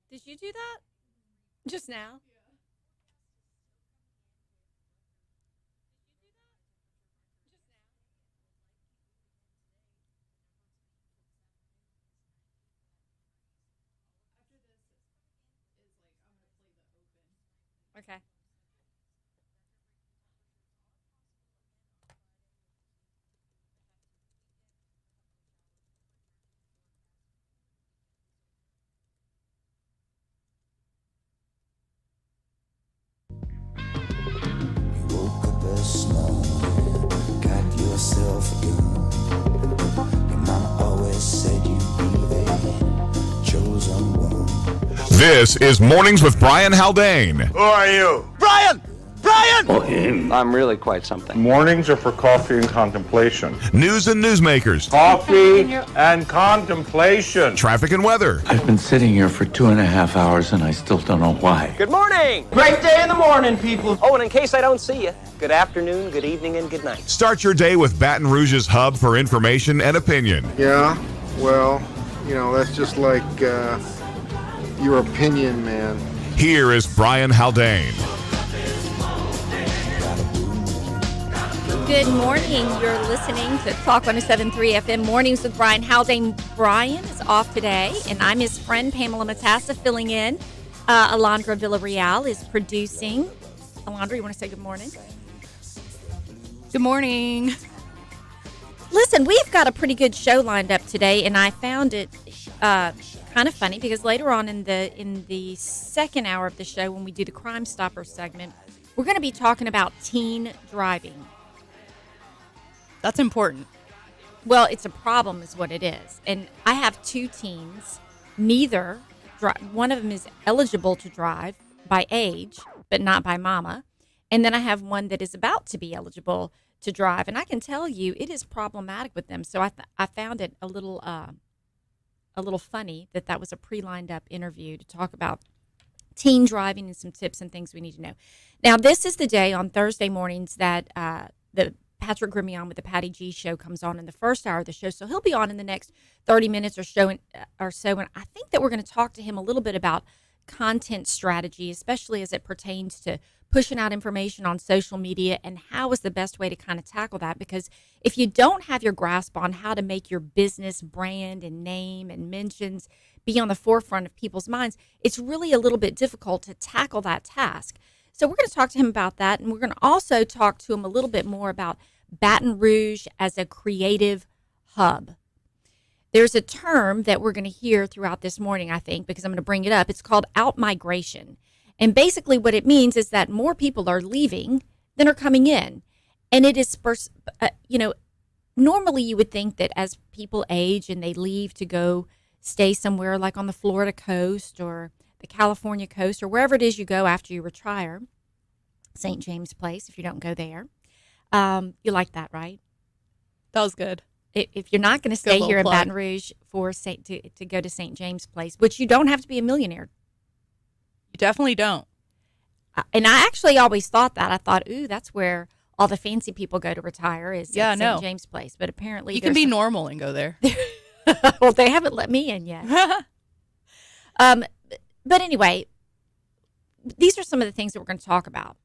Did you do that just now? Okay. Woke up this morning, got yourself a gun. Your mama always said you'd be the chosen one. This is Mornings with Brian Haldane. Who are you? Brian! Brian! Oh, him. I'm really quite something. Mornings are for coffee and contemplation. News and newsmakers. Coffee and contemplation. Traffic and weather. I've been sitting here for 2.5 hours and I still don't know why. Good morning! Great day in the morning, people. Oh, and in case I don't see you, good afternoon, good evening, and good night. Start your day with Baton Rouge's hub for information and opinion. Yeah, well, that's just like your opinion, man. Here is Brian Haldane. Good morning. You're listening to Talk 107.3 FM Mornings with Brian Haldane. Brian is off today, and I'm his friend Pam Matassa filling in. Alondra Villarreal is producing. Alondra, you want to say good morning? Good morning. Listen, we've got a pretty good show lined up today, and I found it kind of funny because later on in the second hour of the show, when we do the Crime Stopper segment, we're going to be talking about teen driving. That's important. Well, it's a problem is what it is. And I have two teens. One of them is eligible to drive by age, but not by mama. And then I have one that is about to be eligible to drive. And I can tell you it is problematic with them. So I found it a little funny that was a pre-lined up interview to talk about teen driving and some tips and things we need to know. Now, this is the day on Thursday mornings that the Patrick Grimion with the Patty G show comes on in the first hour of the show. So he'll be on in the next 30 minutes or so. And I think that we're going to talk to him a little bit about content strategy, especially as it pertains to pushing out information on social media and how is the best way to kind of tackle that. Because if you don't have your grasp on how to make your business brand and name and mentions be on the forefront of people's minds, it's really a little bit difficult to tackle that task. So we're going to talk to him about that, and we're going to also talk to him a little bit more about Baton Rouge as a creative hub. There's a term that we're going to hear throughout this morning, I think, because I'm going to bring it up. It's called out-migration. And basically what it means is that more people are leaving than are coming in. And it is, normally you would think that as people age and they leave to go stay somewhere like on the Florida coast or the California coast or wherever it is you go after you retire, St. James Place, if you don't go there. You like that, right? That was good. If you're not going to stay here in Baton Rouge to go to St. James Place, which you don't have to be a millionaire. You definitely don't. And I actually always thought that. I thought, ooh, that's where all the fancy people go to retire is at St. James Place. But apparently you can be normal and go there. Well, they haven't let me in yet. But anyway, these are some of the things that we're going to talk about.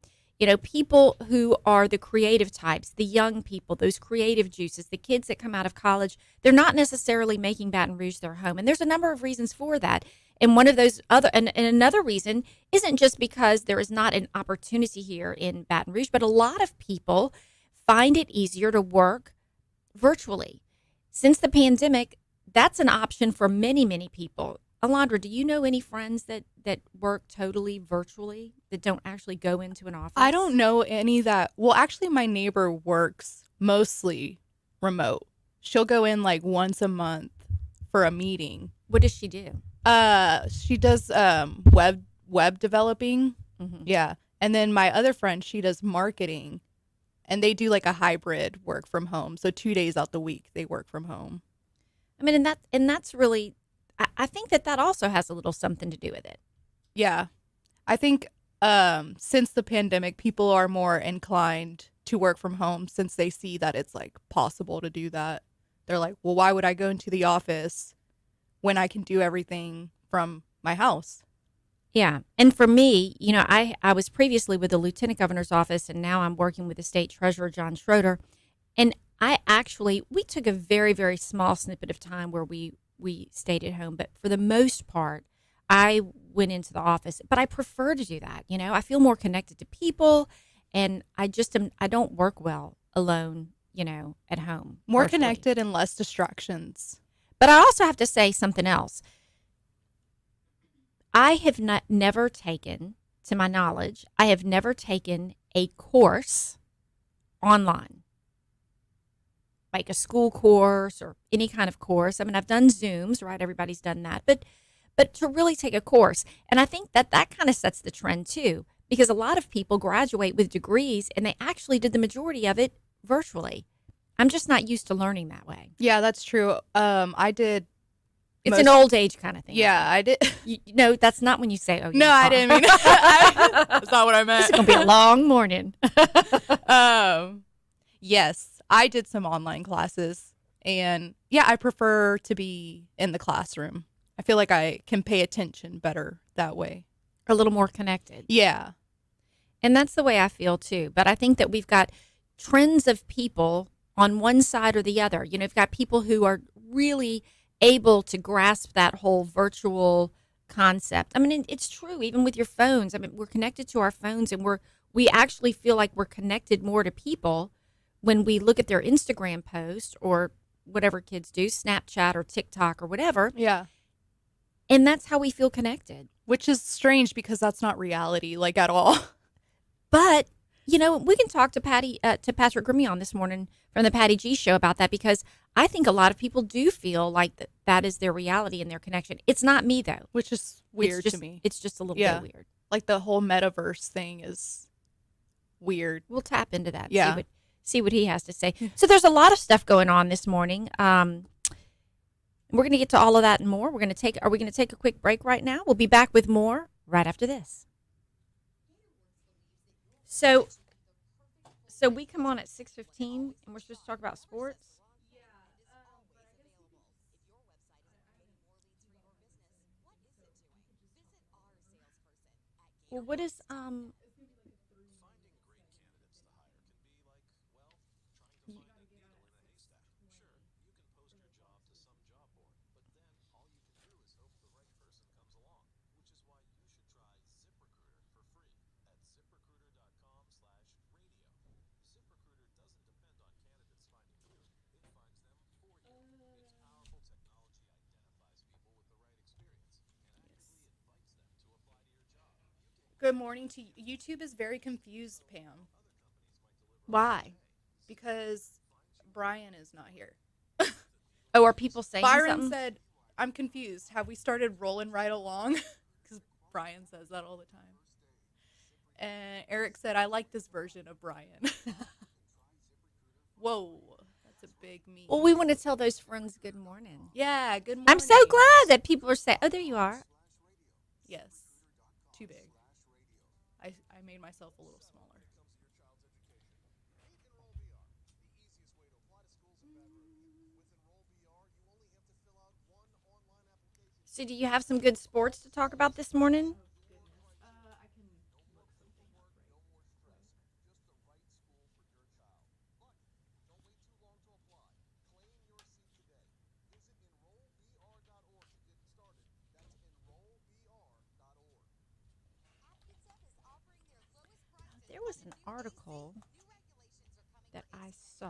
People who are the creative types, the young people, those creative juices, the kids that come out of college, they're not necessarily making Baton Rouge their home. And there's a number of reasons for that. And one of those and another reason isn't just because there is not an opportunity here in Baton Rouge, but a lot of people find it easier to work virtually. Since the pandemic, that's an option for many, many people. Alondra, do you know any friends that work totally virtually, that don't actually go into an office? I don't know any that. Well, actually, my neighbor works mostly remote. She'll go in like once a month for a meeting. What does she do? She does web developing. Mm-hmm. Yeah. And then my other friend, she does marketing, and they do like a hybrid work from home. So 2 days out the week they work from home. I mean, and that's really, I think that also has a little something to do with it. Yeah. I think since the pandemic, people are more inclined to work from home since they see that it's like possible to do that. They're like, well, why would I go into the office when I can do everything from my house? Yeah. And for me, I was previously with the lieutenant governor's office, and now I'm working with the state treasurer, John Schroeder. And we took a very, very small snippet of time where we stayed at home. But for the most part, I went into the office. But I prefer to do that. I feel more connected to people, and I don't work well alone, at home. More virtually. connected and less distractions. But I also have to say something else. I have never taken, to my knowledge, I have never taken a course online, like a school course or any kind of course. I mean, I've done Zooms, right? Everybody's done that, but to really take a course, and I think that kind of sets the trend too, because a lot of people graduate with degrees and they actually did the majority of it virtually. I'm just not used to learning that way. Yeah, that's true. I did. It's an old age kind of thing. Yeah, I did. No, that's not when you say, oh, yeah. No, I didn't mean that's not what I meant. This is going to be a long morning. Yes, I did some online classes, and yeah, I prefer to be in the classroom. I feel like I can pay attention better that way. A little more connected. Yeah. And that's the way I feel too. But I think that we've got trends of people on one side or the other. You've got people who are really able to grasp that whole virtual concept. I mean, it's true, even with your phones. I mean, we're connected to our phones, and we actually feel like we're connected more to people when we look at their Instagram post or whatever kids do, Snapchat or TikTok or whatever. Yeah. And that's how we feel connected. Which is strange because that's not reality, like, at all. But, we can talk to Patrick Grimion this morning from the Patty G Show about that, because I think a lot of people do feel like that is their reality and their connection. It's not me, though. Which is weird to me. It's just a little bit weird. Like the whole metaverse thing is weird. We'll tap into that. Yeah. See what he has to say. So there's a lot of stuff going on this morning. We're going to get to all of that and more. Are we going to take a quick break right now? We'll be back with more right after this. So we come on at 6:15, and we're supposed to talk about sports. Well, what is Good morning to you. YouTube is very confused, Pam, why? because Brian is not here. Oh, are people saying Byron something? said, I'm confused. Have we started rolling right along? Because Brian says that all the time. And Eric said, I like this version of Brian. Whoa, that's a big me. Well, we want to tell those friends good morning. Yeah, good morning. I'm so glad that people are saying, oh, there you are. Yes, too big. I made myself a little smaller. So do you have some good sports to talk about this morning? There was an article that I saw.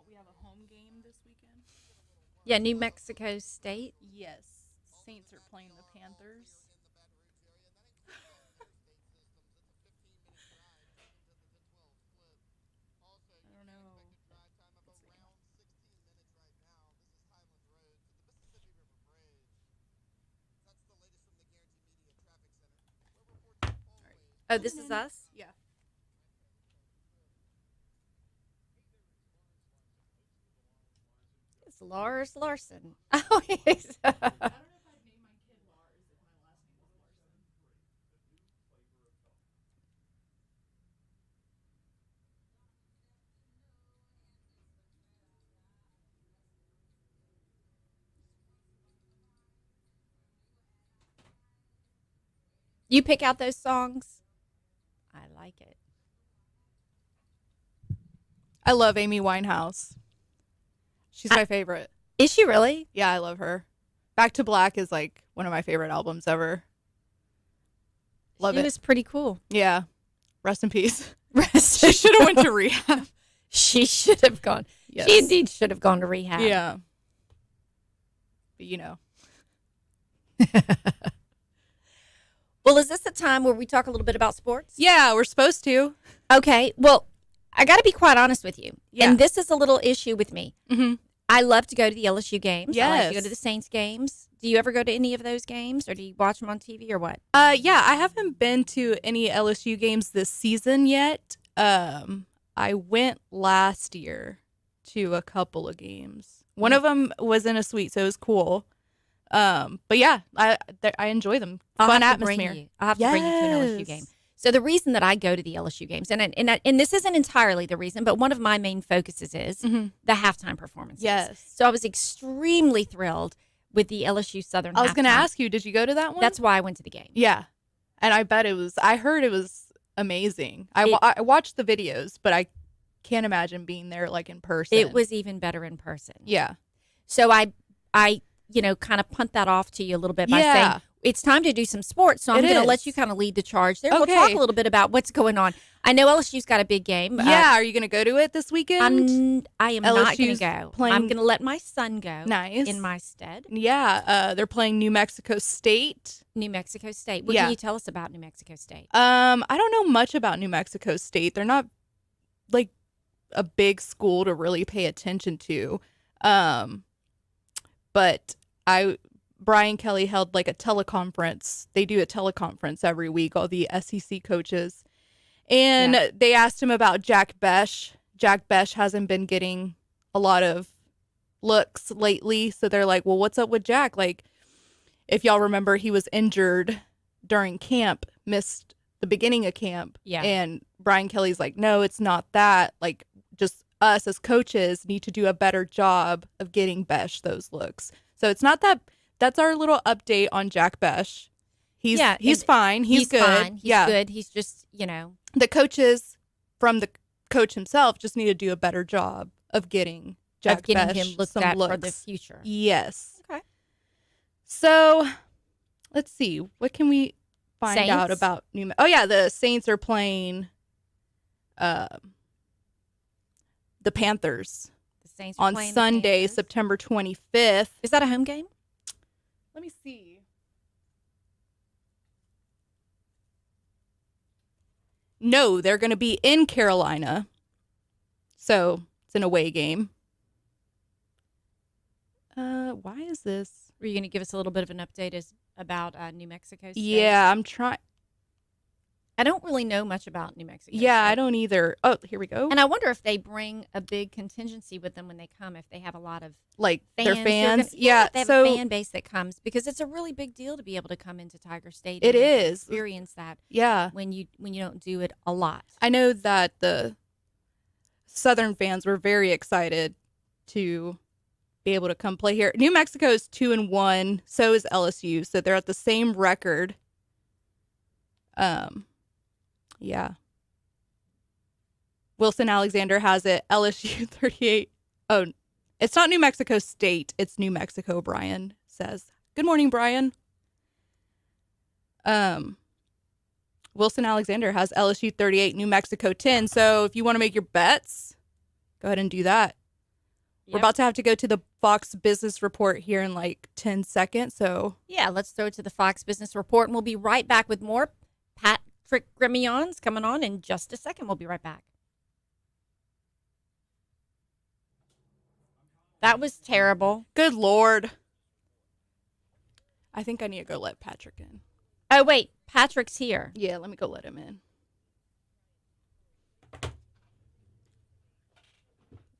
We have a home game this weekend. Yeah, New Mexico State. Yes, Saints are playing the Panthers. I don't know. Oh, This Is Us? Yeah. It's Lars Larson. Oh, yes. You pick out those songs? I like it. I love Amy Winehouse. She's my favorite. Is she really? Yeah, I love her. Back to Black is like one of my favorite albums ever. Love She it. was pretty cool. Yeah. Rest in peace. Rest. She should have went to rehab. She should have gone. Yes. She indeed should have gone to rehab. Yeah. But you know. Well, is this the time where we talk a little bit about sports? Yeah, we're supposed to. Okay. Well, I got to be quite honest with you. Yeah. And this is a little issue with me. Mm-hmm. I love to go to the LSU games. I like to go Yes. to the Saints games. Do you ever go to any of those games, or do you watch them on TV, or what? Yeah, I haven't been to any LSU games this season yet. I went last year to a couple of games. One of them was in a suite, so it was cool. But yeah, I enjoy them. Fun atmosphere. I'll have to bring you to an LSU game. So the reason that I go to the LSU games, and this isn't entirely the reason, but one of my main focuses is the halftime performances. Yes. So I was extremely thrilled with the LSU Southern. I was going to halftime. ask you, did you go to that one? That's why I went to the game. Yeah, and I bet I heard it was amazing. I watched the videos, but I can't imagine being there like in person. It was even better in person. Yeah. So I kind of punt that off to you a little bit by saying it's time to do some sports. So I'm going to let you kind of lead the charge there. Okay. We'll talk a little bit about what's going on. I know LSU's got a big game. Yeah. Are you going to go to it this weekend? I am not going LSU's to go. playing- I'm going to let my son go. Nice. In my stead. Yeah. They're playing New Mexico State. New Mexico State. What Yeah. can you tell us about New Mexico State? I don't know much about New Mexico State. They're not like a big school to really pay attention to. But Brian Kelly held like a teleconference. They do a teleconference every week, all the SEC coaches. And they asked him about Jack Besh. Jack Besh hasn't been getting a lot of looks lately. So they're like, well, what's up with Jack? Like, if y'all remember, he was injured during camp, missed the beginning of camp. Yeah. And Brian Kelly's like, no, it's not that. Like, just us as coaches need to do a better job of getting Besh those looks. So it's not that. That's our little update on Jack Besh. He's fine. He's good. Fine. He's good. He's just, The coaches from the coach himself just need to do a better job of getting Jack of getting Besh him looked some at looks for the future. Yes. Okay. So let's see. What can we find Saints? out about New? Oh yeah, the Saints are playing the Panthers The Saints are on playing the Sunday, Panthers. September 25th. Is that a home game? Let me see. No, they're going to be in Carolina. So it's an away game. Why is this? Were you going to give us a little bit of an update about New Mexico State? Yeah, I'm trying. I don't really know much about New Mexico Yeah, State. I don't either. Oh, here we go. And I wonder if they bring a big contingency with them when they come, if they have a lot of Like fans. their who are fans. gonna- Yeah, if they have so a fan base that comes, because it's a really big deal to be able to come into Tiger State. It and is. experience that yeah. when you don't do it a lot. I know that the Southern fans were very excited to be able to come play here. New Mexico is 2-1, so is LSU, so they're at the same record. Yeah. Wilson Alexander has it. LSU 38. Oh, it's not New Mexico State. It's New Mexico, Brian says. Good morning, Brian. Wilson Alexander has LSU 38, New Mexico 10. So if you want to make your bets, go ahead and do that. We're Yep. about to have to go to the Fox Business Report here in like 10 seconds. So Yeah, let's throw it to the Fox Business Report, and we'll be right back with more Patrick Gremillon's coming on in just a second. We'll be right back. That was terrible. good Lord. I think I need to go let Patrick in. Oh, wait. Patrick's here. Yeah, let me go let him in.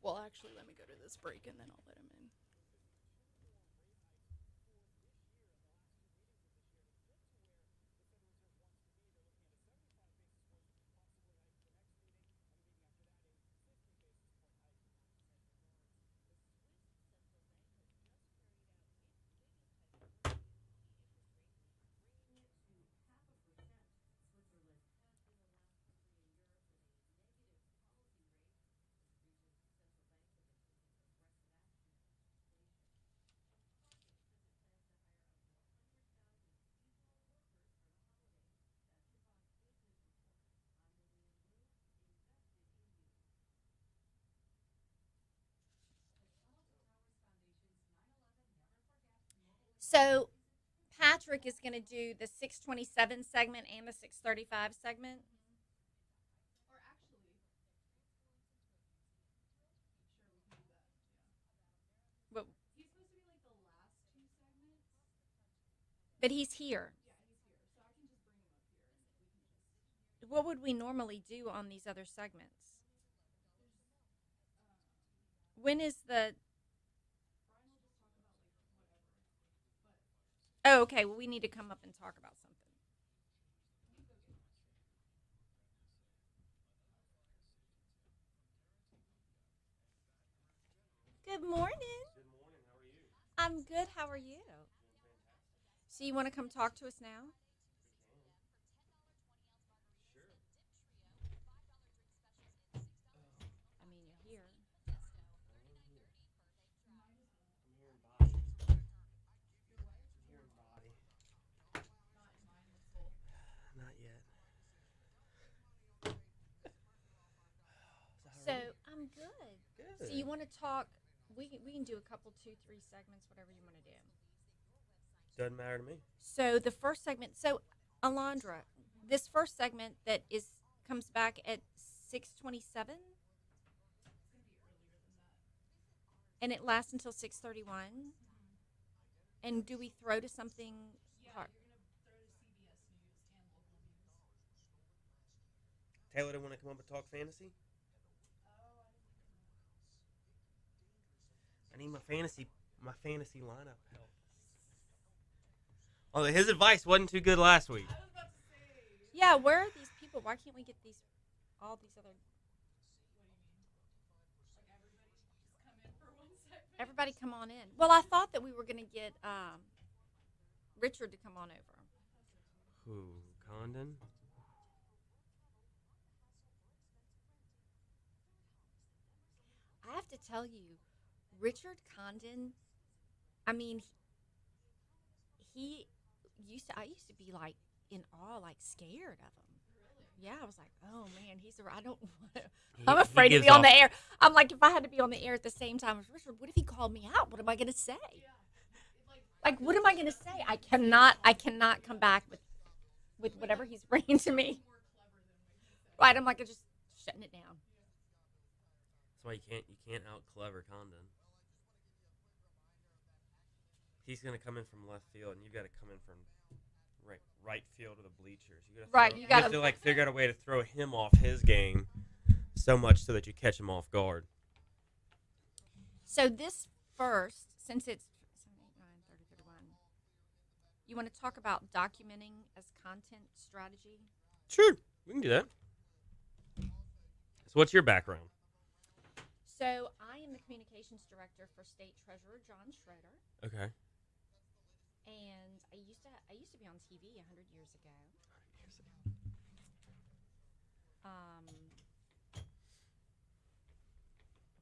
Well, actually, let me go to this break and then I'll let him in. So Patrick is going to do the 627 segment and the 635 segment. But, but he's here. What would we normally do on these other segments? When is the... Oh, okay. Well, we need to come up and talk about something. Good morning. Good morning. How are you? I'm good. How are you? So you want to come talk to us now? I mean, you're here. Not yet. So I'm good. So you want to talk? We can do a couple, 2, 3 segments, whatever you want to do. Doesn't matter to me. So the first segment. So Alondra, this first segment that comes back at 6:27, and it lasts until 6:31. And do we throw to something? Hard? Taylor didn't want to come up and talk fantasy? I need my fantasy lineup help. Oh, his advice wasn't too good last week. Yeah, where are these people? Why can't we get all these other? Everybody come on in. Well, I thought that we were going to get Richard to come on over. Who, Condon? I have to tell you, Richard Condon, I mean, I used to be like in awe, like scared of him. Yeah, I was like, oh man, I don't want to, I'm afraid to be on the air. I'm like, if I had to be on the air at the same time as Richard, what if he called me out? What am I going to say? Like, what am I going to say? I cannot come back with whatever he's bringing to me. Right, I'm like, I'm just shutting it down. That's why you can't out clever Condon. He's gonna come in from left field, and you got to come in from right field of the bleachers. You have to like figure out a way to throw him off his game so much so that you catch him off guard. So this first, since it's 7, 8, 9, 30, 31, you want to talk about documenting as content strategy? Sure, we can do that. So what's your background? So I am the communications director for State Treasurer John Schroeder. Okay. And I used to be on TV 100 years ago. I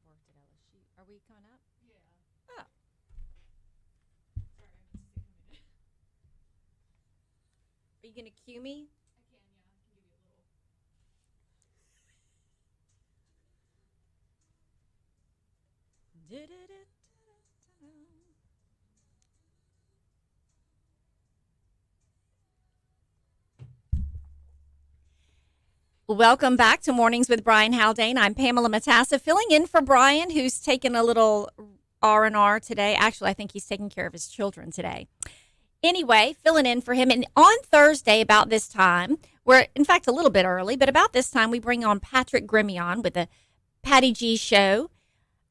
worked at LSU. Are we coming up? Yeah. Oh. Sorry, I missed to say coming. Are you gonna cue me? I can, yeah. I can give you a little. Welcome back to Mornings with Brian Haldane. I'm Pamela Matassa, filling in for Brian, who's taken a little R&R today. Actually, I think he's taking care of his children today. anyway, filling in for him. And on Thursday about this time, we're in fact a little bit early, but about this time we bring on Patrick Grimion with the Patty G Show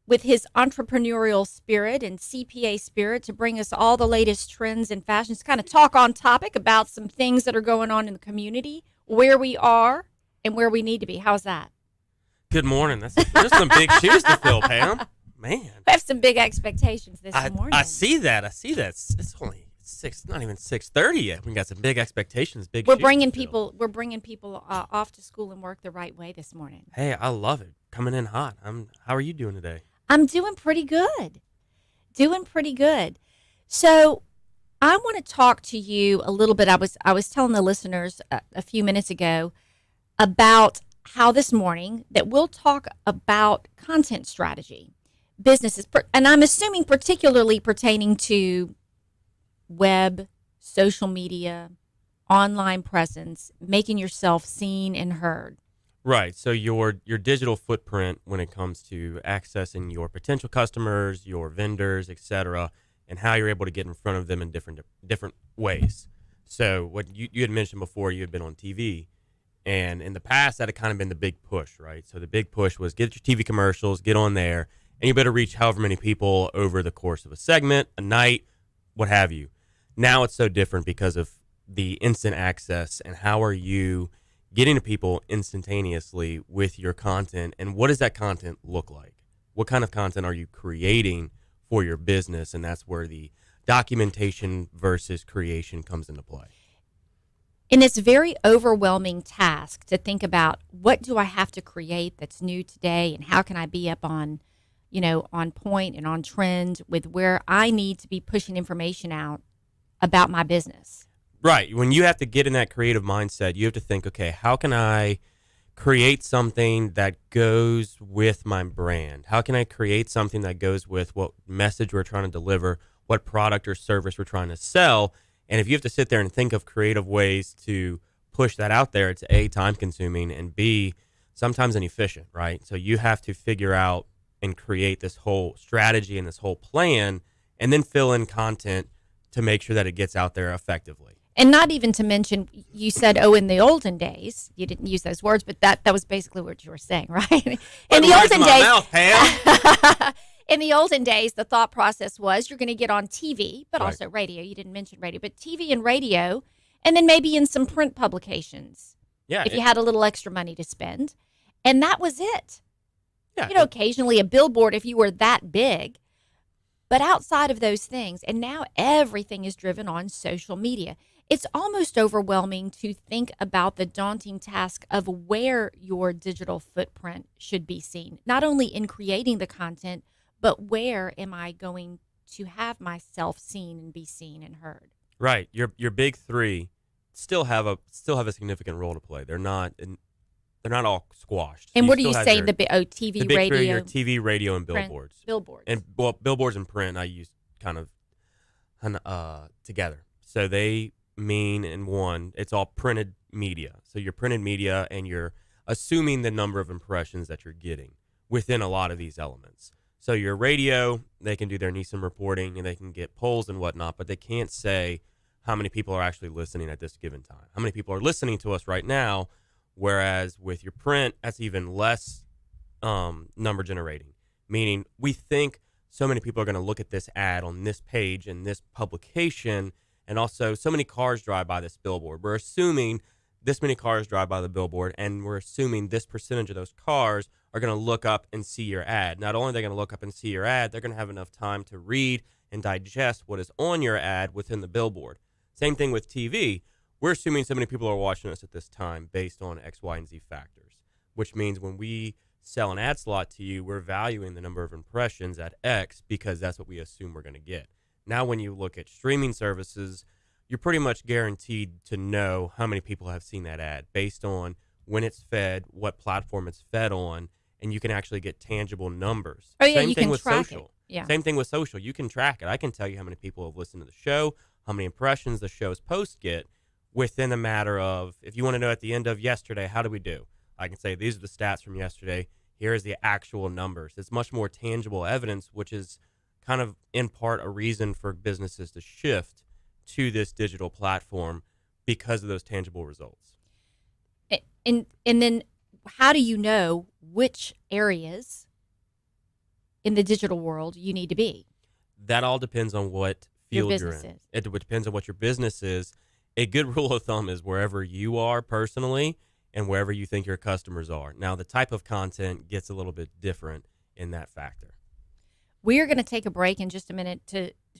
with his entrepreneurial spirit and CPA spirit to bring us all the latest trends and fashions, kind of talk on topic about some things that are going on in the community, where we are and where we need to be. How's that? Good morning. There's some big shoes to fill, Pam. Man. We have some big expectations this morning. I see that. It's only 6, not even 6:30 yet. We got some big expectations. We're bringing people off to school and work the right way this morning. Hey, I love it. Coming in hot. How are you doing today? I'm doing pretty good. So I want to talk to you a little bit. I was telling the listeners a few minutes ago about how this morning that we'll talk about content strategy, businesses, and I'm assuming particularly pertaining to web, social media, online presence, making yourself seen and heard. Right. So your digital footprint when it comes to accessing your potential customers, your vendors, etc., and how you're able to get in front of them in different ways. So what you had mentioned before, you had been on TV, and in the past that had kind of been the big push, right? So the big push was get your TV commercials, get on there, and you better reach however many people over the course of a segment, a night, what have you. Now it's so different because of the instant access, and how are you getting to people instantaneously with your content, and what does that content look like? What kind of content are you creating for your business? And that's where the documentation versus creation comes into play. And it's a very overwhelming task to think about, what do I have to create that's new today, and how can I be up on point and on trend with where I need to be pushing information out about my business. Right. When you have to get in that creative mindset, you have to think, okay, how can I create something that goes with my brand? How can I create something that goes with what message we're trying to deliver, what product or service we're trying to sell? And if you have to sit there and think of creative ways to push that out there, it's A, time consuming, and B, sometimes inefficient, right? So you have to figure out and create this whole strategy and this whole plan, and then fill in content to make sure that it gets out there effectively. And not even to mention, you said, in the olden days, you didn't use those words, but that was basically what you were saying, right? In the olden days, mouth, Pam. In the olden days, the thought process was you're going to get on TV, but Right. also radio. You didn't mention radio, but TV and radio, and then maybe in some print publications. Yeah. If you had a little extra money to spend. And that was it. Yeah. Occasionally a billboard if you were that big. But outside of those things, and now everything is driven on social media. It's almost overwhelming to think about the daunting task of where your digital footprint should be seen, not only in creating the content, but where am I going to have myself seen and be seen and heard? Right. Your big three still have a significant role to play. They're not all squashed. And So what do you still have say? your- TV, the big radio, three are your TV, radio, and print, billboards. billboards. And billboards and print I use kind of together. So they mean in one, it's all printed media. So your printed media, and you're assuming the number of impressions that you're getting within a lot of these elements. So your radio, they can do their Nielsen reporting and they can get polls and whatnot, but they can't say how many people are actually listening at this given time. How many people are listening to us right now? Whereas with your print, that's even less number generating, meaning we think so many people are going to look at this ad on this page and this publication, and also so many cars drive by this billboard. We're assuming this many cars drive by the billboard, and we're assuming this percentage of those cars are going to look up and see your ad. Not only are they going to look up and see your ad, they're going to have enough time to read and digest what is on your ad within the billboard. Same thing with TV. We're assuming so many people are watching us at this time based on X, Y, and Z factors, which means when we sell an ad slot to you, we're valuing the number of impressions at X because that's what we assume we're going to get. Now, when you look at streaming services, you're pretty much guaranteed to know how many people have seen that ad based on when it's fed, what platform it's fed on, and you can actually get tangible numbers. Oh, yeah, Same you thing can with track social. it. Yeah. Same thing with social. You can track it. I can tell you how many people have listened to the show, how many impressions the show's posts get within a matter of, if you want to know at the end of yesterday, how do we do? I can say, these are the stats from yesterday. Here is the actual numbers. It's much more tangible evidence, which is kind of in part a reason for businesses to shift to this digital platform because of those tangible results. And then how do you know which areas in the digital world you need to be? That all depends on what field Your you're business in. is. It depends on what your business is. A good rule of thumb is wherever you are personally and wherever you think your customers are. Now, the type of content gets a little bit different in that factor. We are going to take a break in just a minute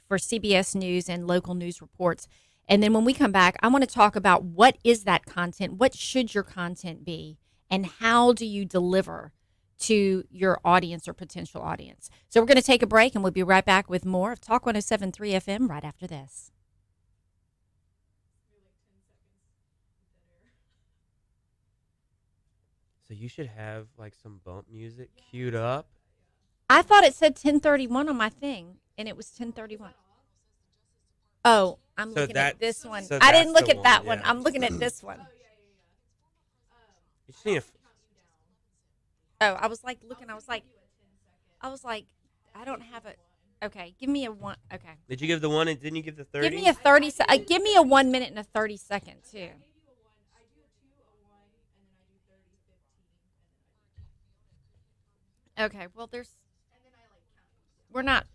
for CBS News and local news reports. And then when we come back, I want to talk about what is that content? What should your content be? And how do you deliver to your audience or potential audience? So we're going to take a break, and we'll be right back with more of Talk 107.3 FM right after this. So you should have like some bump music queued up. I thought it said 10:31 on my thing, and it was 10:31. Oh, I'm looking at this one. So I didn't that's look the at that one, one. yeah. I'm looking at this one. You just need Oh, I was like looking. I was like, I don't have a. Okay, give me a one. Okay, Did you give the one and didn't you give the 30? give me a 30. Give me a 1 minute and a 30-second too. Okay, well, we're not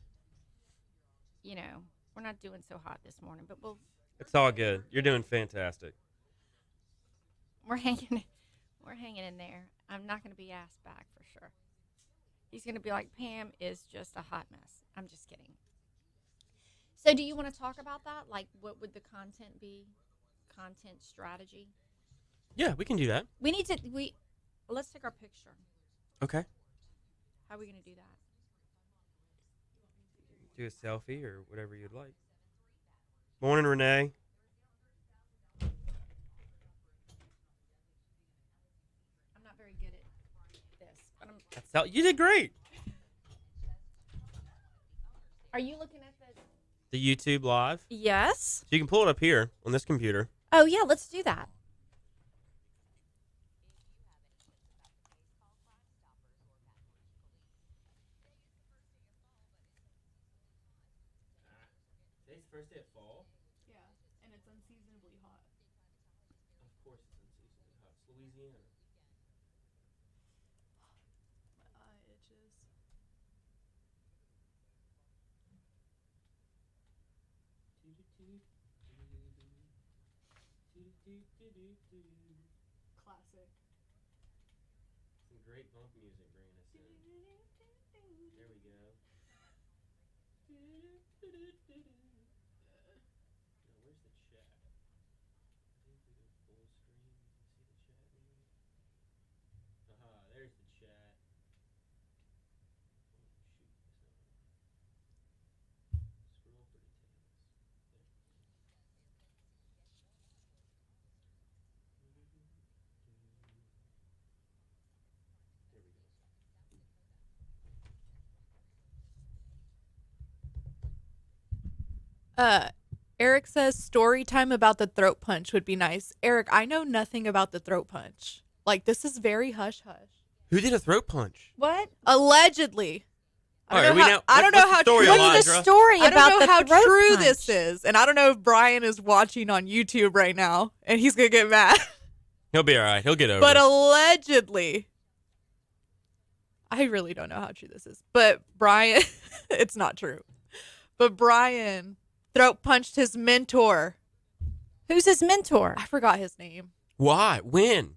doing so hot this morning, but It's all good. You're doing fantastic. we're hanging in there. I'm not going to be asked back for sure. He's going to be like, Pam is just a hot mess. I'm just kidding. So do you want to talk about that? Like, what would the content be? Content strategy? Yeah, we can do that. Let's take our picture. Okay. How are we going to do that? Do a selfie or whatever you'd like. Morning, Renee. I'm not very good at this, but You did great. Are you looking at The YouTube live. Yes. So you can pull it up here on this computer. Oh, yeah, let's do that. Today's the first day of fall. Yeah, and it's unseasonably hot. Of course it's unseasonably hot. It's Louisiana. My eye itches. Classic. Some great bump music bringing us in. There we go. Now, where's the chat? I think we go full screen. You can see the chat maybe. Aha, there's the chat. Oh, shoot. Scroll for details. There we go. Eric says story time about the throat punch would be nice. Eric, I know nothing about the throat punch. Like, this is very hush hush. Who did a throat punch? What? Allegedly. All right, I don't know how true. What's the story I about don't know the how throat true punch? this is, and I don't know if Brian is watching on YouTube right now, and he's gonna get mad. He'll be all right. He'll get over But it. allegedly, I really don't know how true this is. But Brian, it's not true. But Brian throat punched his mentor. Who's his mentor? I forgot his name. Why? When?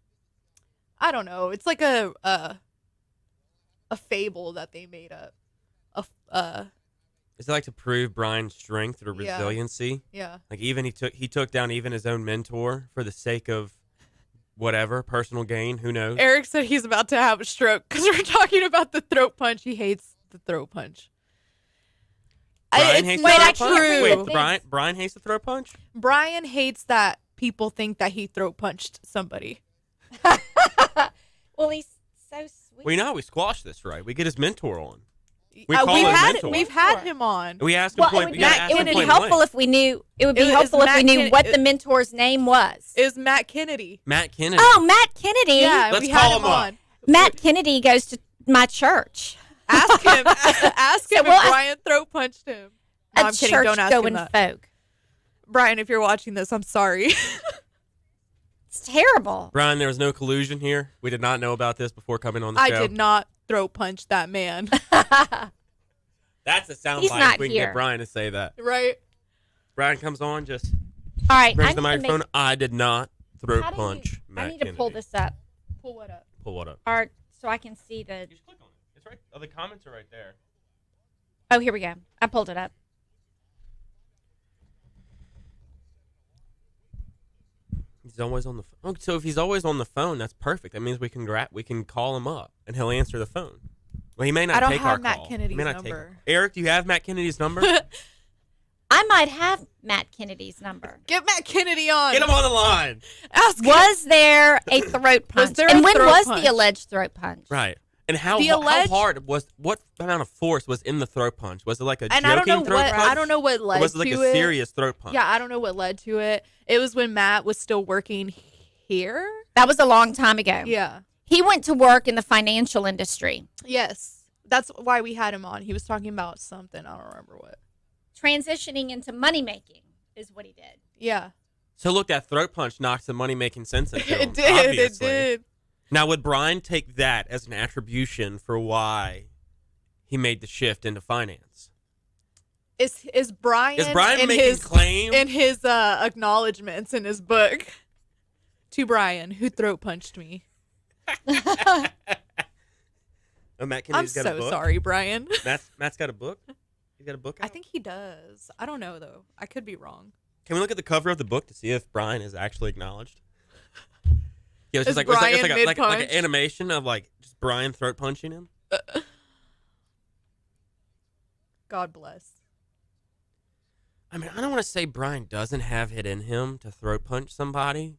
I don't know. It's like a fable that they made up. Is it like to prove Brian's strength or Yeah. resiliency? Yeah. Like even he took down even his own mentor for the sake of whatever personal gain. Who knows? Eric said he's about to have a stroke because we're talking about the throat punch. He hates the throat punch. Brian It's hates not the throat punch? true. Wait, Brian hates the throat punch? Brian hates that people think that he throat punched somebody. Well, he's so sweet. Well, you know how we squash this, right? We get his mentor on. We call him mentor. We've had him on. We asked him point. It would be helpful if we knew. It would be It was helpful if we Matt knew what the mentor's name was. It was Matt Kennedy. Matt Kennedy. Oh, Matt Kennedy. Yeah, Let's we call had him him up. on. Matt Kennedy goes to my church. Ask him. Ask him we'll if Brian throat punched him. No, A I'm kidding. Don't ask him church-going that. folk. Brian, if you're watching this, I'm sorry. It's terrible. Brian, there was no collusion here. We did not know about this before coming on the show. I did not throat punch that man. That's a sound He's bite not if we can here. get Brian to say that. Right? Brian comes on, just All right. brings I the need to microphone. make- I did not throat How do punch you- Matt I need to Kennedy. pull this up. Pull what up? Pull what up? All right, so I can see the. You just click on it. It's right. Oh, the comments are right there. Oh, here we go. I pulled it up. He's always on the phone. Oh, so if he's always on the phone, that's perfect. That means we can call him up and he'll answer the phone. Well, he may not I don't take have our Matt call. Kennedy's He may not number. Eric, do you have Matt Kennedy's number? I might have Matt Kennedy's number. Get Matt Kennedy on. Get him on the line. Ask him. Was there a throat punch? there and a when throat was punch? the alleged throat punch? Right. And how alleged- hard was, what amount of force was in the throat punch? Was it like a And I don't know joking throat what punch? I don't know what Or led was it like to a it. serious throat punch? Yeah, I don't know what led to it. It was when Matt was still working here. That was a long time ago. Yeah. He went to work in the financial industry, Yes. That's why we had him on. He was talking about something. I don't remember what. transitioning into money making is what he did. Yeah. So look, that throat punch knocked some money-making sense into him. It did. Obviously. It did. Now, would Brian take that as an attribution for why he made the shift into finance? Is Brian in making his claim? in his acknowledgments in his book to Brian, who throat punched me? Oh, Matt I'm Kennedy's got a so book? sorry, Brian. Matt's got a book? He's got a book out? I think he does. I don't know though. I could be wrong. Can we look at the cover of the book to see if Brian is actually acknowledged? Yeah, it's Is just like, Brian it's like an mid-punch? animation of like just Brian throat punching him. God bless. I mean, I don't want to say Brian doesn't have it in him to throat punch somebody,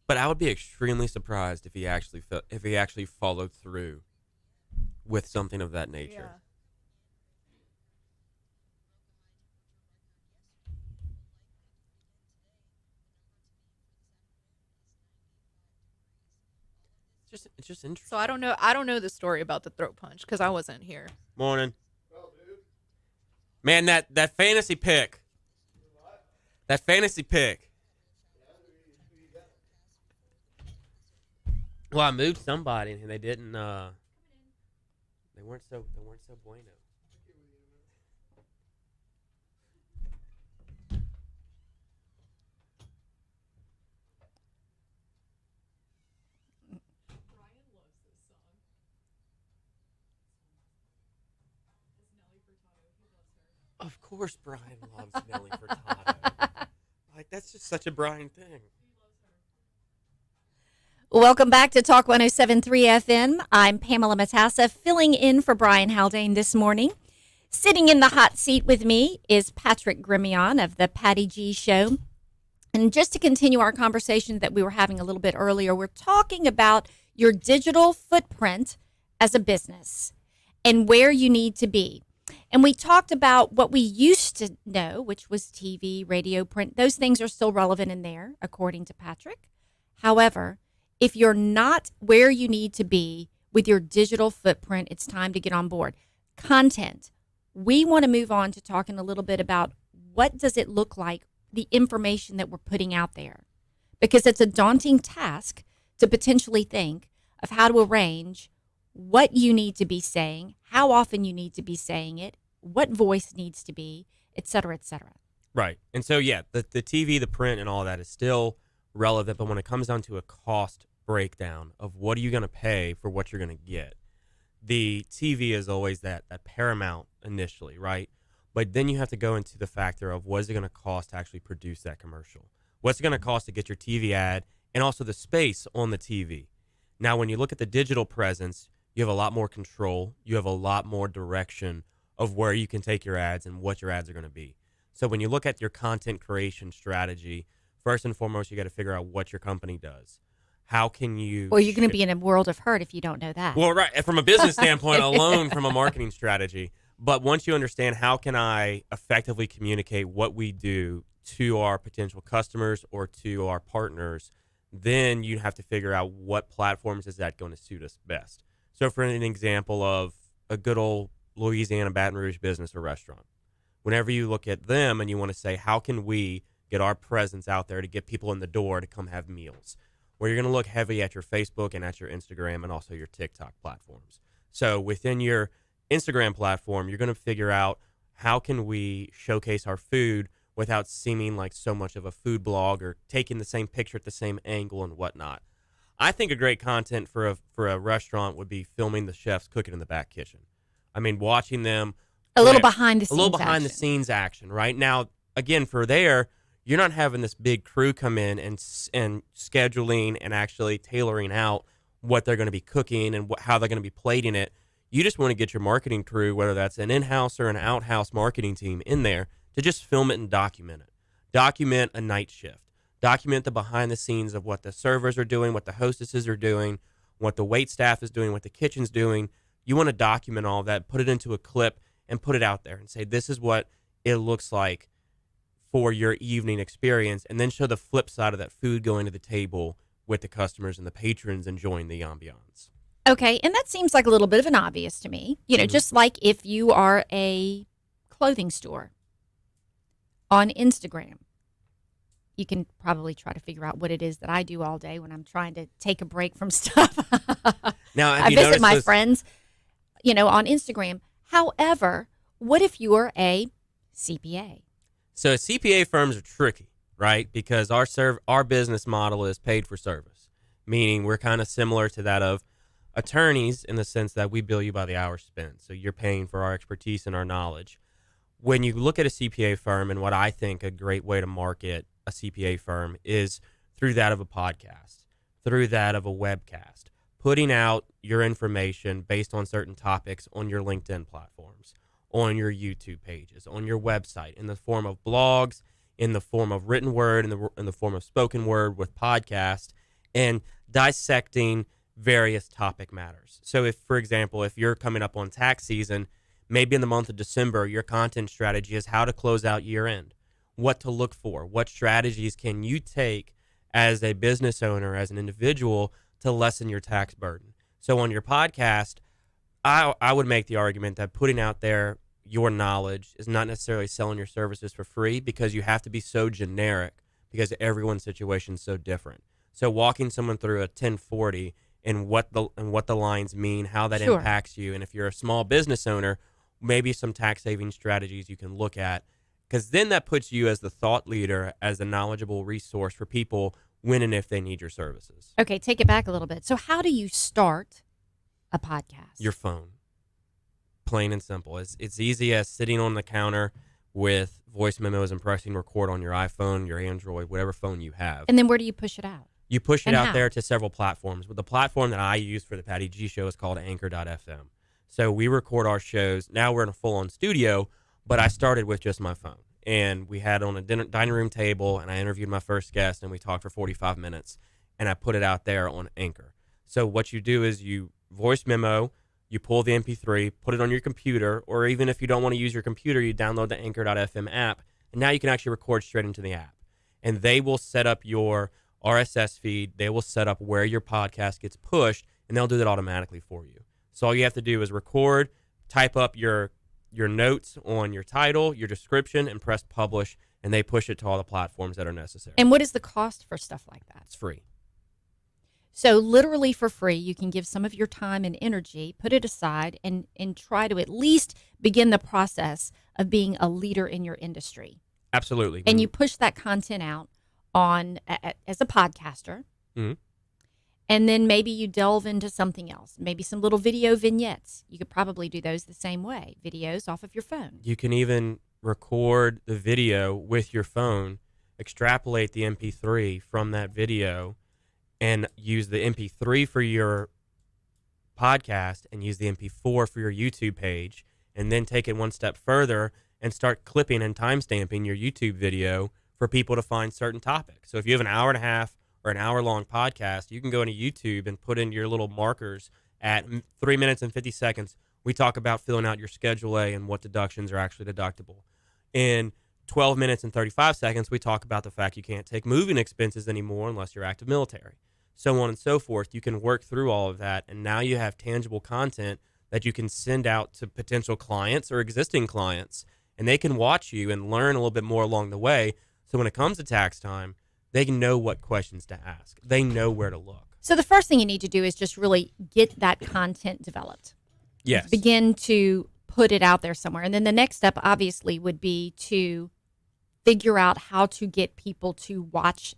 but I would be extremely surprised if he actually followed through with something of that nature. Yeah. It's just interesting. So I don't know the story about the throat punch because I wasn't here. Morning. Man, that fantasy pick. That fantasy pick. Well, I moved somebody and they didn't they weren't so bueno. Of course Brian loves Nelly Furtado. Like, that's just such a Brian thing. Welcome back to Talk 107.3 FM. I'm Pamela Matassa, filling in for Brian Haldane this morning. Sitting in the hot seat with me is Patrick Grimion of the Patty G Show. And just to continue our conversation that we were having a little bit earlier, we're talking about your digital footprint as a business and where you need to be. And we talked about what we used to know, which was TV, radio, print. Those things are still relevant in there, according to Patrick. However, if you're not where you need to be with your digital footprint, it's time to get on board. Content. We want to move on to talking a little bit about what does it look like, the information that we're putting out there. Because it's a daunting task to potentially think of how to arrange what you need to be saying, how often you need to be saying it, what voice needs to be, et cetera, et cetera. Right. And so, yeah, the TV, the print, and all that is still relevant. But when it comes down to a cost breakdown of what are you going to pay for what you're going to get, the TV is always that paramount initially, right? But then you have to go into the factor of what is it going to cost to actually produce that commercial? What's it going to cost to get your TV ad and also the space on the TV? Now, when you look at the digital presence, you have a lot more control. You have a lot more direction of where you can take your ads and what your ads are going to be. So when you look at your content creation strategy, first and foremost, you got to figure out what your company does. How can you... Well, you're going to be in a world of hurt if you don't know that. Well, right. From a business standpoint alone, from a marketing strategy. But once you understand how can I effectively communicate what we do to our potential customers or to our partners, then you have to figure out what platforms is that going to suit us best. So for an example of a good old Louisiana Baton Rouge business or restaurant, whenever you look at them and you want to say, how can we get our presence out there to get people in the door to come have meals? Where you're going to look heavy at your Facebook and at your Instagram and also your TikTok platforms. So within your Instagram platform, you're going to figure out how can we showcase our food without seeming like so much of a food blog or taking the same picture at the same angle and whatnot. I think a great content for a restaurant would be filming the chefs cooking in the back kitchen. I mean, watching them a little behind the scenes action. Right now, again, for there, you're not having this big crew come in and scheduling and actually tailoring out what they're going to be cooking and how they're going to be plating it. You just want to get your marketing crew, whether that's an in-house or an out-house marketing team, in there to just film it and document it. Document a night shift. Document the behind the scenes of what the servers are doing, what the hostesses are doing, what the wait staff is doing, what the kitchen's doing. You want to document all that, put it into a clip, and put it out there and say, this is what it looks like for your evening experience, and then show the flip side of that food going to the table with the customers and the patrons enjoying the ambiance. Okay, and that seems like a little bit of an obvious to me. You know, just like if you are a clothing store on Instagram, you can probably try to figure out what it is that I do all day when I'm trying to take a break from stuff. Now, I visit my friends, you know, on Instagram. However, what if you're a CPA? So CPA firms are tricky, right? Because our business model is paid for service, meaning we're kind of similar to that of attorneys in the sense that we bill you by the hour spent. So you're paying for our expertise and our knowledge. When you look at a CPA firm, and what I think a great way to market a CPA firm is through that of a podcast, through that of a webcast, putting out your information based on certain topics on your LinkedIn platforms, on your YouTube pages, on your website, in the form of blogs, in the form of written word, in the form of spoken word with podcast, and dissecting various topic matters. So if, for example, if you're coming up on tax season, maybe in the month of December, your content strategy is how to close out year end, what to look for, what strategies can you take as a business owner, as an individual, to lessen your tax burden. So on your podcast, I would make the argument that putting out there your knowledge is not necessarily selling your services for free, because you have to be so generic because everyone's situation is so different. So walking someone through a 1040 and what the lines mean, how that impacts you, and if you're a small business owner, maybe some tax saving strategies you can look at, because then that puts you as the thought leader, as a knowledgeable resource for people when and if they need your services. Okay, take it back a little bit. So how do you start a podcast? Your phone. Plain and simple. It's easy as sitting on the counter with voice memos and pressing record on your iPhone, your Android, whatever phone you have. And then where do you push it out? You push it out there to several platforms. But the platform that I use for the Patty G Show is called Anchor.fm. So we record our shows. Now we're in a full-on studio, but I started with just my phone. And we had on a dining room table, and I interviewed my first guest, and we talked for 45 minutes, and I put it out there on Anchor. So what you do is you voice memo, you pull the MP3, put it on your computer, or even if you don't want to use your computer, you download the Anchor.fm app, and now you can actually record straight into the app. And they will set up your RSS feed, they will set up where your podcast gets pushed, and they'll do that automatically for you. So all you have to do is record, type up your notes on your title, your description, and press publish, and they push it to all the platforms that are necessary. And what is the cost for stuff like that? It's free. So literally for free, you can give some of your time and energy, put it aside, and try to at least begin the process of being a leader in your industry. Absolutely. And you push that content out on as a podcaster. Mm-hmm. And then maybe you delve into something else, maybe some little video vignettes. You could probably do those the same way, videos off of your phone. You can even record the video with your phone, extrapolate the MP3 from that video, and use the MP3 for your podcast and use the MP4 for your YouTube page, and then take it one step further and start clipping and timestamping your YouTube video for people to find certain topics. So if you have an hour and a half or an hour-long podcast, you can go into YouTube and put in your little markers at 3 minutes and 50 seconds. We talk about filling out your Schedule A and what deductions are actually deductible. In 12 minutes and 35 seconds, we talk about the fact you can't take moving expenses anymore unless you're active military. So on and so forth. You can work through all of that, and now you have tangible content that you can send out to potential clients or existing clients and they can watch you and learn a little bit more along the way. So when it comes to tax time, they can know what questions to ask. They know where to look. So the first thing you need to do is just really get that content developed. Yes. Begin to put it out there somewhere. And then the next step, obviously, would be to figure out how to get people to watch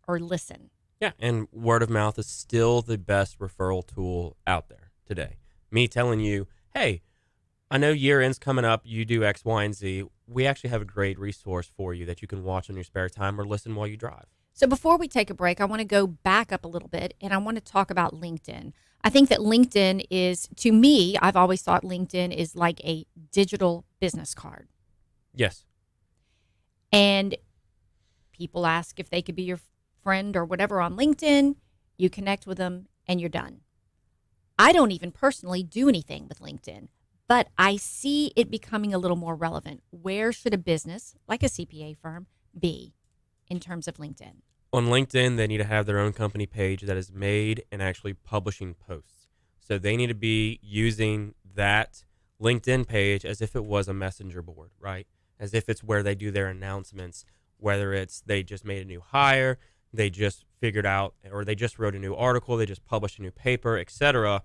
or listen. Yeah, and word of mouth is still the best referral tool out there today. Me telling you, hey, I know year end's coming up, you do X, Y, and Z. We actually have a great resource for you that you can watch in your spare time or listen while you drive. So before we take a break, I want to go back up a little bit, and I want to talk about LinkedIn. I think that LinkedIn is, to me, I've always thought LinkedIn is like a digital business card. Yes. And people ask if they could be your friend or whatever on LinkedIn. You connect with them, and you're done. I don't even personally do anything with LinkedIn, but I see it becoming a little more relevant. Where should a business, like a CPA firm, be in terms of LinkedIn? On LinkedIn, they need to have their own company page that is made and actually publishing posts. So they need to be using that LinkedIn page as if it was a messenger board, right? As if it's where they do their announcements, whether it's they just made a new hire, they just figured out, or they just wrote a new article, they just published a new paper, etc.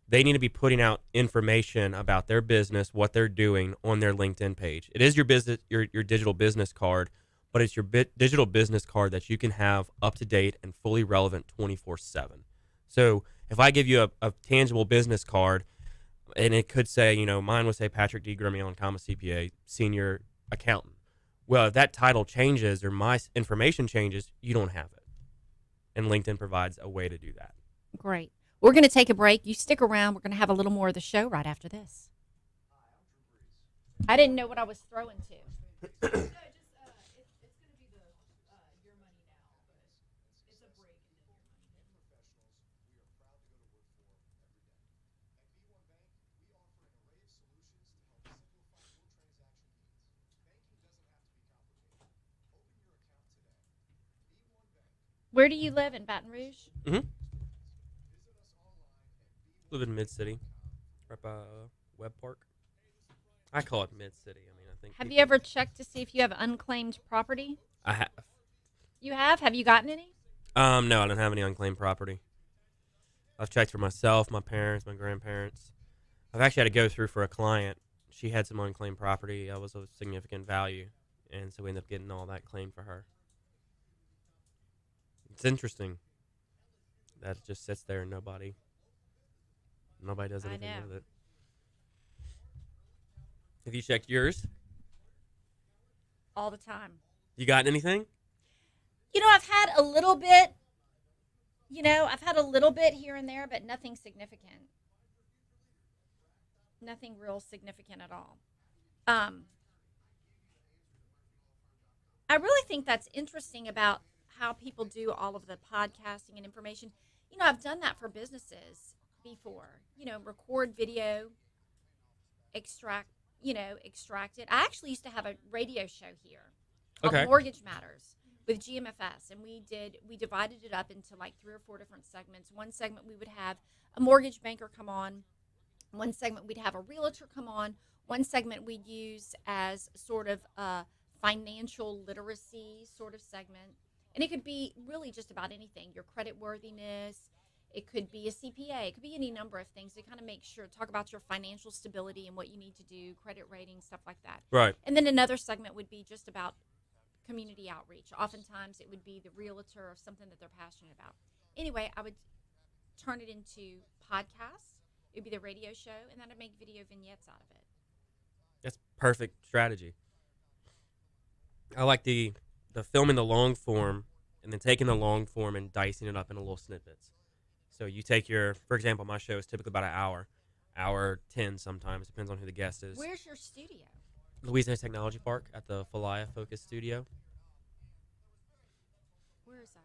They need to be putting out information about their business, what they're doing on their LinkedIn page. It is your business, your digital business card, but it's your digital business card that you can have up to date and fully relevant 24/7. So if I give you a tangible business card, and it could say, mine would say Patrick D. Grimion, CPA, senior accountant. Well, if that title changes or my information changes, you don't have it. And LinkedIn provides a way to do that. Great. We're going to take a break. You stick around. We're going to have a little more of the show right after this. I didn't know what I was throwing to. Where do you live, in Baton Rouge? Mm-hmm. Live in Mid-City, right by Webb Park. I call it Mid-City. I think. Have you ever checked to see if you have unclaimed property? I have. You have? Have you gotten any? No, I don't have any unclaimed property. I've checked for myself, my parents, my grandparents. I've actually had to go through for a client. She had some unclaimed property that was of significant value, and so we ended up getting all that claimed for her. It's interesting that it just sits there and nobody does anything with it. Have you checked yours? All the time. You got anything? I've had a little bit. I've had a little bit here and there, but nothing significant. Nothing real significant at all. I really think that's interesting about how people do all of the podcasting and information. I've done that for businesses before. Record video, extract it. I actually used to have a radio show here called Mortgage Matters with GMFS, and we divided it up into like 3 or 4 different segments. One segment we would have a mortgage banker come on. One segment we'd have a realtor come on. One segment we'd use as sort of a financial literacy sort of segment. And it could be really just about anything, your credit worthiness. It could be a CPA. It could be any number of things to kind of make sure, talk about your financial stability and what you need to do, credit rating, stuff like that. Right. And then another segment would be just about community outreach. Oftentimes it would be the realtor or something that they're passionate about. Anyway, I would turn it into podcasts. It would be the radio show, and then I'd make video vignettes out of it. That's perfect strategy. I like the filming the long form and then taking the long form and dicing it up into little snippets. So you take for example, my show is typically about an hour 10 sometimes, depends on who the guest is. Where's your studio? Louisiana Technology Park at the Falaya Focus Studio. Where is that?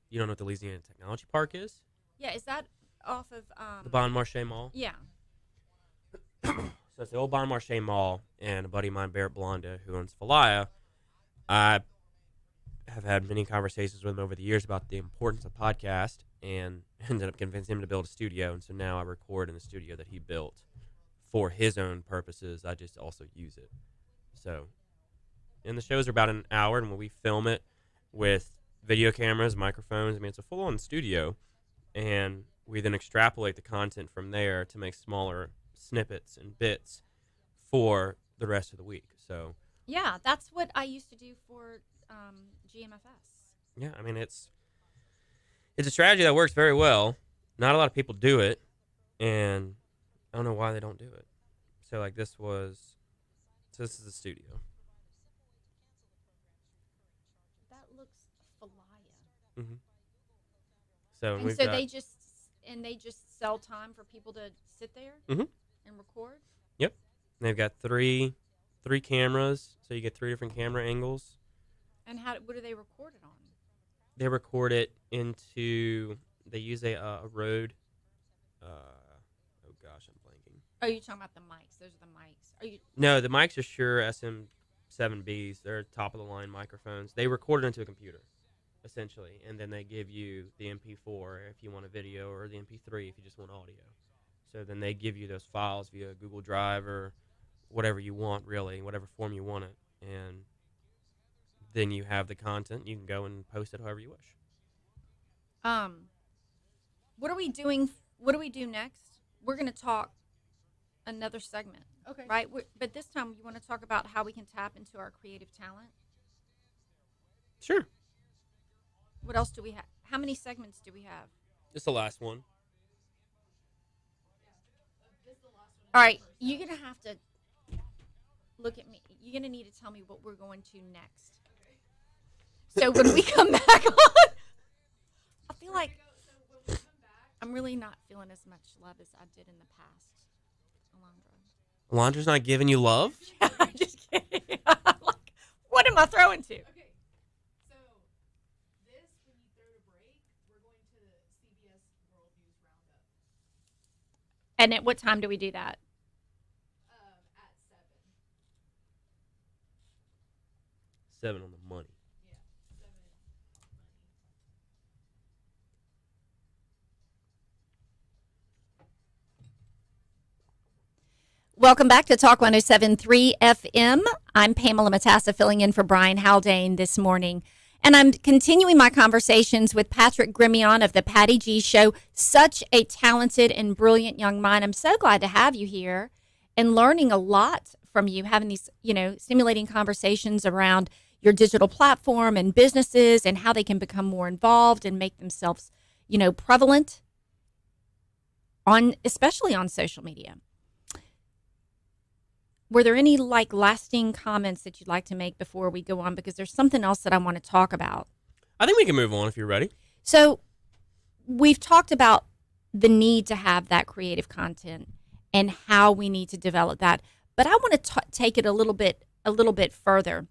You don't know what the Louisiana Technology Park is? Yeah, is that off of... the Bon Marché Mall? Yeah. So it's the old Bon Marché Mall, and a buddy of mine, Barrett Blonda, who owns Falaya, I have had many conversations with him over the years about the importance of podcast, and ended up convincing him to build a studio, and so now I record in the studio that he built for his own purposes. I just also use it. So, and the shows are about an hour, and when we film it with video cameras, microphones, I mean, it's a full-on studio, and we then extrapolate the content from there to make smaller snippets and bits for the rest of the week. So, yeah, that's what I used to do for GMFS. Yeah, I mean, it's a strategy that works very well. Not a lot of people do it, and I don't know why they don't do it. So, like, this is the studio. That looks Falaya. Mm-hmm. So, And we've so got, they just sell time for people to sit there Mhm. and record. Yep. They've got three cameras, so you get 3 different camera angles. And what do they record it on? They record it into. They use a Rode. Oh gosh, I'm blanking. Oh, you're talking about the mics. Those are the mics. Are you? No, the mics are Shure SM7Bs. They're top of the line microphones. They record it into a computer, essentially, and then they give you the MP4 if you want a video, or the MP3 if you just want audio. So then they give you those files via Google Drive or whatever you want, really, whatever form you want it, and then you have the content. You can go and post it however you wish. What are we doing? What do we do next? We're going to talk another segment. Okay. Right? But this time you want to talk about how we can tap into our creative talent? Sure. What else do we have? How many segments do we have? This is the last one. All right. You're going to have to look at me. You're going to need to tell me what we're going to next. So when we come back on, I feel like I'm really not feeling as much love as I did in the past, Alondra. Alondra's not giving you love? I'm just kidding. Like, what am I throwing to? Okay. So this, when you throw to break, we're going to CBS World News Roundup. And at what time do we do that? At 7. 7 on the money. Yeah, 7 money. Welcome back to Talk 107.3 FM. I'm Pamela Matassa filling in for Brian Haldane this morning. And I'm continuing my conversations with Patrick Grimion of the Patty G Show. Such a talented and brilliant young mind. I'm so glad to have you here and learning a lot from you, having these, stimulating conversations around your digital platform and businesses and how they can become more involved and make themselves, prevalent especially on social media. Were there any lasting comments that you'd like to make before we go on? Because there's something else that I want to talk about. I think we can move on if you're ready. So we've talked about the need to have that creative content and how we need to develop that. But I want to take it a little bit further.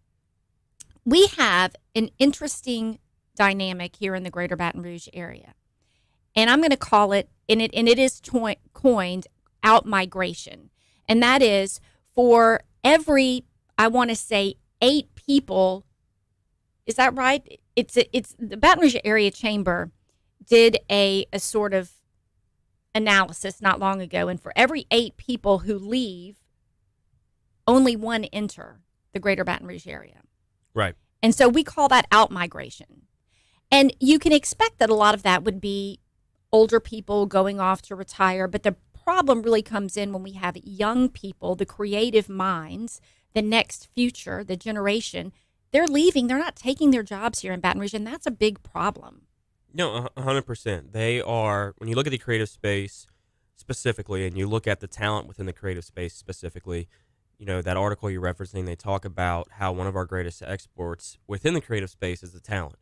We have an interesting dynamic here in the Greater Baton Rouge area, and I'm going to call it, and it is coined out migration, and that is for every, I want to say, 8 people. Is that right? It's the Baton Rouge Area Chamber did a sort of analysis not long ago, and for every 8 people who leave, only 1 enter the Greater Baton Rouge area. Right. And so we call that out migration. And you can expect that a lot of that would be older people going off to retire, but the problem really comes in when we have young people, the creative minds, the next future, the generation. They're leaving. They're not taking their jobs here in Baton Rouge, and that's a big problem. No, 100%. They are, when you look at the creative space specifically, and you look at the talent within the creative space specifically, that article you're referencing, they talk about how one of our greatest exports within the creative space is the talent,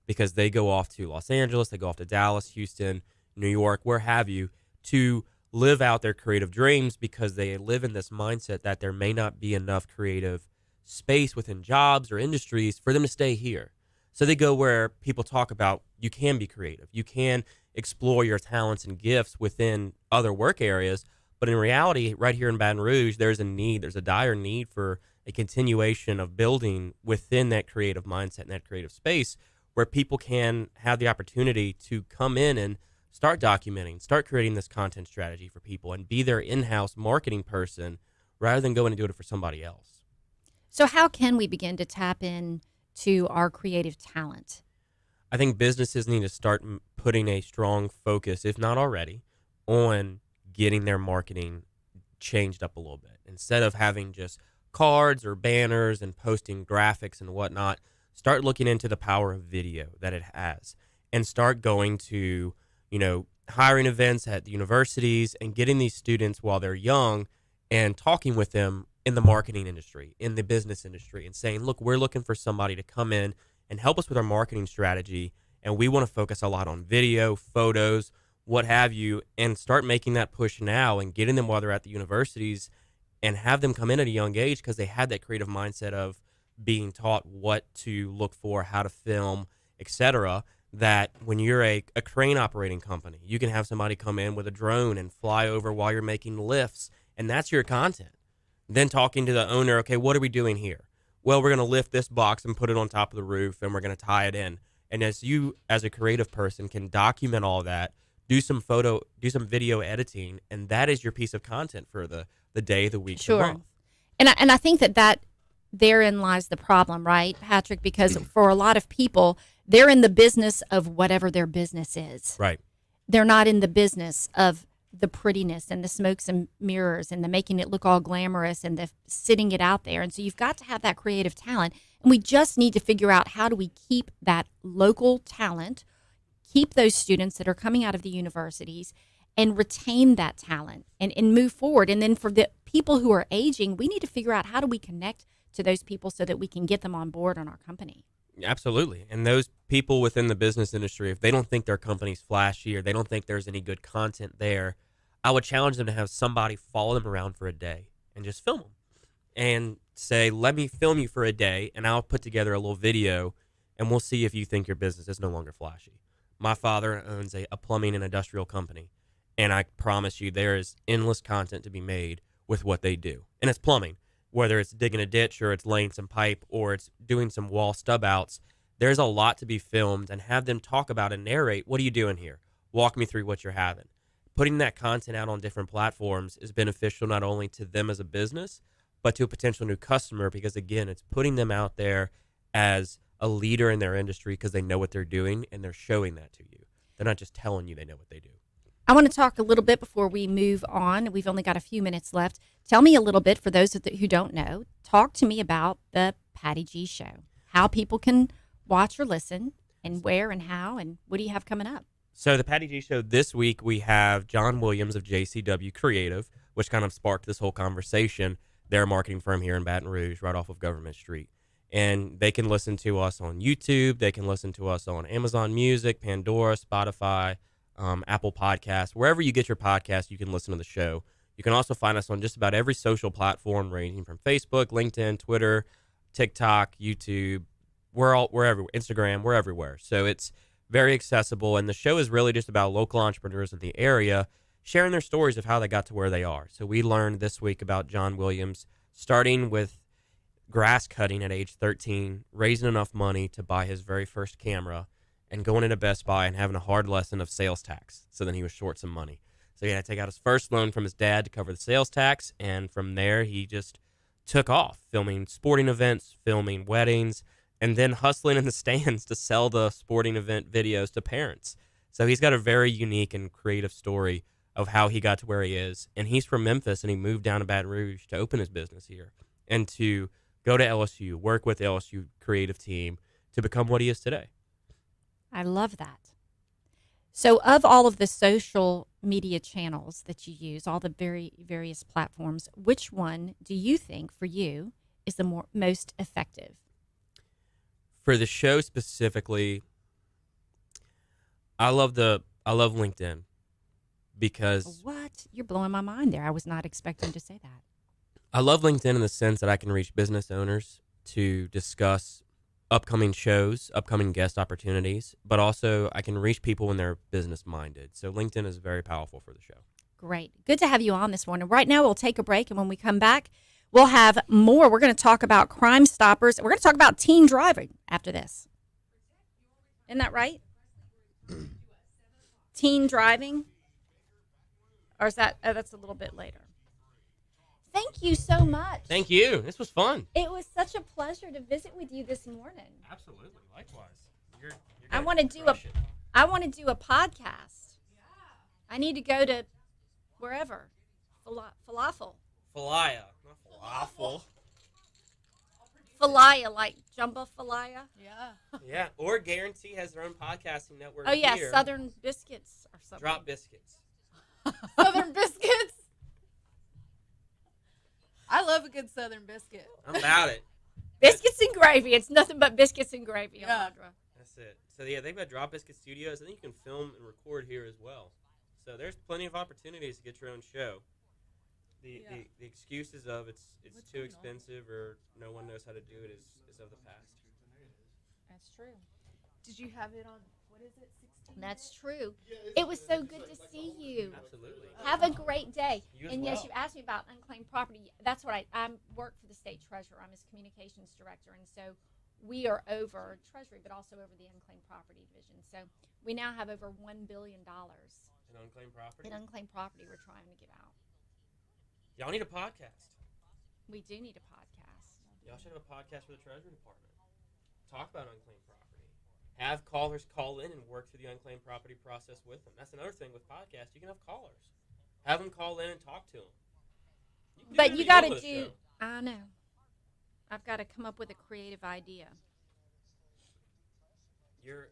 because they go off to Los Angeles, they go off to Dallas, Houston, New York, where have you, to live out their creative dreams, because they live in this mindset that there may not be enough creative space within jobs or industries for them to stay here. So they go where people talk about you can be creative, you can explore your talents and gifts within other work areas. But in reality, right here in Baton Rouge, there's a dire need for a continuation of building within that creative mindset and that creative space where people can have the opportunity to come in and start documenting, start creating this content strategy for people, and be their in-house marketing person rather than going to do it for somebody else. So how can we begin to tap in to our creative talent? I think businesses need to start putting a strong focus, if not already, on getting their marketing changed up a little bit. Instead of having just cards or banners and posting graphics and whatnot, start looking into the power of video that it has, and start going to, hiring events at the universities and getting these students while they're young and talking with them in the marketing industry, in the business industry, and saying, look, we're looking for somebody to come in and help us with our marketing strategy, and we want to focus a lot on video, photos, what have you, and start making that push now and getting them while they're at the universities and have them come in at a young age because they had that creative mindset of being taught what to look for, how to film, etc. That when you're a crane operating company, you can have somebody come in with a drone and fly over while you're making lifts, and that's your content. Then talking to the owner, okay, what are we doing here? Well, we're going to lift this box and put it on top of the roof, and we're going to tie it in. And as you, as a creative person, can document all that, do some video editing, and that is your piece of content for the day, the week, the month. And I think that therein lies the problem, right, Patrick? Because for a lot of people, they're in the business of whatever their business is. Right. They're not in the business of the prettiness and the smokes and mirrors and the making it look all glamorous and the sitting it out there. And so you've got to have that creative talent. And we just need to figure out, how do we keep that local talent, keep those students that are coming out of the universities, and retain that talent and move forward. And then for the people who are aging, we need to figure out, how do we connect to those people so that we can get them on board on our company? Absolutely. And those people within the business industry, if they don't think their company's flashy or they don't think there's any good content there, I would challenge them to have somebody follow them around for a day and just film them and say, let me film you for a day and I'll put together a little video and we'll see if you think your business is no longer flashy. My father owns a plumbing and industrial company, and I promise you there is endless content to be made with what they do. And it's plumbing. Whether it's digging a ditch or it's laying some pipe or it's doing some wall stub outs, there's a lot to be filmed, and have them talk about and narrate, what are you doing here? Walk me through what you're having. Putting that content out on different platforms is beneficial not only to them as a business, but to a potential new customer, because again, it's putting them out there as a leader in their industry because they know what they're doing and they're showing that to you. They're not just telling you they know what they do. I want to talk a little bit before we move on. We've only got a few minutes left. Tell me a little bit, for those who don't know, talk to me about the Patty G Show, how people can watch or listen, and where and how, and what do you have coming up? So the Patty G Show this week, we have John Williams of JCW Creative, which kind of sparked this whole conversation. They're a marketing firm here in Baton Rouge, right off of Government Street. And they can listen to us on YouTube. They can listen to us on Amazon Music, Pandora, Spotify, Apple Podcasts. Wherever you get your podcast, you can listen to the show. You can also find us on just about every social platform, ranging from Facebook, LinkedIn, Twitter, TikTok, YouTube. We're everywhere. Instagram, we're everywhere. So it's very accessible. And the show is really just about local entrepreneurs in the area sharing their stories of how they got to where they are. So we learned this week about John Williams starting with grass cutting at age 13, raising enough money to buy his very first camera, and going into Best Buy and having a hard lesson of sales tax. So then he was short some money. So he had to take out his first loan from his dad to cover the sales tax. And from there, he just took off, filming sporting events, filming weddings, and then hustling in the stands to sell the sporting event videos to parents. So he's got a very unique and creative story of how he got to where he is. And he's from Memphis, and he moved down to Baton Rouge to open his business here and to go to LSU, work with the LSU creative team to become what he is today. I love that. So of all of the social media channels that you use, all the various platforms, which one do you think for you is the most effective? For the show specifically, I love LinkedIn because... What? You're blowing my mind there. I was not expecting to say that. I love LinkedIn in the sense that I can reach business owners to discuss upcoming shows, upcoming guest opportunities, but also I can reach people when they're business minded. So LinkedIn is very powerful for the show. Great. Good to have you on this morning. Right now we'll take a break, and when we come back, we'll have more. We're going to talk about Crime Stoppers. We're going to talk about teen driving after this. Isn't that right? teen driving, or is that? Oh, that's a little bit later. Thank you so much. Thank you. This was fun. It was such a pleasure to visit with you this morning. Absolutely. Likewise. You're I want to do a podcast. Yeah. I need to go to wherever. Falafel. Falaya. Not falafel. Falaya, like jambalaya. Yeah. Yeah. Or Guarantee has their own podcasting network. Oh yeah, here. Southern Biscuits or something. Drop Biscuits. Southern biscuits. I love a good Southern biscuit. I'm about it. Biscuits and gravy. It's nothing but biscuits and gravy. Yeah. That's it. So yeah, they've got Drop Biscuit Studios. I think you can film and record here as well. So there's plenty of opportunities to get your own show. The excuses of it's too expensive or no one knows how to do it is of the past. That's true. Did you have it on, what is it, 16? That's true. It was so good to see you. Absolutely. Have a great day. You as And well. yes, you asked me about unclaimed property. That's what I work for the state treasurer. I'm his communications director. And so we are over Treasury, but also over the unclaimed property division. So we now have over $1 billion An unclaimed property. in unclaimed property we're trying to give out. Y'all need a podcast. We do need a podcast. Y'all should have a podcast for the Treasury Department. Talk about unclaimed property. Have callers call in and work through the unclaimed property process with them. That's another thing with podcasts. You can have callers. Have them call in and talk to them. But you got to do, I know. I've got to come up with a creative idea.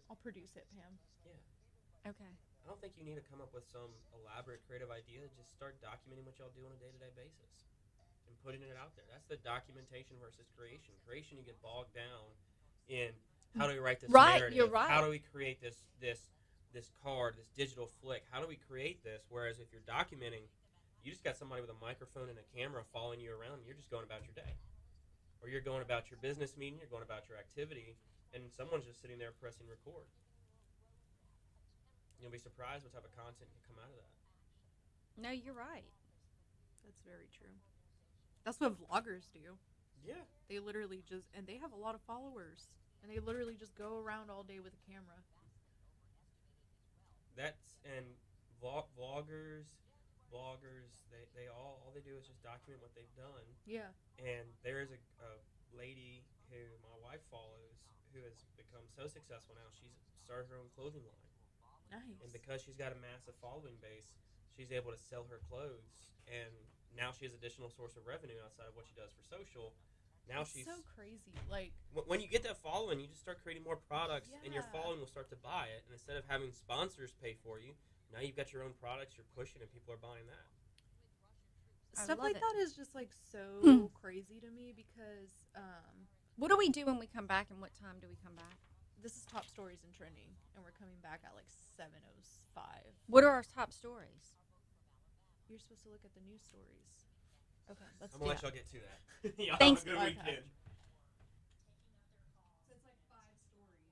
I'll produce it, Pam. Yeah. Okay. I don't think you need to come up with some elaborate creative idea. Just start documenting what y'all do on a day-to-day basis and putting it out there. That's the documentation versus creation. Creation, you get bogged down in how do we write this narrative? You're right. How do we create this card, this digital flick? How do we create this? Whereas if you're documenting, you just got somebody with a microphone and a camera following you around, and you're just going about your day. Or you're going about your business meeting, you're going about your activity, and someone's just sitting there pressing record. You'll be surprised what type of content can come out of that. No, you're right. That's very true. That's what vloggers do. Yeah. They literally and they have a lot of followers. And they literally just go around all day with a camera. Vloggers, they all they do is just document what they've done. Yeah. And there is a lady who my wife follows who has become so successful now. She's started her own clothing line. Nice. And because she's got a massive following base, she's able to sell her clothes, and now she has additional source of revenue outside of what she does for social. Now she's so crazy. Like when you get that following, you just start creating more products, and your Yeah. following will start to buy it. And instead of having sponsors pay for you, now you've got your own products you're pushing, and people are buying that. stuff like that is just like so crazy to me because What do we do when we come back, and what time do we come back? this is top stories and trending, and we're coming back at like 7:05. What are our top stories? You're supposed to look at the news stories. Okay, let's I'm do gonna let that. y'all get to that. Y'all Thanks. have a good weekend. So it's like 5 stories,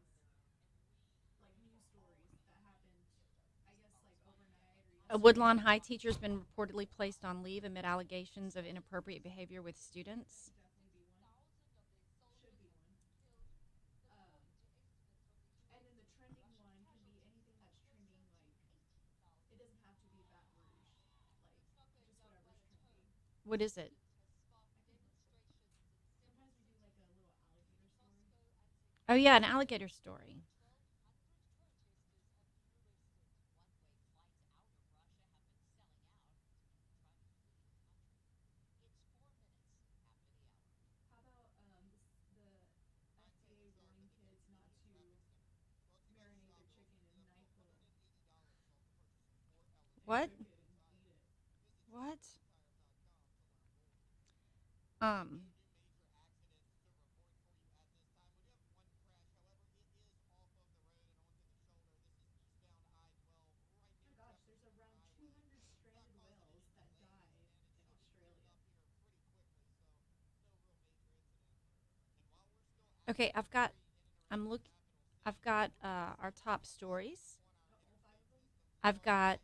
like news stories that happened, I guess, like overnight or A Woodlawn High teacher's been reportedly placed on leave amid allegations of inappropriate behavior with students. And then the trending one can be anything that's trending, like, it doesn't have to be Baton Rouge, like, just whatever's trending. What is it? Sometimes we do, like, a little alligator story. Oh, yeah, an alligator story. How about, the FDA warning kids not to marinate their chicken in NyQuil? What? Cook it and eat it. What? Oh my gosh, there's around 200 stranded whales that died in Australia. Okay, I've got our top stories. I've got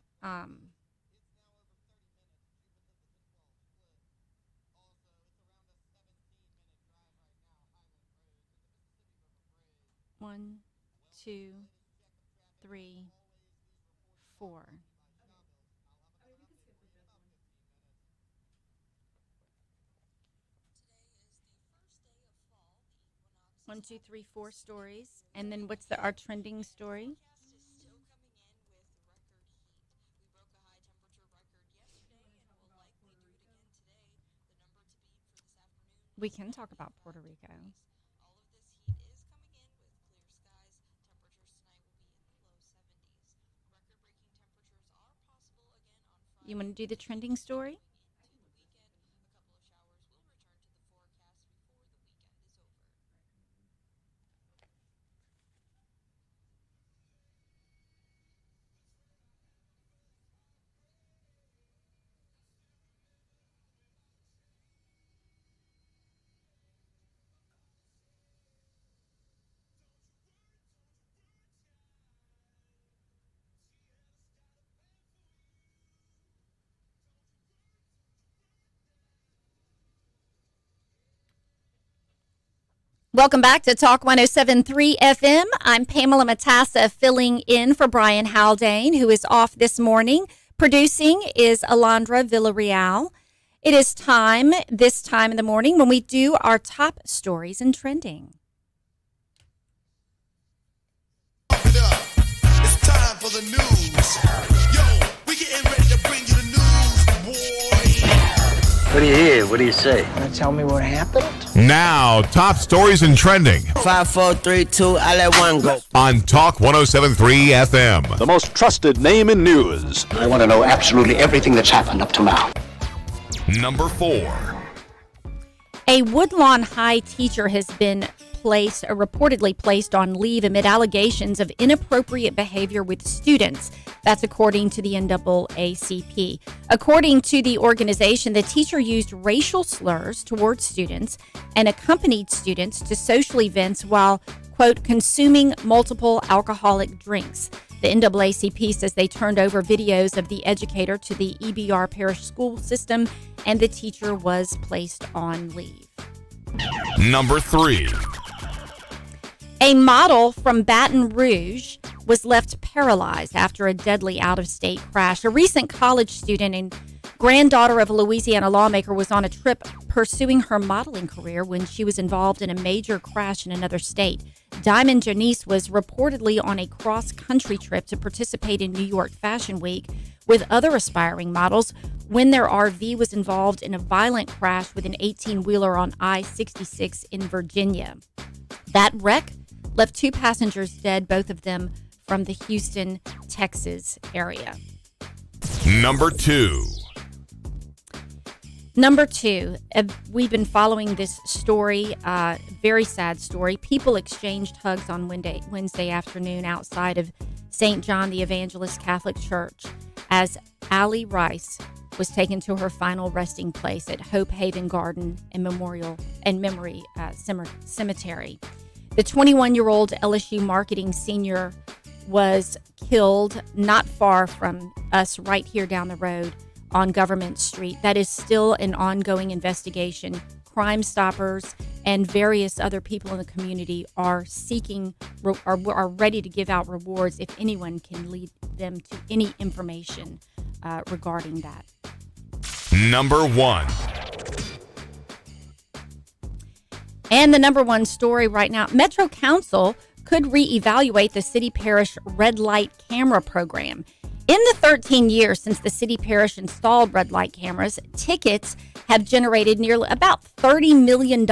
one, two, three, 4? 1, 2, 3, 4 stories. And then what's our trending story? We can talk about Puerto Rico. You want to do the trending story? Welcome back to Talk 107.3 FM. I'm Pamela Matassa filling in for Brian Haldane, who is off this morning. Producing is Alondra Villarreal. It is time, this time in the morning, when we do our top stories and trending. It's time for the news. Yo, we getting ready to bring you the news, boy. What do you hear? What do you say? Want to tell me what happened? Now, top stories and trending 5, 4, 3, 2, I let one go. on Talk 107.3 FM. The most trusted name in news. I want to know absolutely everything that's happened up to now. Number 4. A Woodlawn High teacher has been reportedly placed on leave amid allegations of inappropriate behavior with students. That's according to the NAACP. According to the organization, the teacher used racial slurs towards students and accompanied students to social events while, quote, consuming multiple alcoholic drinks. The NAACP says they turned over videos of the educator to the EBR parish school system, and the teacher was placed on leave. Number 3. A model from Baton Rouge was left paralyzed after a deadly out-of-state crash. A recent college student and granddaughter of a Louisiana lawmaker was on a trip pursuing her modeling career when she was involved in a major crash in another state. Diamond Janice was reportedly on a cross-country trip to participate in New York Fashion Week with other aspiring models when their RV was involved in a violent crash with an 18-wheeler on I-66 in Virginia. That wreck left 2 passengers dead, both of them from the Houston, Texas area. Number 2. Number 2, we've been following this story, very sad story. People exchanged hugs on Wednesday afternoon outside of St. John the Evangelist Catholic Church as Allie Rice was taken to her final resting place at Hope Haven Garden and Memory Cemetery. The 21-year-old LSU marketing senior was killed not far from us right here down the road on Government Street. That is still an ongoing investigation. Crime Stoppers and various other people in the community are are ready to give out rewards if anyone can lead them to any information regarding that. Number 1. And the number 1 story right now, Metro Council could reevaluate the city parish red light camera program. In the 13 years since the city parish installed red light cameras, tickets have generated nearly about $30 million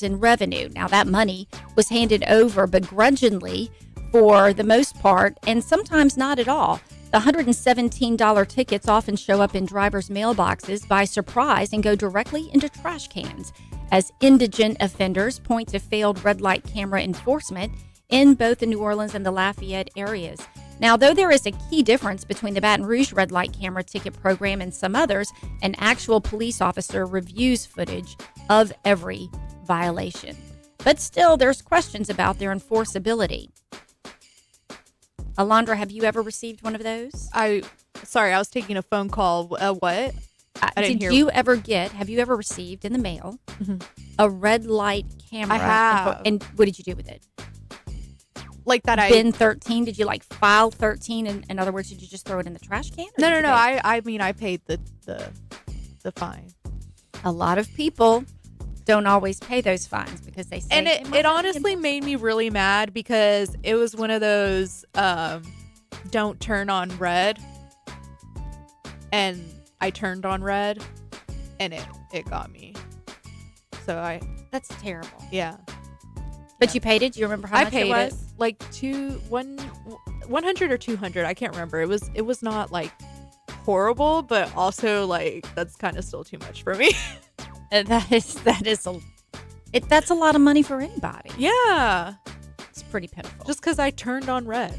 in revenue. Now, that money was handed over begrudgingly for the most part, and sometimes not at all. The $117 tickets often show up in drivers' mailboxes by surprise and go directly into trash cans, as indigent offenders point to failed red light camera enforcement in both the New Orleans and the Lafayette areas. Now, though there is a key difference between the Baton Rouge red light camera ticket program and some others, an actual police officer reviews footage of every violation. But still, there's questions about their enforceability. Alondra, have you ever received one of those? Sorry, I was taking a phone call. What? I didn't hear. Have you ever received in the mail a red light camera? I have. And what did you do with it? Like that bin 13? Did you like file 13? In other words, did you just throw it in the trash can? No. I mean, I paid the fine. A lot of people don't always pay those fines because they say. And it honestly made me really mad because it was one of those don't turn on red. And I turned on red and it got me. So that's terrible. Yeah. But you paid it? Do you remember how much it was? I paid it like 100 or 200. I can't remember. It was not like horrible, but also like that's kind of still too much for me. That's a lot of money for anybody. Yeah. It's pretty pitiful. Just because I turned on red.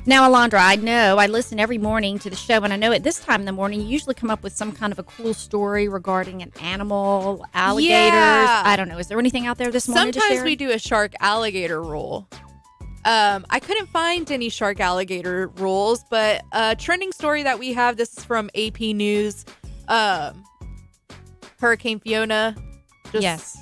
Now, Alondra, I know I listen every morning to the show, and I know at this time in the morning you usually come up with some kind of a cool story regarding an animal, alligators. Yeah. I don't know. Is there anything out there this morning to share? Sometimes we do a shark alligator rule. I couldn't find any shark alligator rules, but a trending story that we have, this is from AP News. Hurricane Fiona just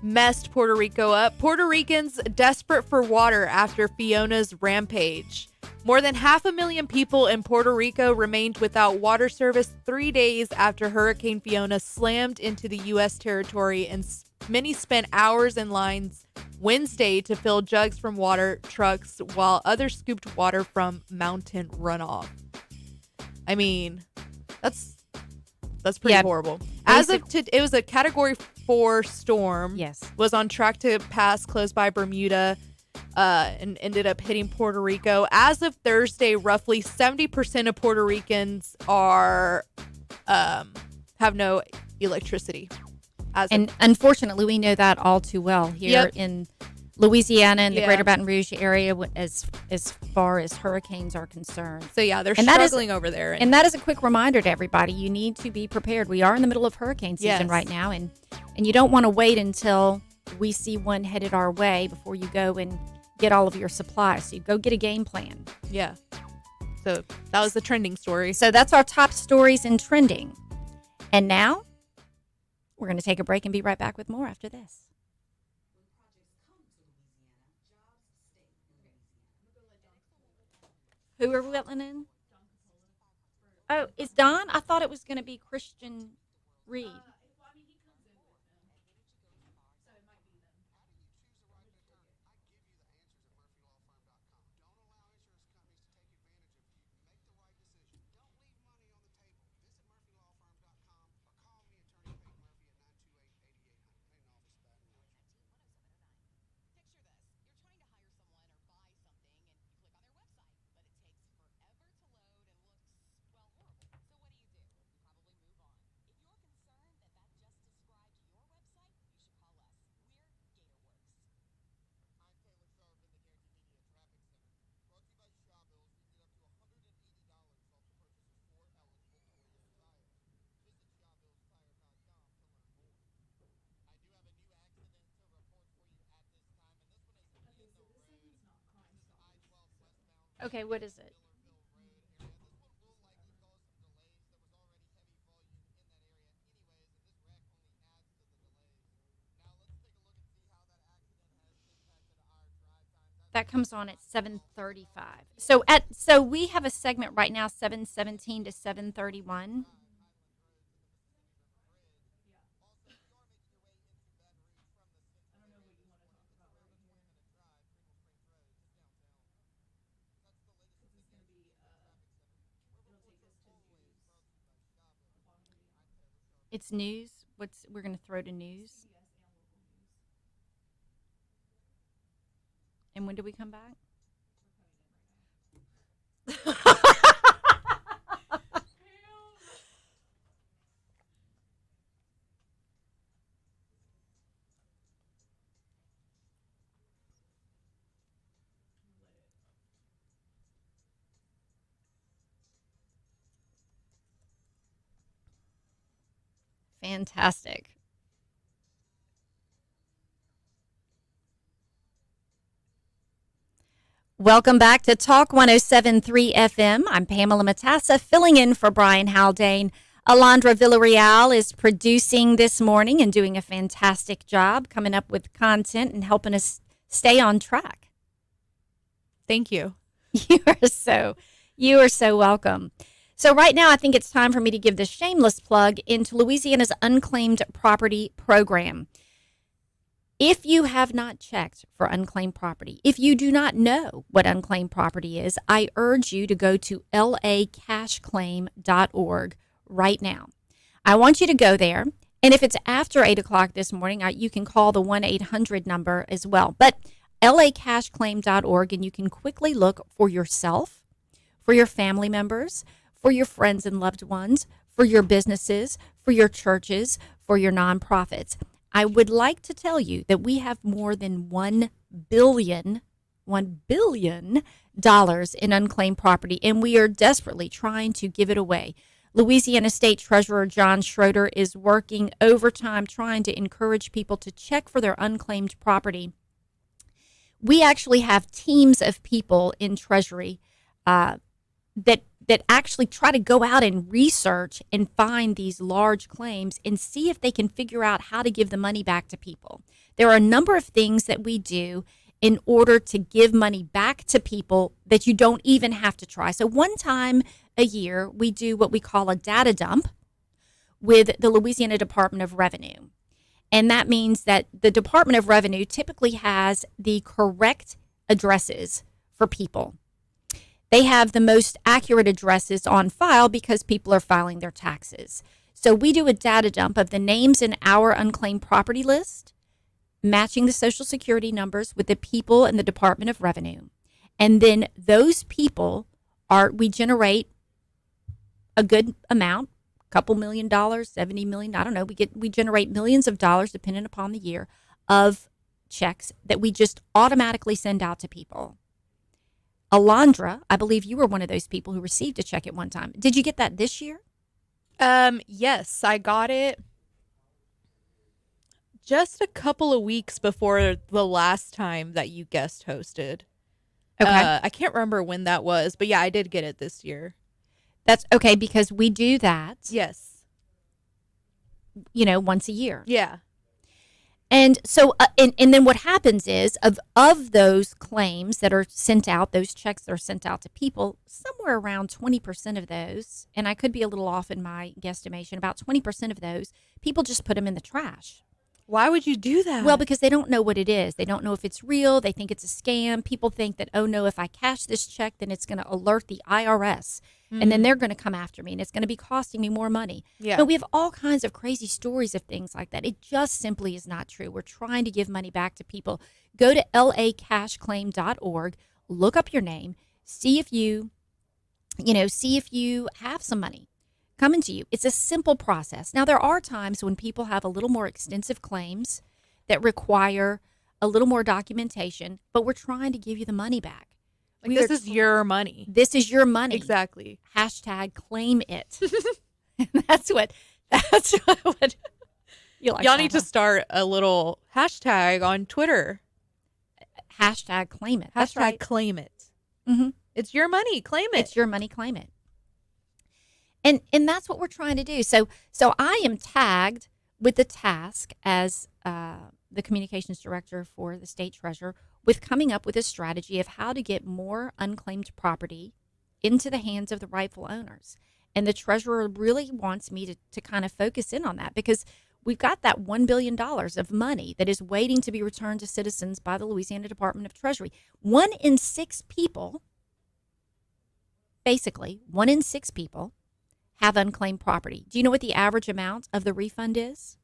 messed Puerto Rico up. Puerto Ricans desperate for water after Fiona's rampage. More than 500,000 people in Puerto Rico remained without water service 3 days after Hurricane Fiona slammed into the U.S. territory, and many spent hours in lines Wednesday to fill jugs from water trucks while others scooped water from mountain runoff. I mean, that's pretty horrible. As of it was a Category 4 storm. Yes, was on track to pass close by Bermuda, and ended up hitting Puerto Rico. As of Thursday, roughly 70% of Puerto Ricans are have no electricity. Unfortunately, we know that all too well here in Louisiana and the Greater Baton Rouge area as far as hurricanes are concerned. So they're struggling over there. And that is a quick reminder to everybody. You need to be prepared. We are in the middle of hurricane season right now, and you don't want to wait until we see one headed our way before you go and get all of your supplies. So you go get a game plan. Yeah. So that was the trending story. So that's our top stories in trending. And now we're going to take a break and be right back with more after this. Who are we letting in? Oh, is Don? I thought it was going to be Christian Reed. Okay, what is it? That comes on at 7:35. So we have a segment right now, 7:17 to 7:31. It's news. We're going to throw to news. And when do we come back? Fantastic. Welcome back to Talk 107.3 FM. I'm Pamela Matassa, filling in for Brian Haldane. Alondra Villarreal is producing this morning and doing a fantastic job coming up with content and helping us stay on track. Thank you. You are so welcome. So right now, I think it's time for me to give this shameless plug into Louisiana's Unclaimed Property Program. If you have not checked for unclaimed property, if you do not know what unclaimed property is, I urge you to go to lacashclaim.org right now. I want you to go there, and if it's after 8 o'clock this morning, you can call the 1-800 number as well. But lacashclaim.org, and you can quickly look for yourself, for your family members, for your friends and loved ones, for your businesses, for your churches, for your nonprofits. I would like to tell you that we have more than $1 billion in unclaimed property, and we are desperately trying to give it away. Louisiana State Treasurer John Schroeder is working overtime trying to encourage people to check for their unclaimed property. We actually have teams of people in Treasury that actually try to go out and research and find these large claims and see if they can figure out how to give the money back to people. There are a number of things that we do in order to give money back to people that you don't even have to try. So one time a year, we do what we call a data dump with the Louisiana Department of Revenue. And that means that the Department of Revenue typically has the correct addresses for people. They have the most accurate addresses on file because people are filing their taxes. So we do a data dump of the names in our unclaimed property list, matching the Social Security numbers with the people in the Department of Revenue. And then those people we generate a good amount, a couple $1 million, $70 million, I don't know. We generate millions of dollars, depending upon the year, of checks that we just automatically send out to people. Alondra, I believe you were one of those people who received a check at one time. Did you get that this year? Yes, I got it just a couple of weeks before the last time that you guest hosted. Okay. I can't remember when that was, but yeah, I did get it this year. That's okay because we do that. Yes. Once a year. Yeah. And so, and then what happens is of those claims that are sent out, those checks that are sent out to people, somewhere around 20% of those, and I could be a little off in my guesstimation, about 20% of those, people just put them in the trash. Why would you do that? Well, because they don't know what it is. They don't know if it's real. They think it's a scam. People think that, oh no, if I cash this check, then it's going to alert the IRS. And then they're going to come after me and it's going to be costing me more money. Yeah. But we have all kinds of crazy stories of things like that. It just simply is not true. We're trying to give money back to people. Go to lacashclaim.org, look up your name, see if you have some money coming to you. It's a simple process. Now, there are times when people have a little more extensive claims that require a little more documentation, but we're trying to give you the monty back. This is your money. This is your money. Exactly. Hashtag claim it. That's what you like. Y'all need to start a little hashtag on Twitter. Hashtag claim it. Hashtag right. claim it. Mm-hmm. It's your money. Claim it. It's your money. Claim it. And that's what we're trying to do. So I am tagged with the task as the communications director for the state treasurer with coming up with a strategy of how to get more unclaimed property into the hands of the rightful owners. And the treasurer really wants me to kind of focus in on that because we've got that $1 billion of money that is waiting to be returned to citizens by the Louisiana Department of Treasury. 1 in 6 people, basically 1 in 6 people have unclaimed property. Do you know what the average amount of the refund is?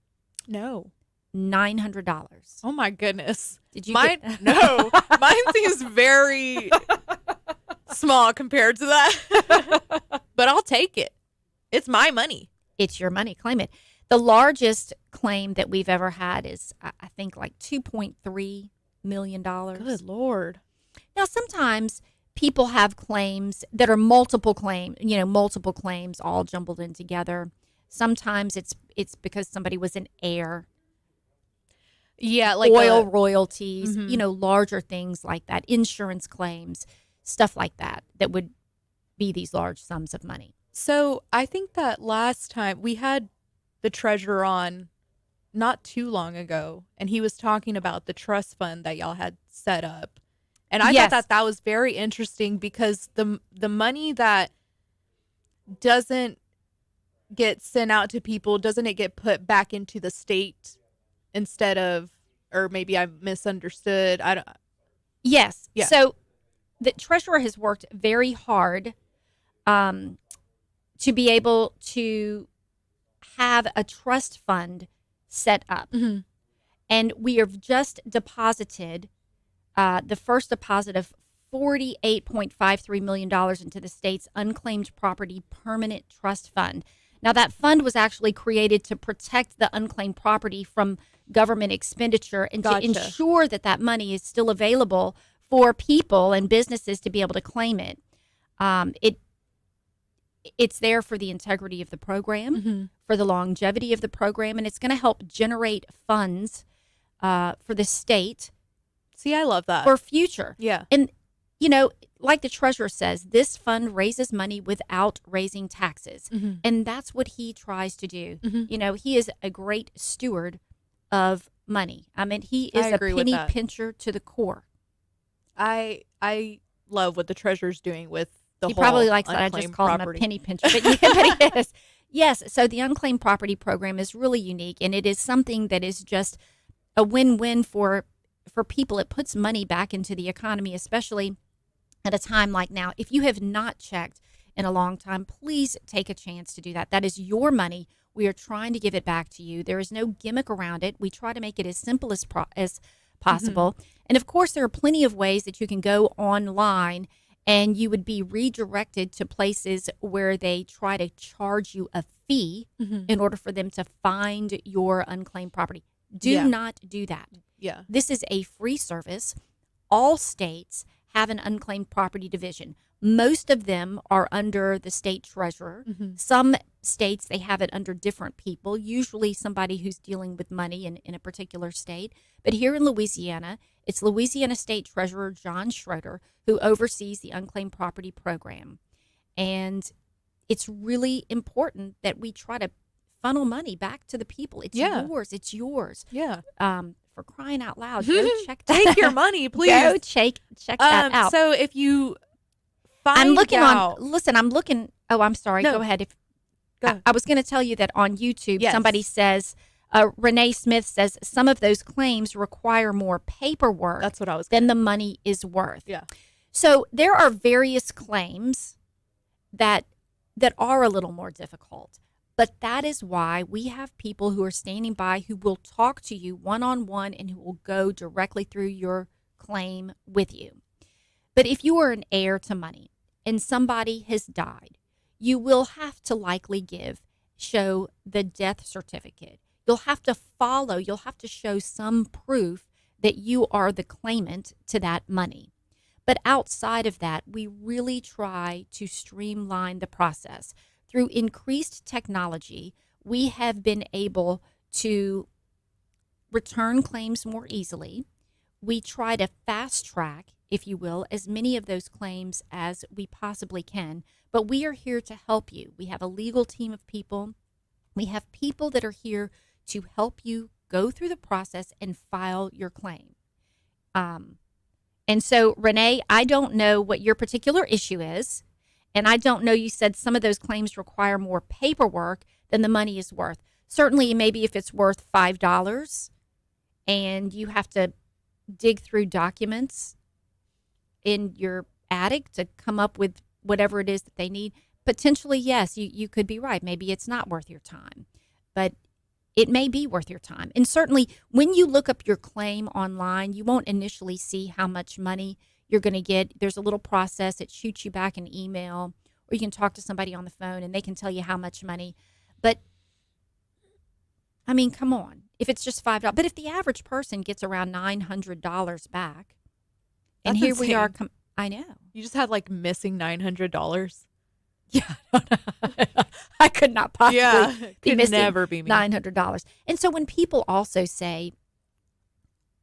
No. $900. Oh my goodness. Did you No. Mine seems very small compared to that. But I'll take it. It's my money. It's your money. Claim it. The largest claim that we've ever had is, I think, like $2.3 million. Good Lord. Now, sometimes people have claims that are multiple claims all jumbled in together. Sometimes it's because somebody was an heir. Yeah, like oil royalties, larger things like that, insurance claims, stuff like that would be these large sums of money. So I think that last time we had the treasurer on not too long ago, and he was talking about the trust fund that y'all had set up. And I Yes. thought that was very interesting because the money that doesn't get sent out to people, doesn't it get put back into the state instead of, or maybe I misunderstood. I don't. Yes. Yeah. So the treasurer has worked very hard to be able to have a trust fund set up. Mm-hmm. And we have just deposited the first deposit of $48.53 million into the state's unclaimed property permanent trust fund. Now, that fund was actually created to protect the unclaimed property from government expenditure and Gotcha. to ensure that that money is still available for people and businesses to be able to claim it. It's there for the integrity of the program, Mm-hmm. for the longevity of the program, and it's going to help generate funds for the state See, I love that. for future. Yeah. And, you know, like the treasurer says, this fund raises money without raising taxes. Mm-hmm. And that's what he tries to do. Mm-hmm. You know, he is a great steward of money. I mean, he is I a agree with penny that. pincher to the core. I love what the treasurer's doing with the He whole probably likes that I unclaimed just called property. him a penny pincher, but he is. Yes, so the unclaimed property program is really unique, and it is something that is just a win-win for people. It puts money back into the economy, especially at a time like now. If you have not checked in a long time, please take a chance to do that. That is your money. We are trying to give it back to you. There is no gimmick around it. We try to make it as simple as possible. Mm-hmm. And of course, there are plenty of ways that you can go online and you would be redirected to places where they try to charge you a fee Mm-hmm. in order for them to find your unclaimed property. Do Yeah. not do that. Yeah. This is a free service. All states have an unclaimed property division. Most of them are under the state treasurer. Mm-hmm. Some states, they have it under different people, usually somebody who's dealing with money in a particular state. But here in Louisiana, it's Louisiana State Treasurer John Schroeder who oversees the unclaimed property program. And it's really important that we try to funnel money back to the people. It's Yeah. yours. It's yours. Yeah. For crying out loud, go check that Take your out. money, please. Go check that out. So if you find I'm looking out, I'm looking. Oh, I'm sorry. No. Go ahead. Go ahead. I was going to tell you that on YouTube, Yes. somebody says, Renee Smith says, some of those claims require more paperwork That's what I was than the money is worth. Yeah. So there are various claims that are a little more difficult. But that is why we have people who are standing by who will talk to you one-on-one and who will go directly through your claim with you. But if you are an heir to money and somebody has died, you will have to likely show the death certificate. You'll have to show some proof that you are the claimant to that money. But outside of that, we really try to streamline the process. Through increased technology, we have been able to return claims more easily. We try to fast track, if you will, as many of those claims as we possibly can. But we are here to help you. We have a legal team of people. We have people that are here to help you go through the process and file your claim. And so, Renee, I don't know what your particular issue is. And I don't know, you said some of those claims require more paperwork than the money is worth. Certainly, maybe if it's worth $5 and you have to dig through documents in your attic to come up with whatever it is that they need, potentially, yes, you could be right. Maybe it's not worth your time, but it may be worth your time. And certainly, when you look up your claim online, you won't initially see how much money you're going to get. There's a little process. It shoots you back an email, or you can talk to somebody on the phone and they can tell you how much money. But I mean, come on. If it's just $5, but if the average person gets around $900 back, and That's here we are, insane. I know. you just had like missing $900. Yeah, I could not possibly Yeah, be could missing never be me. $900. And so when people also say,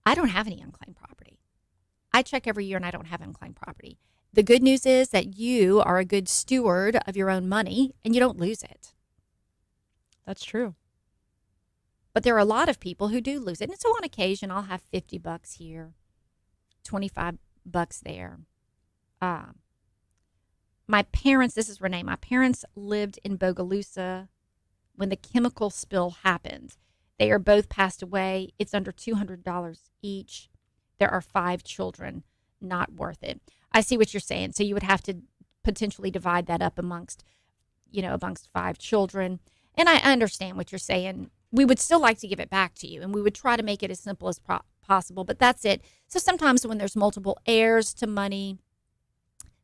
I don't have any unclaimed property. I check every year and I don't have unclaimed property. The good news is that you are a good steward of your own money and you don't lose it. That's true. But there are a lot of people who do lose it. And so on occasion, I'll have $50 here, $25 bucks there. My parents, this is Renee, my parents lived in Bogalusa when the chemical spill happened. They are both passed away. It's under $200 each. There are 5 children. Not worth it. I see what you're saying. So you would have to potentially divide that up amongst 5 children. And I understand what you're saying. We would still like to give it back to you, and we would try to make it as simple as possible, but that's it. So sometimes when there's multiple heirs to money,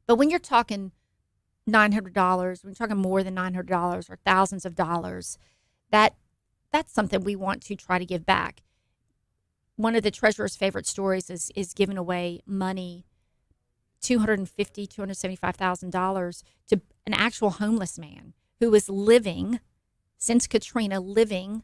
but when you're talking $900, when you're talking more than $900 or thousands of dollars, that's something we want to try to give back. One of the treasurer's favorite stories is giving away money, $275,000 to an actual homeless man who was living, since Katrina, living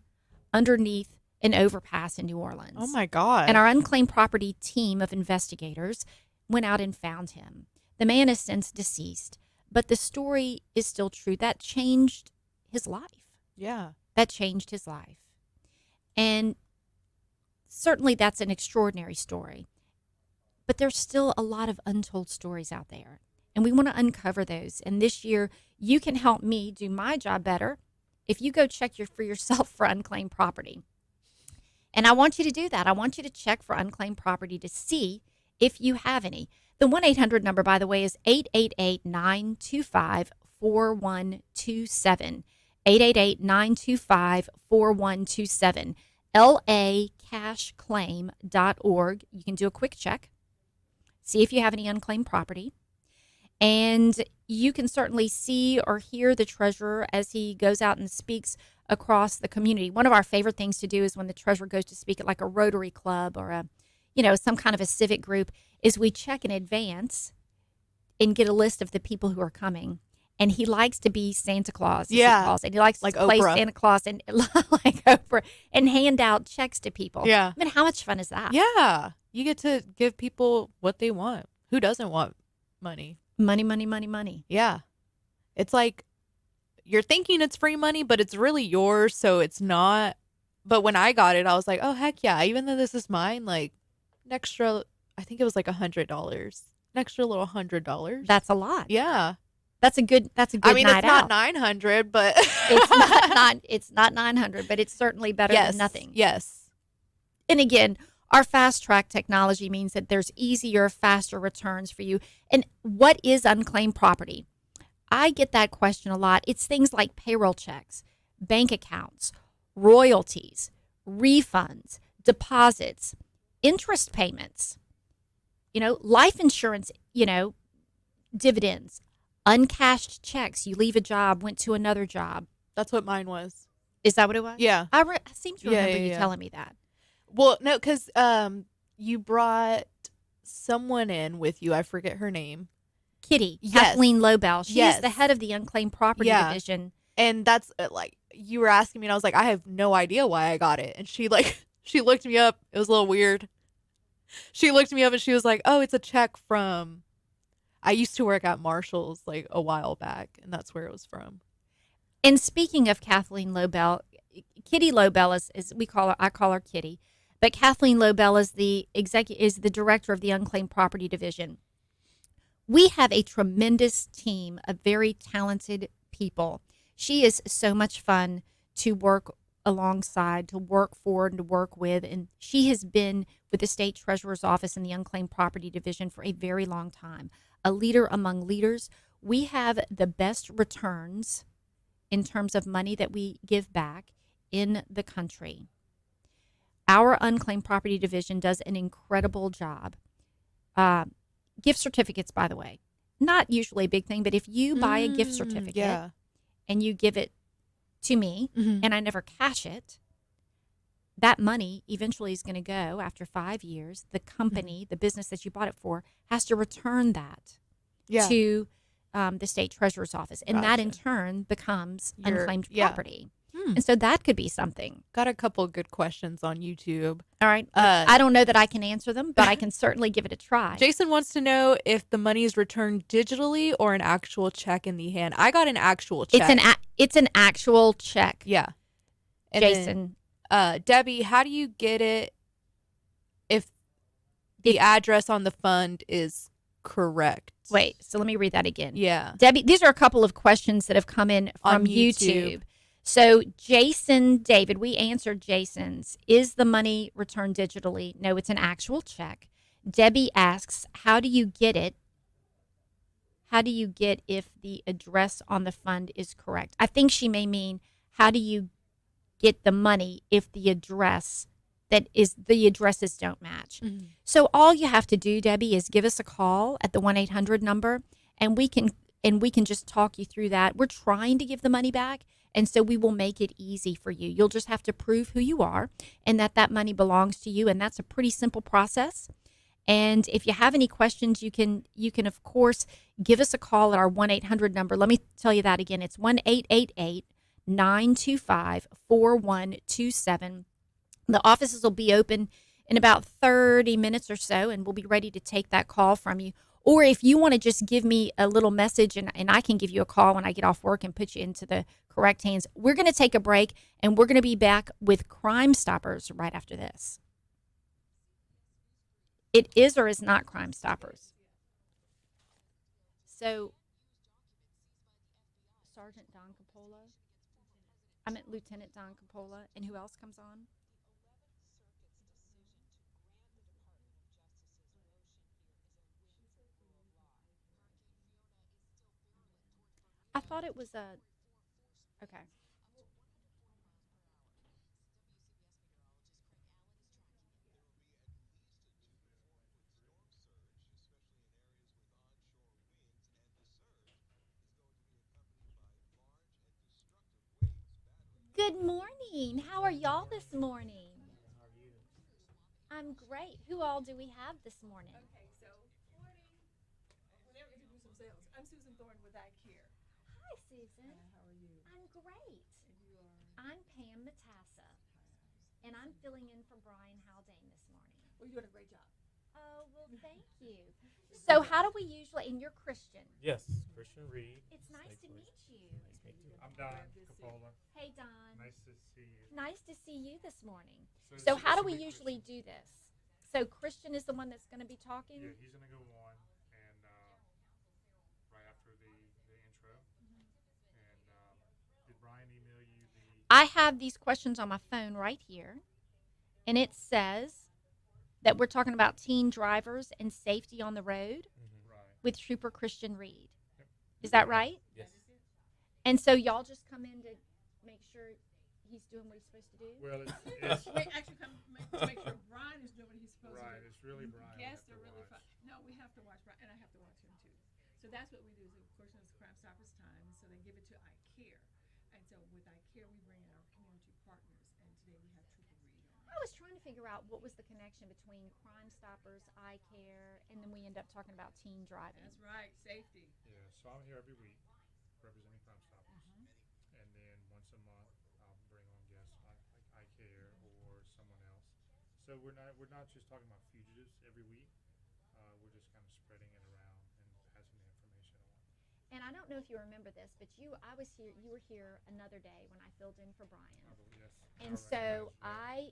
underneath an overpass in New Orleans. Oh my God. And our unclaimed property team of investigators went out and found him. The man is since deceased, but the story is still true. That changed his life. Yeah. That changed his life. And certainly that's an extraordinary story. But there's still a lot of untold stories out there. And we want to uncover those. And this year, you can help me do my job better if you go check for yourself for unclaimed property. And I want you to do that. I want you to check for unclaimed property to see if you have any. The 1-800 number, by the way, is 888-925-4127. 888-925-4127. lacashclaim.org. You can do a quick check, see if you have any unclaimed property. And you can certainly see or hear the treasurer as he goes out and speaks across the community. One of our favorite things to do is when the treasurer goes to speak at like a Rotary Club or some kind of a civic group, is we check in advance and get a list of the people who are coming. And he likes to be Santa Claus. Yeah. And he likes like to play Oprah. Santa Claus and like Oprah and hand out checks to people. Yeah. I mean, how much fun is that? Yeah. You get to give people what they want. Who doesn't want money? Money, money, money, money. Yeah. It's like you're thinking it's free money, but it's really yours, so it's not. But when I got it, I was like, oh, heck yeah. Even though this is mine, like an extra, I think it was like $100. An extra little $100. That's a lot. Yeah. That's a good I mean, night it's not out. 900, but It's not 900, but it's certainly better yes, than nothing. Yes. And again, our fast track technology means that there's easier, faster returns for you. And what is unclaimed property? I get that question a lot. It's things like payroll checks, bank accounts, royalties, refunds, deposits, interest payments, life insurance, dividends, uncashed checks. You leave a job, went to another job. That's what mine was. Is that what it was? Yeah. I seem to remember you yeah. telling me that. Well, no, because you brought someone in with you. I forget her name. Kitty, Yes. Kathleen Lobel. She Yes. is the head of the unclaimed property division. And that's like, you were asking me, and I was like, I have no idea why I got it. And she looked me up. It was a little weird. She looked me up and she was like, oh, it's a check from, I used to work at Marshall's like a while back, and that's where it was from. And speaking of Kathleen Lobel, Kitty Lobel is we call her. I call her Kitty, but Kathleen Lobel is the director of the unclaimed property division. We have a tremendous team of very talented people. She is so much fun to work alongside, to work for, and to work with. And she has been with the state treasurer's office in the unclaimed property division for a very long time. A leader among leaders. We have the best returns in terms of money that we give back in the country. Our unclaimed property division does an incredible job. Gift certificates, by the way, not usually a big thing, but if you buy a gift certificate and you give it to me and I never cash it, that money eventually is going to go after 5 years. The company, the business that you bought it for, has to return that to the state treasurer's office. And that in turn becomes unclaimed property. And so that could be something. Got a couple of good questions on YouTube. All right. I don't know that I can answer them, but I can certainly give it a try. Jason wants to know if the money is returned digitally or an actual check in the hand. I got an actual check. It's an actual check. Yeah. And Jason. then, Debbie, how do you get it if the address on the fund is correct. Wait, so let me read that again. Yeah. Debbie, these are a couple of questions that have come in from On YouTube. YouTube. So Jason David, we answered Jason's. Is the money returned digitally? No, it's an actual check. Debbie asks, how do you get it? How do you get if the address on the fund is correct? I think she may mean, how do you get the money if the addresses don't match? Mm-hmm. So all you have to do, Debbie, is give us a call at the 1-800 number, and we can just talk you through that. We're trying to give the money back, and so we will make it easy for you. You'll just have to prove who you are and that money belongs to you, and that's a pretty simple process. And if you have any questions, you can of course give us a call at our 1-800 number. Let me tell you that again. It's 1-888-925-4127. The offices will be open in about 30 minutes or so, and we'll be ready to take that call from you. Or if you want to just give me a little message and I can give you a call when I get off work and put you into the correct hands. We're going to take a break, and we're going to be back with Crime Stoppers right after this. It is or is not Crime Stoppers. So, Sergeant Don Coppola. I meant Lieutenant Don Coppola. And who else comes on? I thought it was a... Okay. Good morning. How are y'all this morning? I'm great. Who all do we have this morning? Okay, so morning. They'll introduce themselves. I'm Susan Thorne with iCare. Hi, Susan. How are you? I'm great. And you are? I'm Pam Matassa, and I'm filling in for Brian Haldane this morning. Well, you're doing a great job. Oh, well, thank you. So how do we usually, and you're Christian. Yes, Christian Reed. It's nice to meet you. Nice to meet you. I'm Don Coppola. Hey, Don. Nice to see you. Nice to see you this morning. So So how do this we will be usually do this? So Christian is the one that's going to be talking? Yeah, he's going to go on and right after the intro. And did Brian email you the... I have these questions on my phone right here, and it says that we're talking about teen drivers and safety on the road Right. with Trooper Christian Reed. Yep. Is that right? Yes. And so y'all just come in to make sure he's doing what he's supposed to do? Well, it's Actually, come to make sure Brian is doing what he's supposed to do. right. It's really Brian. we Guests have are to really watch. fun. No, we have to watch Brian, and I have to watch him too. So that's what we do. Is of course, it's Crime Stoppers time, so they give it to iCare, and so with iCare, we bring in our community partners, and today we have Trooper Reed on. I was trying to figure out what was the connection between Crime Stoppers, eye care, and then we end up talking about teen driving. That's right, safety. Yeah, so I'm here every week representing Crime Stoppers. And then once a month, I'll bring on guests like iCare or someone else. So we're not just talking about fugitives every week. We're just kind of spreading it around and passing the information on. And I don't know if you remember this, but you were here another day when I filled in for Brian. Yes. And so I'm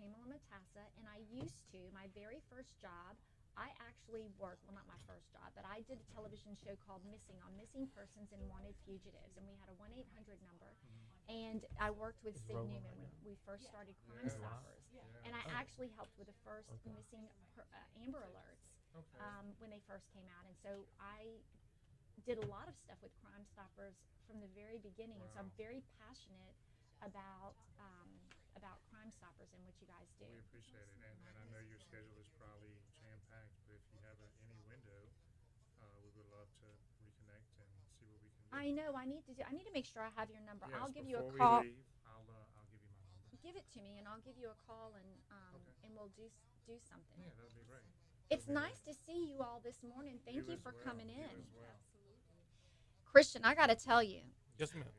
Pamela Matassa, and I used to, my very first job, I actually worked, well, not my first job, but I did a television show called Missing on missing persons and wanted fugitives, and we had a 1-800 number. And I worked with Sig Newman when we first started Crime Stoppers. And I actually helped with the first missing Amber Alerts when they first came out. And so I did a lot of stuff with Crime Stoppers from the very beginning. And so I'm very passionate about Crime Stoppers and what you guys do. We appreciate it. And I know your schedule is probably jam-packed, but if you have any window, we would love to reconnect and see what we can do. I know. I need to make sure I have your number. Yes, I'll give you a before call. we leave, I'll give you my number. Give it to me, and I'll give you a call, and and we'll do something. Yeah, that'd be great. It's nice to see you all this morning. Thank you as for well. coming You in. as well. Christian, I got to tell you, Just a minute.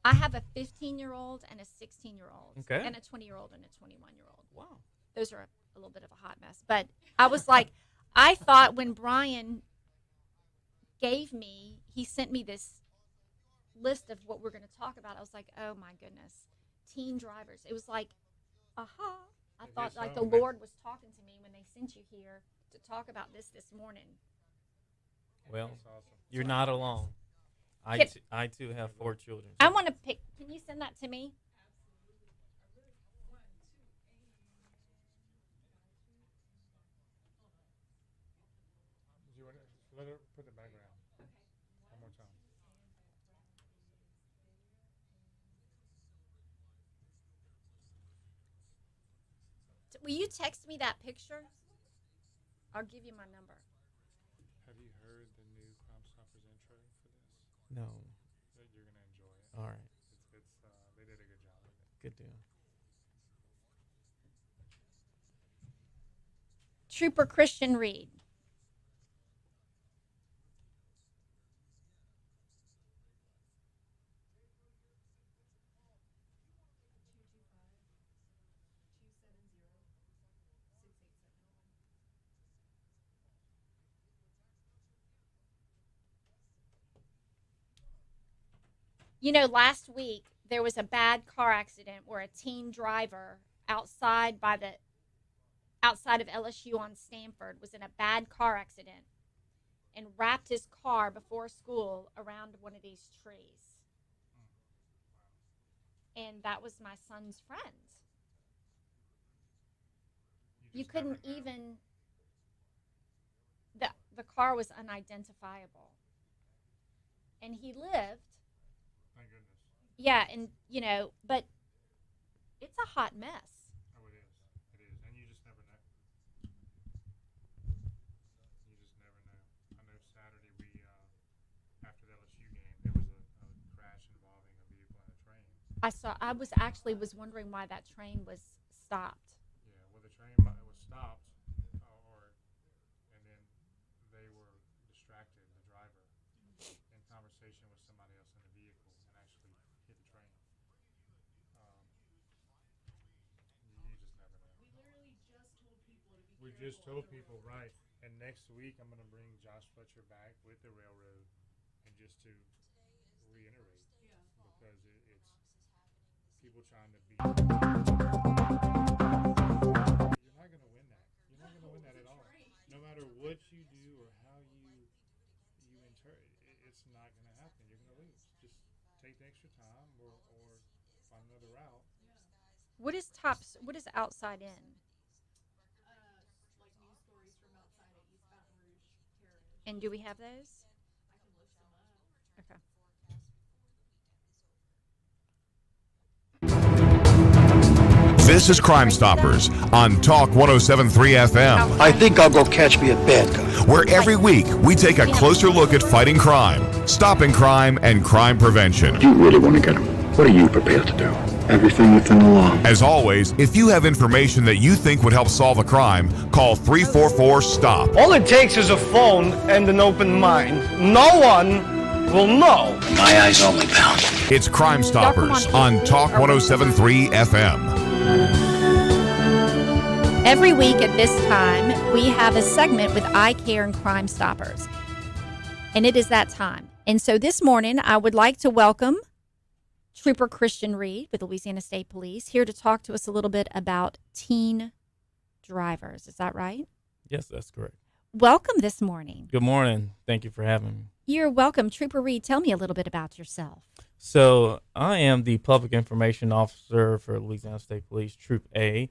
I have a 15-year-old and a 16-year-old, Okay. and a 20-year-old and a 21-year-old. Wow. Those are a little bit of a hot mess, but I was like, I thought when Brian he sent me this list of what we're going to talk about. I was like, oh my goodness, teen drivers. It was like, aha. I thought like the Lord was talking to me when they sent you here to talk about this morning. Well, awesome. you're not alone. I too have 4 children. I want to pick. Can you send that to me? Do you want to let her put the background? One more time. Will you text me that picture? I'll give you my number. Have you heard the new Crime Stoppers intro for this? No. You're gonna enjoy it. All right. It's they did a good job of it. Good deal. Trooper Christian Reed. You know, last week there was a bad car accident where a teen driver outside of LSU on Stanford was in a bad car accident and wrapped his car before school around one of these trees. And that was my son's friend. You couldn't even, the car was unidentifiable. And he lived. Thank goodness. Yeah, and, you know, but it's a hot mess. Oh, it is. It is. And you just never know. You just never know. I know Saturday after the LSU game, there was a crash involving a vehicle and a train. I was wondering why that train was stopped. Yeah, well, the train was stopped, and then they were distracted, the driver, in conversation with somebody else in the vehicle, and actually hit the train. You just never know. We just told people, right? And next week, I'm going to bring Josh Fletcher back with the railroad, and just to reiterate, because it's people trying to be. You're not going to win that. You're not going to win that at all. No matter what you do or how you interpret, it's not going to happen. You're going to lose. Just take the extra time or find another route. What is outside in? Like news stories from outside at East Baton Rouge Terrace. And do we have those? I can look them up. Okay. This is Crime Stoppers on Talk 107.3 FM, I think I'll go catch me a bad guy. where every week we take a closer look at fighting crime, stopping crime, and crime prevention. You really want to get him? What are you prepared to do? Everything within the law. As always, if you have information that you think would help solve a crime, call 344-STOP. All it takes is a phone and an open mind. No one will know. My eyes only, pal. It's Crime Stoppers on Talk 107.3 FM. Every week at this time, we have a segment with I Care and Crime Stoppers. And it is that time. And so this morning, I would like to welcome Trooper Christian Reed with Louisiana State Police here to talk to us a little bit about teen drivers. Is that right? Yes, that's correct. Welcome this morning. Good morning. Thank you for having me. You're welcome. Trooper Reed, tell me a little bit about yourself. So I am the Public Information Officer for Louisiana State Police, Troop A.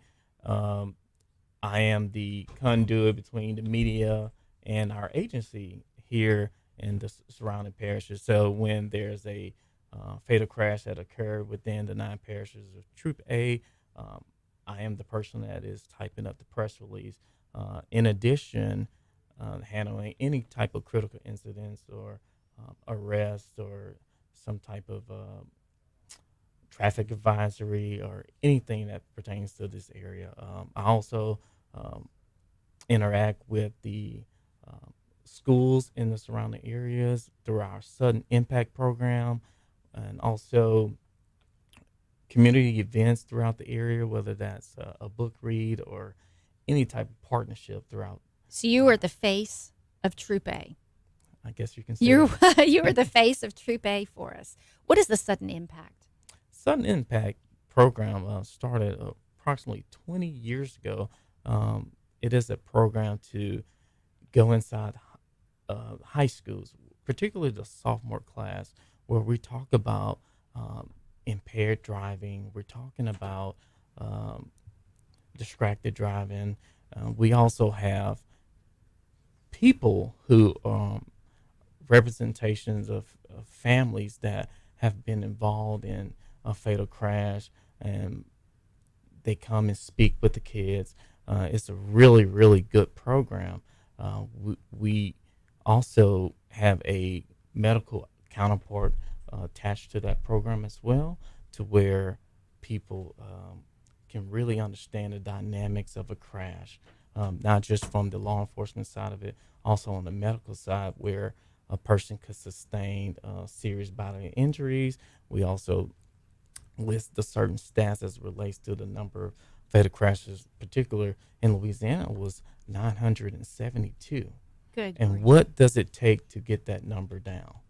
I am the conduit between the media and our agency here in the surrounding parishes. So when there's a fatal crash that occurred within the 9 parishes of Troop A, I am the person that is typing up the press release. In addition, handling any type of critical incidents or arrest or some type of traffic advisory or anything that pertains to this area. I also interact with the schools in the surrounding areas through our sudden impact program, and also community events throughout the area, whether that's a book read or any type of partnership throughout. So you are the face of Troop A. I guess you can say You are the face of Troop A for us. What is the sudden impact? Sudden Impact program started approximately 20 years ago. It is a program to go inside high schools, particularly the sophomore class, where we talk about impaired driving. We're talking about distracted driving. We also have people who representations of families that have been involved in a fatal crash, and they come and speak with the kids. It's a really, really good program. We also have a medical counterpart attached to that program as well, to where people can really understand the dynamics of a crash, not just from the law enforcement side of it, also on the medical side, where a person could sustain serious bodily injuries. We also list the certain stats as it relates to the number of fatal crashes, particular in Louisiana, was 972. Good. And what does it take to get that number down?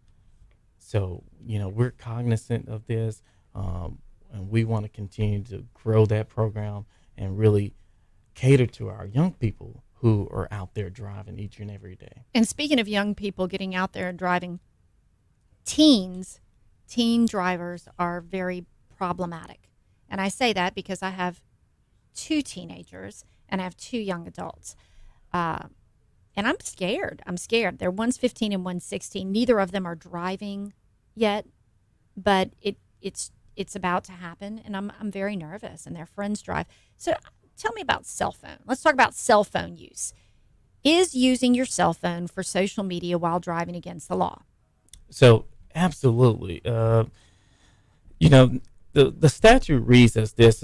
So, we're cognizant of this, and we want to continue to grow that program and really cater to our young people who are out there driving each and every day. And speaking of young people getting out there and driving, teen drivers are very problematic. And I say that because I have 2 teenagers and I have 2 young adults. And I'm scared. They're one's 15 and one's 16. Neither of them are driving yet, but it's about to happen, and I'm very nervous, and their friends drive. So tell me about cell phone. Let's talk about cell phone use. Is using your cell phone for social media while driving against the law? So absolutely. The statute reads as this,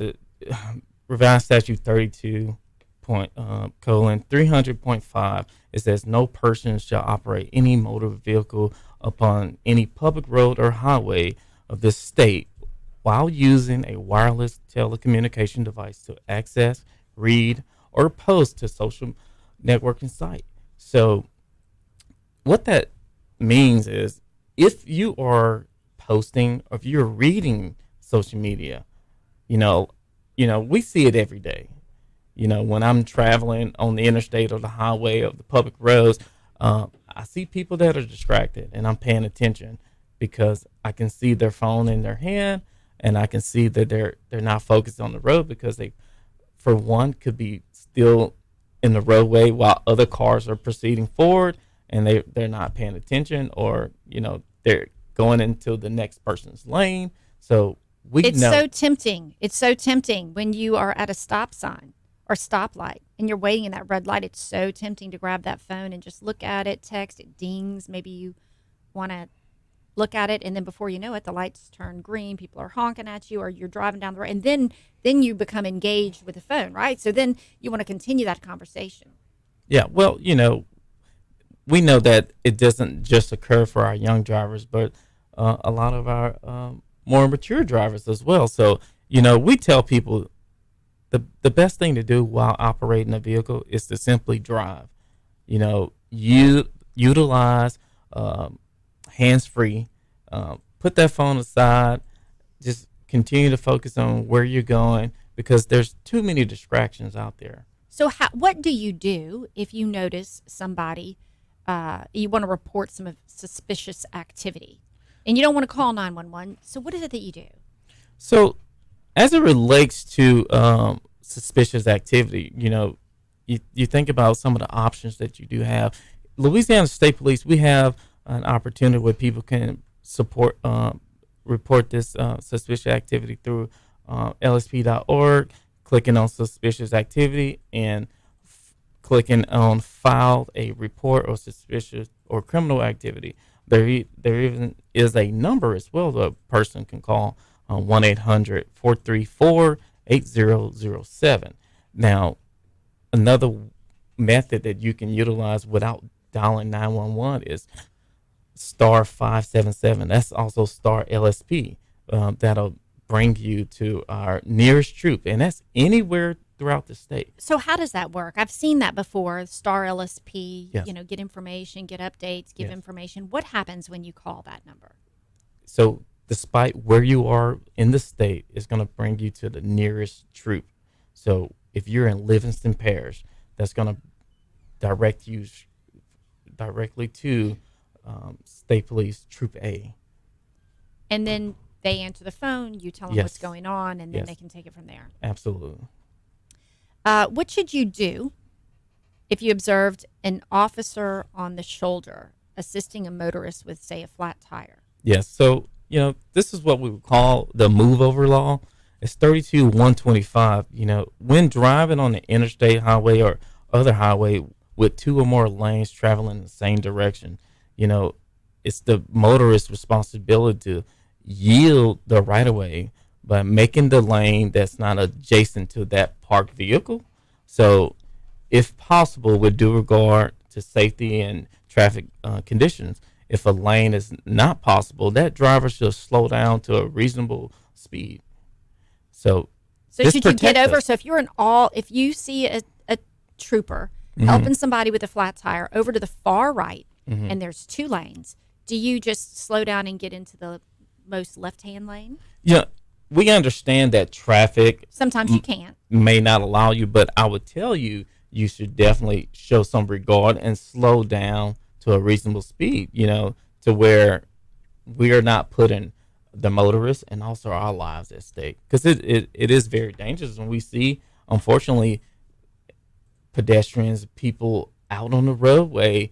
revised statute 300.5. It says no person shall operate any motor vehicle upon any public road or highway of this state while using a wireless telecommunication device to access, read, or post to social networking site. So what that means is, if you are posting or if you're reading social media, we see it every day. When I'm traveling on the interstate or the highway or the public roads, I see people that are distracted, and I'm paying attention because I can see their phone in their hand, and I can see that they're not focused on the road because they, for one, could be still in the roadway while other cars are proceeding forward, and they're not paying attention, or they're going into the next person's lane. So it's so tempting. It's so tempting when you are at a stop sign or stoplight and you're waiting in that red light. It's so tempting to grab that phone and just look at it, text, it dings. Maybe you want to look at it, and then before you know it, the lights turn green, people are honking at you, or you're driving down the road, and then you become engaged with the phone, right? So then you want to continue that conversation. Yeah, well, we know that it doesn't just occur for our young drivers, but a lot of our more mature drivers as well. So, we tell people the best thing to do while operating a vehicle is to simply drive. Utilize hands-free, put that phone aside, just continue to focus on where you're going, because there's too many distractions out there. So what do you do if you notice somebody, you want to report some suspicious activity, and you don't want to call 911? So what is it that you do? So as it relates to suspicious activity, you think about some of the options that you do have. Louisiana State Police, we have an opportunity where people can report this suspicious activity through lsp.org, clicking on suspicious activity and clicking on file a report or suspicious or criminal activity. There even is a number as well that a person can call, 1-800-434-8007. Now, another method that you can utilize without dialing 911 is star 577. That's also star LSP. That'll bring you to our nearest troop, and that's anywhere throughout the state. So how does that work? I've seen that before. Star LSP. Yes. Get information, get updates, give information. What happens when you call that number? So despite where you are in the state, it's going to bring you to the nearest troop. So if you're in Livingston Parish, that's going to direct you directly to State Police Troop A. And then they answer the phone, you tell them Yes. what's going on, and then Yes. they can take it from there. Absolutely. What should you do if you observed an officer on the shoulder assisting a motorist with, say, a flat tire? Yes. So, this is what we would call the move over law. It's 32-125. When driving on the interstate highway or other highway with two or more lanes traveling in the same direction, it's the motorist's responsibility to yield the right of way by making the lane that's not adjacent to that parked vehicle. So, if possible, with due regard to safety and traffic conditions, if a lane is not possible, that driver should slow down to a reasonable speed. So should you get over? So if you see a trooper helping somebody with a flat tire over to the far right, and there's two lanes, do you just slow down and get into the most left-hand lane? Yeah, we understand that traffic sometimes you can't, may not allow you, but I would tell you should definitely show some regard and slow down to a reasonable speed, to where we are not putting the motorists and also our lives at stake. Because it is very dangerous when we see, unfortunately, pedestrians, people out on the roadway,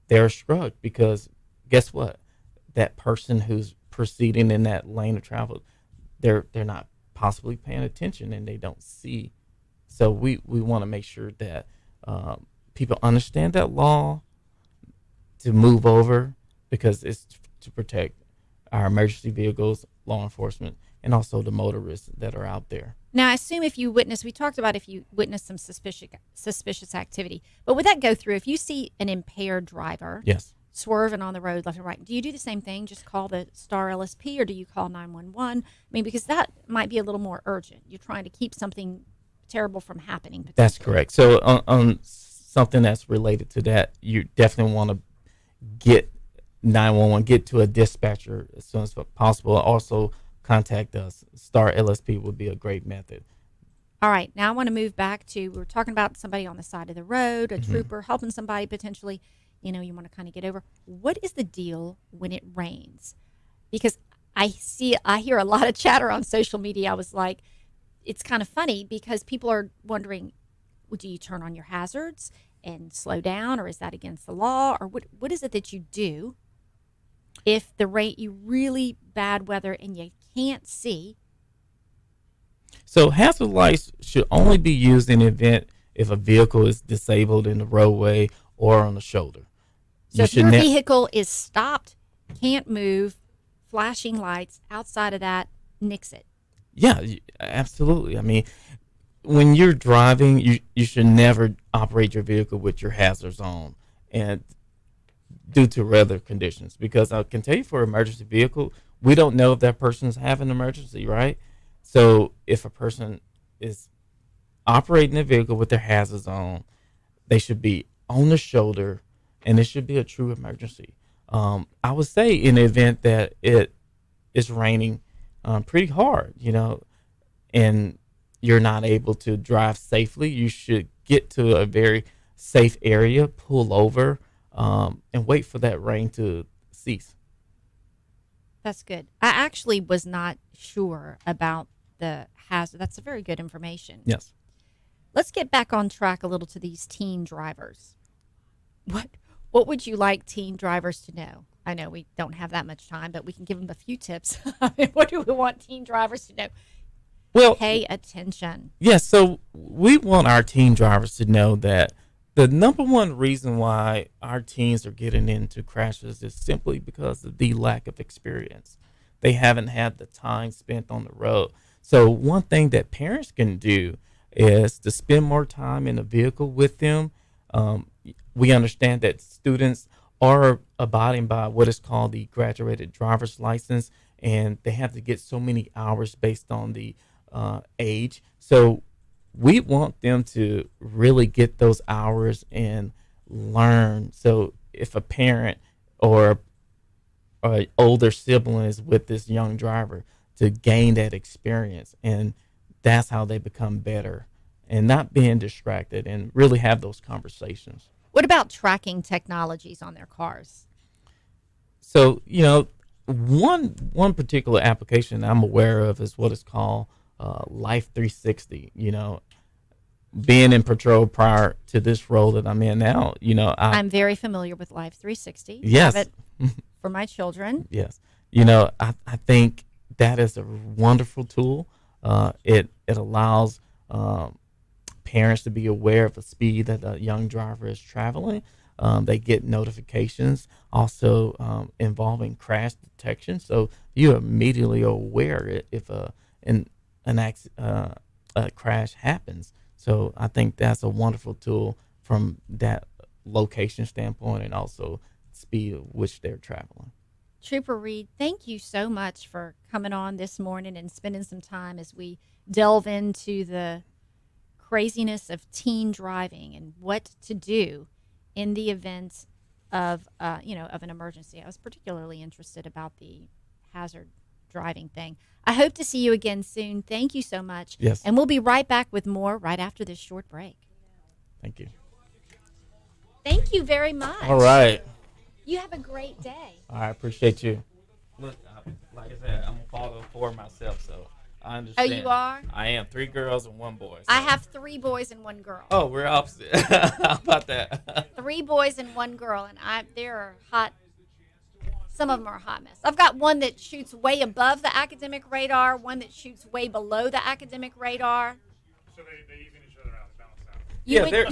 they're struck because guess what? That person who's proceeding in that lane of travel, they're not possibly paying attention and they don't see. So we want to make sure that people understand that law to move over, because it's to protect our emergency vehicles, law enforcement, and also the motorists that are out there. Now, I assume we talked about if you witness some suspicious activity, but would that go through if you see an impaired driver? Yes. Swerving on the road left and right? Do you do the same thing? Just call the Star LSP, or do you call 911? I mean, because that might be a little more urgent. You're trying to keep something terrible from happening. That's correct. So on something that's related to that, you definitely want to get 911, get to a dispatcher as soon as possible. Also, contact us. Star LSP would be a great method. All right. Now I want to move back to, we were talking about somebody on the side of the road, a trooper helping somebody potentially, you want to kind of get over. What is the deal when it rains? Because I hear a lot of chatter on social media. I was like, it's kind of funny because people are wondering, well, do you turn on your hazards and slow down, or is that against the law, or what is it that you do if you really bad weather and you can't see? So hazard lights should only be used in the event if a vehicle is disabled in the roadway or on the shoulder. So if your vehicle is stopped, can't move, flashing lights, outside of that, nix it. Yeah, absolutely. I mean, when you're driving, you should never operate your vehicle with your hazards on, and due to weather conditions. Because I can tell you, for an emergency vehicle, we don't know if that person's having an emergency, right? So if a person is operating a vehicle with their hazards on, they should be on the shoulder, and it should be a true emergency. I would say in the event that it is raining pretty hard, and you're not able to drive safely, you should get to a very safe area, pull over, and wait for that rain to cease. That's good. I actually was not sure about the hazard. That's a very good information. Yes. Let's get back on track a little to these teen drivers. What would you like teen drivers to know? I know we don't have that much time, but we can give them a few tips. What do we want teen drivers to know? Well, pay attention. Yes, so we want our teen drivers to know that the number one reason why our teens are getting into crashes is simply because of the lack of experience. They haven't had the time spent on the road. So one thing that parents can do is to spend more time in the vehicle with them. We understand that students are abiding by what is called the graduated driver's license, and they have to get so many hours based on the age. So we want them to really get those hours and learn. So if a parent or an older sibling is with this young driver, to gain that experience, and that's how they become better and not being distracted and really have those conversations. What about tracking technologies on their cars? So, one particular application I'm aware of is what is called Life 360. Being in patrol prior to this role that I'm in now, I'm very familiar with Life 360. Yes. Have it for my children. Yes. I think that is a wonderful tool. It allows parents to be aware of the speed that a young driver is traveling. They get notifications also involving crash detection, so you're immediately aware if a crash happens. So I think that's a wonderful tool from that location standpoint and also speed at which they're traveling. Trooper Reed, thank you so much for coming on this morning and spending some time as we delve into the craziness of teen driving and what to do in the event of of an emergency. I was particularly interested about the hazard driving thing. I hope to see you again soon. Thank you so much. Yes. And we'll be right back with more right after this short break. Thank you. Thank you very much. All right. You have a great day. I appreciate you. Look, like I said, I'm a father of 4 myself, so I understand. Oh, you are? I am 3 girls and 1 boy. So. I have 3 boys and 1 girl. Oh, we're opposite. How about that? 3 boys and 1 girl, and they're hot. Some of them are a hot mess. I've got one that shoots way above the academic radar, one that shoots way below the academic radar. So they even each other out, balance out.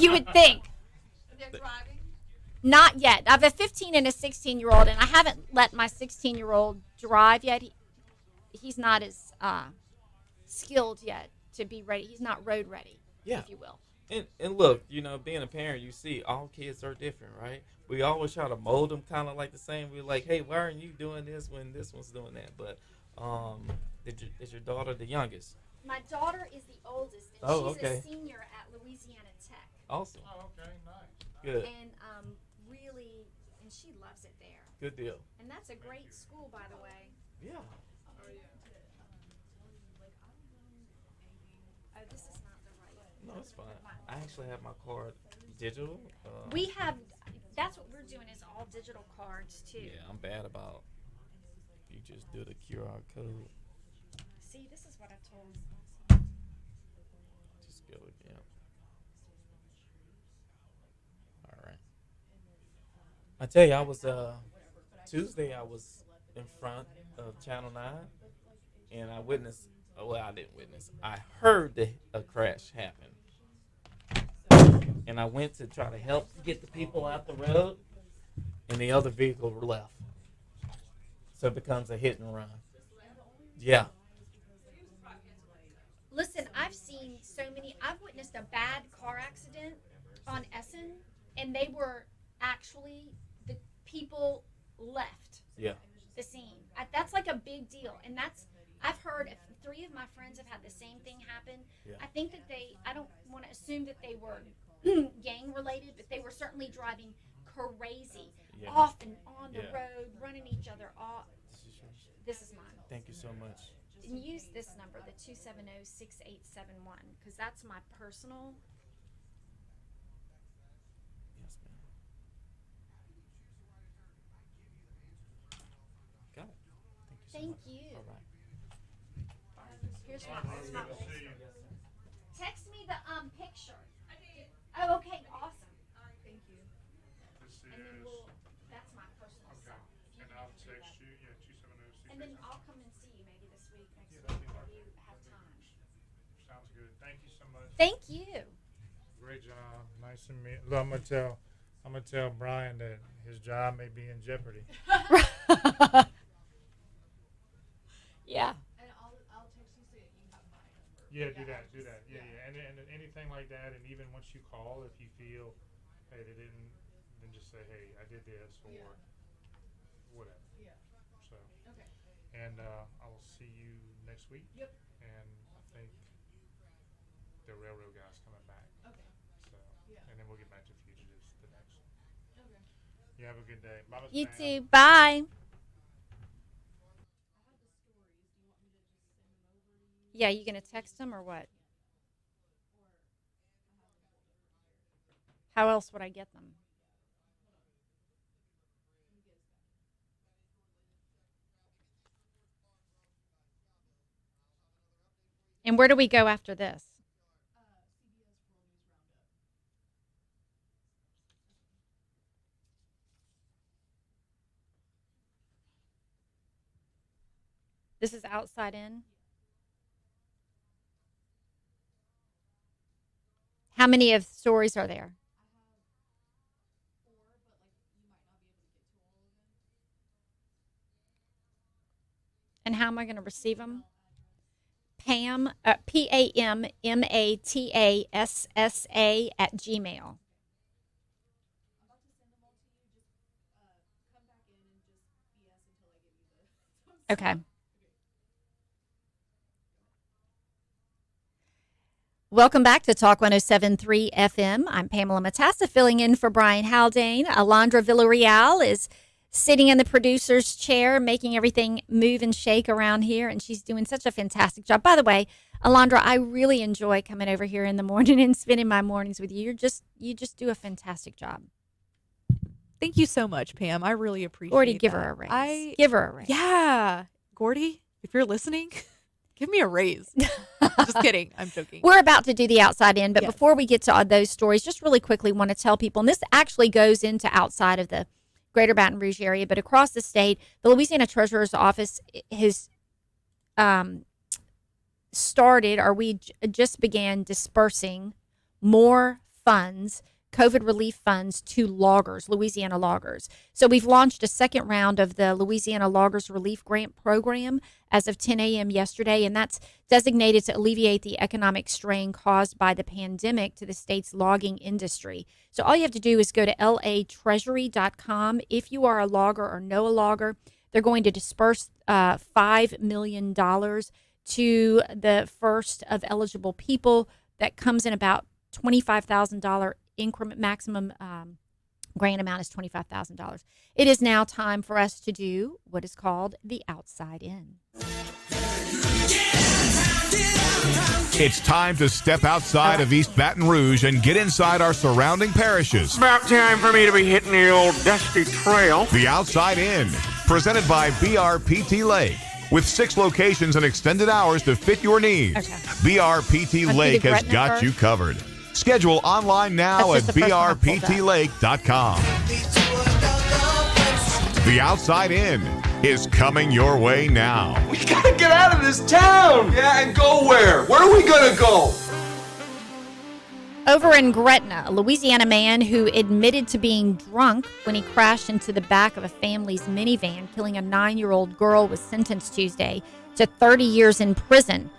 You would think. They're driving? Not yet. I have a 15 and a 16-year-old, and I haven't let my 16-year-old drive yet. He's not as skilled yet to be ready. He's not road ready, if you will. And look, being a parent, you see all kids are different, right? We always try to mold them kind of like the same. We're like, hey, why aren't you doing this when this one's doing that? But is your daughter the youngest? My daughter is the oldest, and she's okay. a senior at Louisiana Tech. Awesome. Oh, okay, nice. Good. And and she loves it there. Good deal. And that's a great school, by the way. Yeah. Oh, this is not the right. No, it's fine. I actually have my card digital. That's what we're doing is all digital cards, too. Yeah, I'm bad about you just do the QR code. See, this is what I told. Just go again. All right. I tell you, I was Tuesday. I was in front of Channel 9, and I witnessed. Well, I didn't witness. I heard a crash happen, and I went to try to help get the people out the road, and the other vehicle left. So it becomes a hit and run. Yeah. Listen, I've seen so many. I've witnessed a bad car accident on Essen, and they were actually the people left the scene. That's like a big deal, and I've heard 3 of my friends have had the same thing happen. Yeah. I think that I don't want to assume that they were gang related, but they were certainly driving crazy, off and on the road, running each other off. This is mine. Thank you so much. And use this number, the 270-6871, because that's my personal. Yes, ma'am. Got it. Thank so much. you. All right. Here's my text me the picture. Oh, okay, awesome. Thank you. And then that's my personal cell. And I'll text you, 270-6871. And then I'll come and see you maybe this week, next week, that'd be if wonderful. you have time. Sounds good. Thank you so much. Thank you. Great job. Nice to meet. Look, I'm gonna tell Brian that his job may be in jeopardy. Yeah. And I'll text you so you have my number. Yeah, do that. Yeah. And anything like that, and even once you call, if you feel, hey, they didn't, then just say, hey, I did this or whatever. Yeah. So. Okay. And I will see you next week. Yep. And I think the railroad guy's coming back. Okay. So. Yeah. And then we'll get back to fugitives the next. Okay. You have a good day. Bye, Miss You Pam. too. Bye. Yeah, you gonna text them or what? How else would I get them? And where do we go after this? This is Outside In. How many of stories are there? And how am I going to receive them? Pam, PAMMATASSA at Gmail. Okay. Welcome back to Talk 107.3 FM. I'm Pamela Matassa, filling in for Brian Haldane. Alondra Villarreal is sitting in the producer's chair, making everything move and shake around here, and she's doing such a fantastic job. By the way, Alondra, I really enjoy coming over here in the morning and spending my mornings with you. You just do a fantastic job. Thank you so much, Pam. I really appreciate it. Gordy, give her a raise. Give her a raise. Yeah. Gordy, if you're listening, give me a raise. Just kidding. I'm joking. We're about to do the Outside In, but before we get to those stories, just really quickly want to tell people, and this actually goes into outside of the Greater Baton Rouge area, but across the state, the Louisiana Treasurer's Office has started, or we just began dispersing more funds, COVID relief funds, to loggers, Louisiana loggers. So we've launched a second round of the Louisiana Loggers Relief Grant Program as of 10 a.m. yesterday, and that's designated to alleviate the economic strain caused by the pandemic to the state's logging industry. So all you have to do is go to latreasury.com. If you are a logger or know a logger, they're going to disperse $5 million to the first of eligible people. That comes in about $25,000 increment. Maximum grant amount is $25,000. It is now time for us to do what is called the Outside In. It's time to step outside of East Baton Rouge and get inside our surrounding parishes. About time for me to be hitting the old dusty trail. The Outside In, presented by BRPT Lake. With 6 locations and extended hours to fit your needs, BRPT Lake has got you covered. Schedule online now at brptlake.com. The Outside In is coming your way now. We gotta get out of this town! Yeah, and go where? Where are we gonna go? Over in Gretna, a Louisiana man who admitted to being drunk when he crashed into the back of a family's minivan, killing a 9-year-old girl, was sentenced Tuesday to 30 years in prison.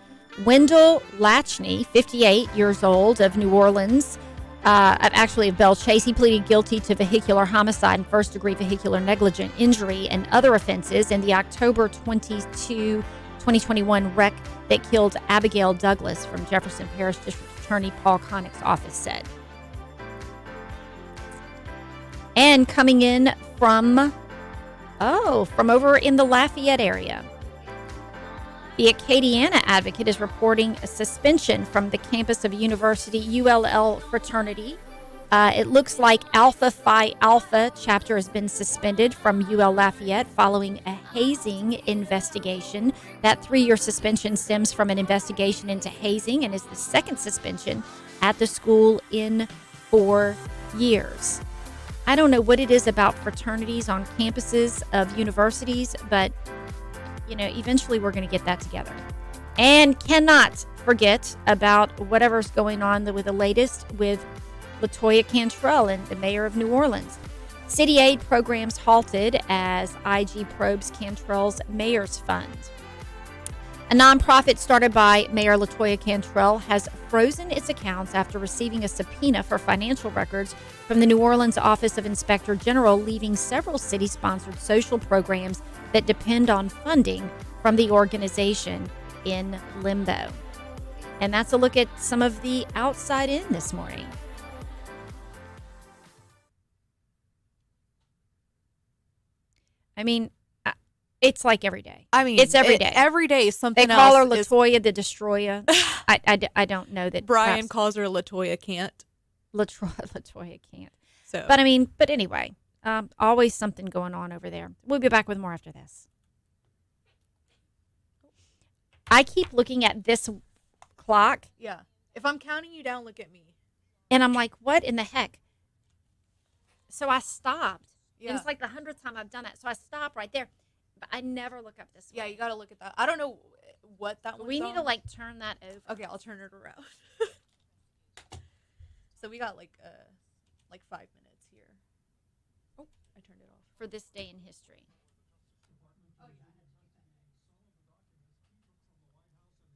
Wendell Latchney, 58 years old, of New Orleans, of Belle Chase, he pleaded guilty to vehicular homicide and first-degree vehicular negligent injury and other offenses in the October 22, 2021 wreck that killed Abigail Douglas, from Jefferson Parish District Attorney Paul Connick's office said. And coming in from over in the Lafayette area, the Acadiana Advocate is reporting a suspension from the campus of University ULL fraternity. It looks like Alpha Phi Alpha chapter has been suspended from UL Lafayette following a hazing investigation. That 3-year suspension stems from an investigation into hazing and is the second suspension at the school in 4 years. I don't know what it is about fraternities on campuses of universities, but eventually we're going to get that together. And cannot forget about whatever's going on with the latest with LaToya Cantrell and the mayor of New Orleans. City aid programs halted as IG probes Cantrell's Mayor's Fund. A nonprofit started by Mayor LaToya Cantrell has frozen its accounts after receiving a subpoena for financial records from the New Orleans Office of Inspector General, leaving several city-sponsored social programs that depend on funding from the organization in limbo. And that's a look at some of the Outside In this morning. I mean, it's like every day. It's every day. Every day something else. They call her LaToya the Destroyer. I don't know that. Brian calls her LaToya Can't. Latoya can't. So, But anyway, always something going on over there. We'll be back with more after this. I keep looking at this clock. yeah. If I'm counting you down, look at me. And I'm like, what in the heck? So I stopped. Yeah. And it's like the 100th time I've done that. So I stop right there. But I never look up this way. Yeah, you got to look at that. I don't know what that one's We need to on. turn that over. Okay, I'll turn it around. So we got like 5 minutes here. Oh, I turned it off. For this day in history.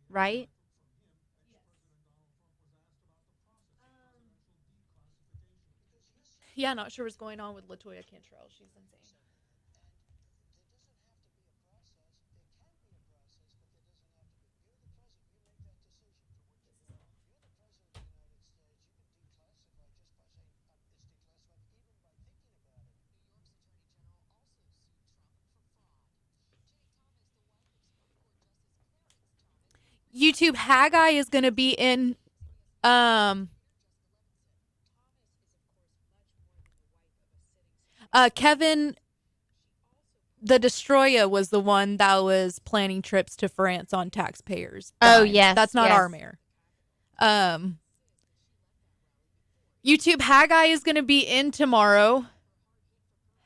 Right? Yeah, not sure what's going on with Latoya Cantrell. She's insane. YouTube Haggai is going to be in Kevin the Destroyer was the one that was planning trips to France on taxpayers' Oh, dime. yes. That's not yes. our mayor. YouTube Haggai is going to be in tomorrow.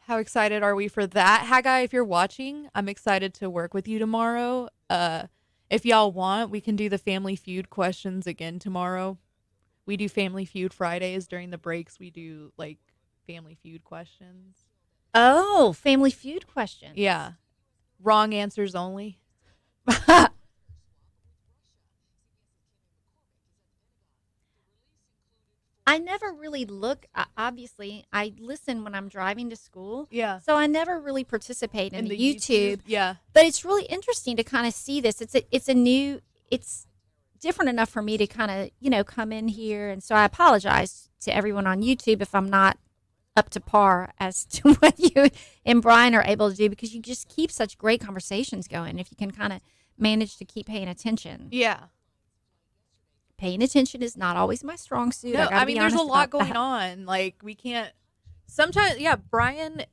How excited are we for that? Haggai, if you're watching, I'm excited to work with you tomorrow. If y'all want, we can do the Family Feud questions again tomorrow. We do Family Feud Fridays during the breaks. We do like Family Feud questions. Oh, Family Feud question. Yeah. Wrong answers only. I never really look. Obviously, I listen when I'm driving to school. Yeah. So I never really participate in the YouTube. Yeah. But it's really interesting to kind of see this. It's different enough for me to kind of, come in here. And so I apologize to everyone on YouTube if I'm not up to par as to what you and Brian are able to do, because you just keep such great conversations going if you can kind of manage to keep paying attention. Yeah. Paying attention is not always my strong suit. No, I mean, there's a lot going that. on. Like, we can't. Sometimes, yeah, Brian,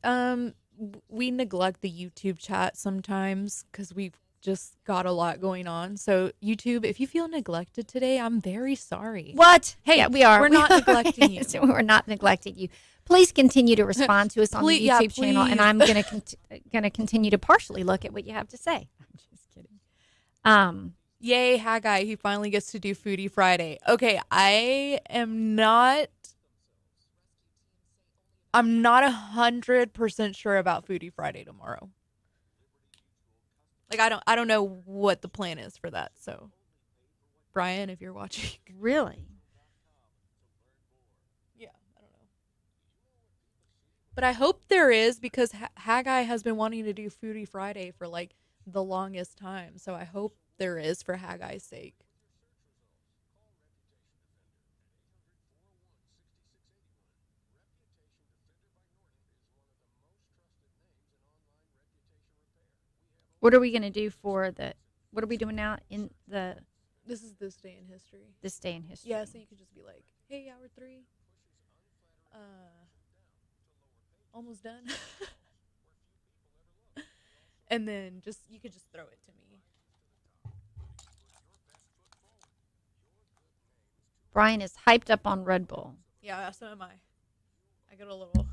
we neglect the YouTube chat sometimes because we've just got a lot going on. So, YouTube, if you feel neglected today, I'm very sorry. What? Hey, yeah, we are. We're not neglecting you. So we're not neglecting you. Please continue to respond to us on the YouTube channel, and I'm going to continue to partially look at what you have to say. I'm just kidding. Yay, Haggai, he finally gets to do Foodie Friday. Okay, I'm not 100% sure about Foodie Friday tomorrow. Like, I don't know what the plan is for that. So, Brian, if you're watching. Really? Yeah, I don't know. But I hope there is, because Haggai has been wanting to do Foodie Friday for like the longest time. So I hope there is, for Haggai's sake. What are we going to do for what are we doing now in the... This is This Day in History. This Day in History. Yeah, so you could just be like, hey, hour 3. Almost done. And then you could just throw it to me. Brian is hyped up on Red Bull. Yeah, so am I. I got a little...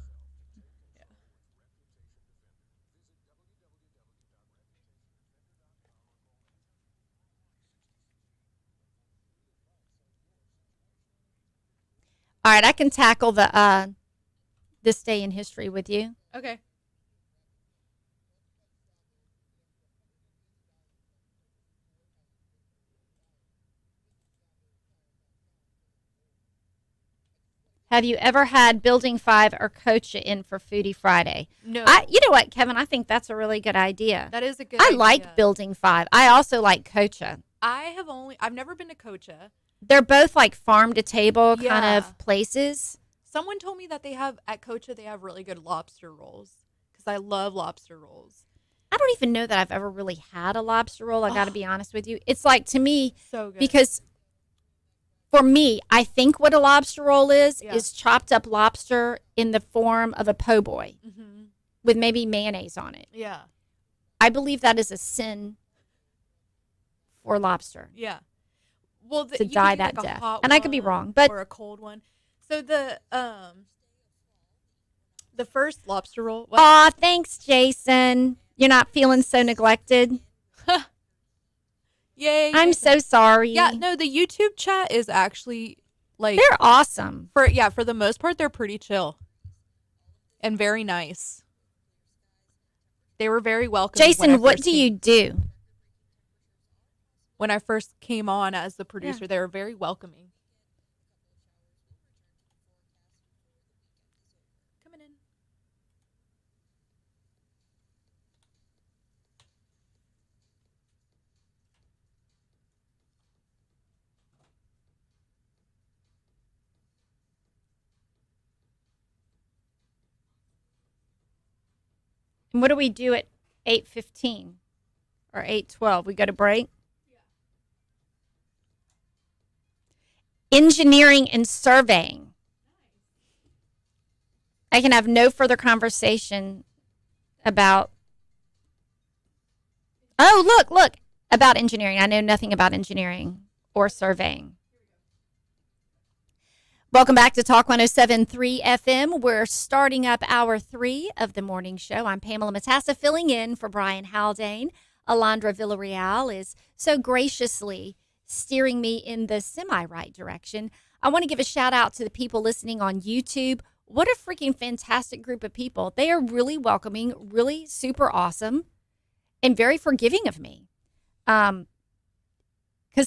All right, I can tackle the This Day in History with you. Okay. Have you ever had Building 5 or Cocha in for Foodie Friday? No. You know what, Kevin? I think that's a really good idea. That is a good idea. idea. Like Building 5. I also like Cocha. I've never been to Cocha. They're both like farm to table kind of places. Someone told me that at Cocha they have really good lobster rolls, because I love lobster rolls. I don't even know that I've ever really had a lobster roll. I got to be honest with you. It's like, to me, so good. because For me, I think what a lobster roll is chopped up lobster in the form of a po' boy with maybe mayonnaise on it. Yeah. I believe that is a sin for lobster. Yeah. Well, to die that like death. And I could be wrong, but or a cold one. So the first lobster roll. Aw, thanks, Jason. You're not feeling so neglected. Yay! I'm so sorry. Yeah, no, the YouTube chat is actually like they're awesome. For the most part, they're pretty chill and very nice. They were very welcoming. Jason, what do you do? When I first came on as the producer, they were very welcoming. Coming in. And what do we do at 8:15 or 8:12? We go to break? Engineering and surveying. I can have no further conversation about. Oh, look, about engineering. I know nothing about engineering or surveying. Welcome back to Talk 107.3 FM. We're starting up hour 3 of the morning show. I'm Pamela Matassa, filling in for Brian Haldane. Alondra Villarreal is so graciously steering me in the semi-right direction. I want to give a shout out to the people listening on YouTube. What a freaking fantastic group of people. They are really welcoming, really super awesome, and very forgiving of me. Because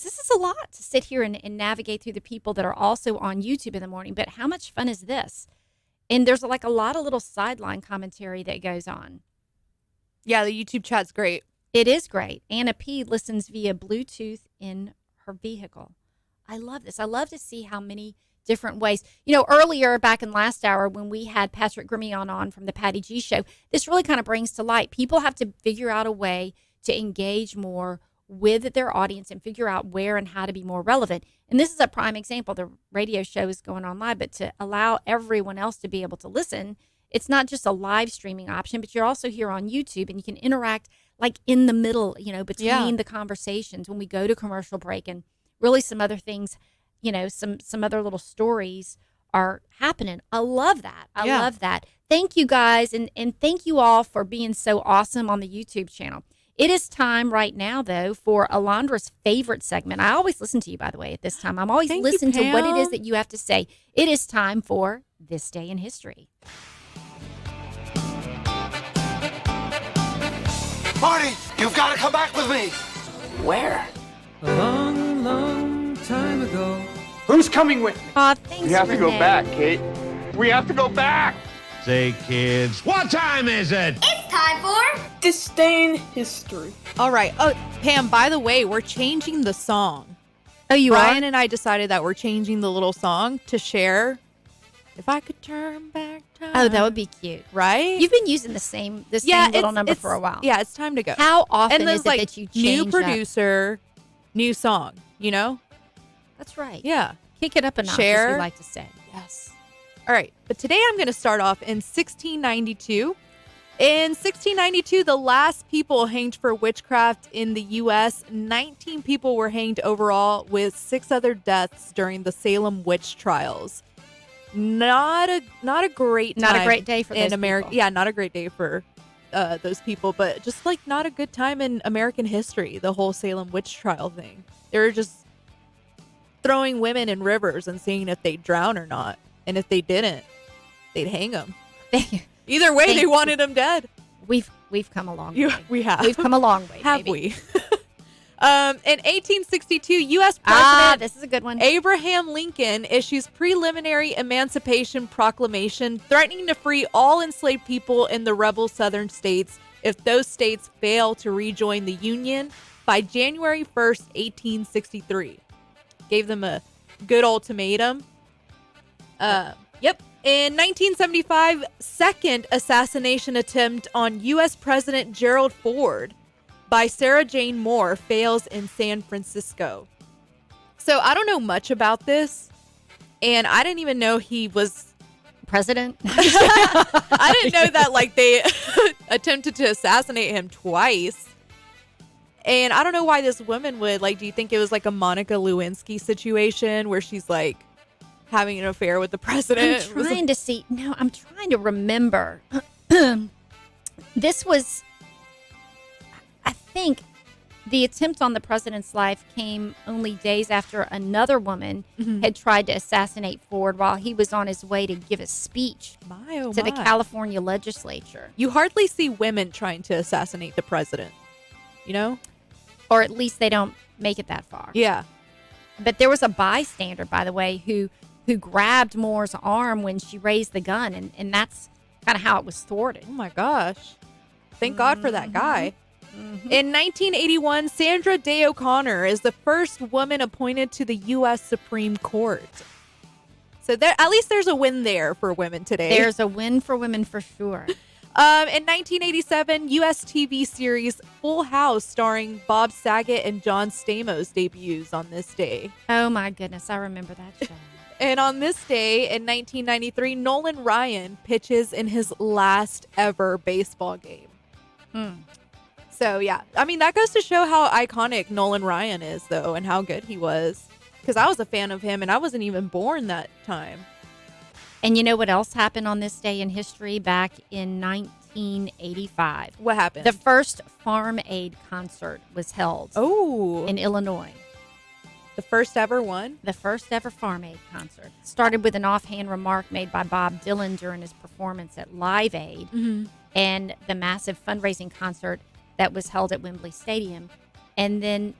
this is a lot to sit here and navigate through the people that are also on YouTube in the morning. But how much fun is this? And there's like a lot of little sideline commentary that goes on. Yeah, the YouTube chat's great. It is great. Anna P. listens via Bluetooth in her vehicle. I love this. I love to see how many different ways. You know, earlier back in last hour when we had Patrick Grimion on from the Patty G Show, this really kind of brings to light. People have to figure out a way to engage more with their audience and figure out where and how to be more relevant. And this is a prime example. The radio show is going on live, but to allow everyone else to be able to listen, it's not just a live streaming option, but you're also here on YouTube and you can interact like in the middle, you know, between the conversations when we go to commercial break, and really some other things, you know, some other little stories are happening. I love that. I love that. Thank you guys. And thank you all for being so awesome on the YouTube channel. It is time right now, though, for Alondra's favorite segment. I always listen to you, by the way, at this time. I'm always listening to what it is that you have to say. It is time for This Day in History. Marty, you've got to come back with me. Where? A long, long time ago. Who's coming with me? Aw, thanks, We have to go Renee. back, Kate. We have to go back. Say, kids, what time is it? It's time for This Day in History. All right. Oh, Pam, by the way, we're changing the song. Oh, you Brian are? and I decided that we're changing the little song to share. If I could turn back time. Oh, that would be cute. Right? You've been using the same little number for a while. Yeah, it's time to go. How often and is it like, that you change new up? producer, new song, you know? That's right. Yeah. Kick it up a notch, Share. as we like to say. Yes. All right. But today I'm going to start off in 1692. In 1692, the last people hanged for witchcraft in the U.S., 19 people were hanged overall, with 6 other deaths during the Salem witch trials. Not a great time. Not a great day for in those America. people. Yeah, not a great day for those people, but just like not a good time in American history, the whole Salem witch trial thing. They were just throwing women in rivers and seeing if they'd drown or not. And if they didn't, they'd hang them. Either way, they wanted them dead. We've come a long way. We have. We've come a long way. Have baby. we? In 1862, U.S. President this is a good one. Abraham Lincoln issues preliminary emancipation proclamation threatening to free all enslaved people in the rebel southern states if those states fail to rejoin the Union by January 1st, 1863. Gave them a good ultimatum. Yep. In 1975, second assassination attempt on U.S. President Gerald Ford by Sarah Jane Moore fails in San Francisco. So I don't know much about this, and I didn't even know he was president. I didn't know that like they attempted to assassinate him twice. And I don't know why this woman would, like, do you think it was like a Monica Lewinsky situation where she's like having an affair with the president? I'm trying to remember. This was, I think, the attempt on the president's life came only days after another woman had tried to assassinate Ford while he was on his way to give a speech to the California legislature. You hardly see women trying to assassinate the president, you know? Or at least they don't make it that far. Yeah. But there was a bystander, by the way, who grabbed Moore's arm when she raised the gun, and that's kind of how it was thwarted. Oh, my gosh. Thank God for that guy. In 1981, Sandra Day O'Connor is the first woman appointed to the U.S. Supreme Court. So at least there's a win there for women today. There's a win for women for sure. In 1987, U.S. TV series Full House starring Bob Saget and John Stamos debuts on this day. Oh my goodness, I remember that show. And on this day in 1993, Nolan Ryan pitches in his last ever baseball game. So, yeah. I mean, that goes to show how iconic Nolan Ryan is, though, and how good he was. Because I was a fan of him, and I wasn't even born that time. And you know what else happened on this day in history back in 1985? What happened? The first Farm Aid concert was held in Illinois. The first ever one? The first ever Farm Aid concert. Started with an offhand remark made by Bob Dylan during his performance at Live Aid and the massive fundraising concert that was held at Wembley Stadium. And then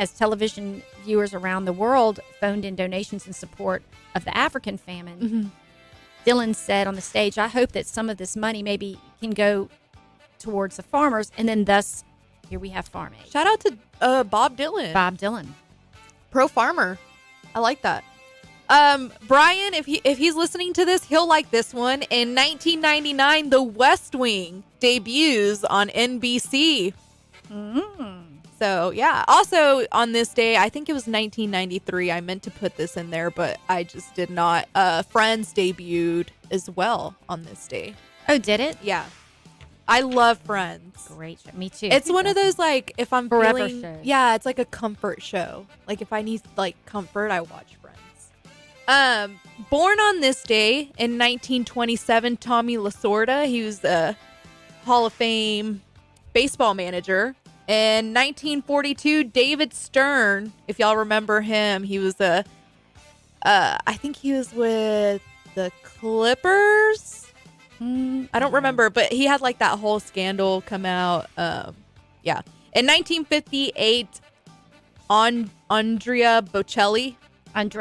as television viewers around the world phoned in donations in support of the African famine, Dylan said on the stage, "I hope that some of this money maybe can go towards the farmers." And then thus, here we have Farm Aid. Shout out to Bob Dylan. Bob Dylan. Pro farmer. I like that. Brian, if he's listening to this, he'll like this one. In 1999, The West Wing debuts on NBC. So, yeah. Also, on this day, I think it was 1993. I meant to put this in there, but I just did not. Friends debuted as well on this day. Oh, did it? Yeah. I love Friends. Great show. Me too. It's one of those, like, if I'm forever feeling... shows. Yeah, it's like a comfort show. Like, if I need, like, comfort, I watch Friends. Born on this day in 1927, Tommy Lasorda. He was the Hall of Fame baseball manager. In 1942, David Stern, if y'all remember him, he was I think he was with the Clippers. I don't remember, but he had like that whole scandal come out. Yeah. In 1958, Andrea Bocelli. And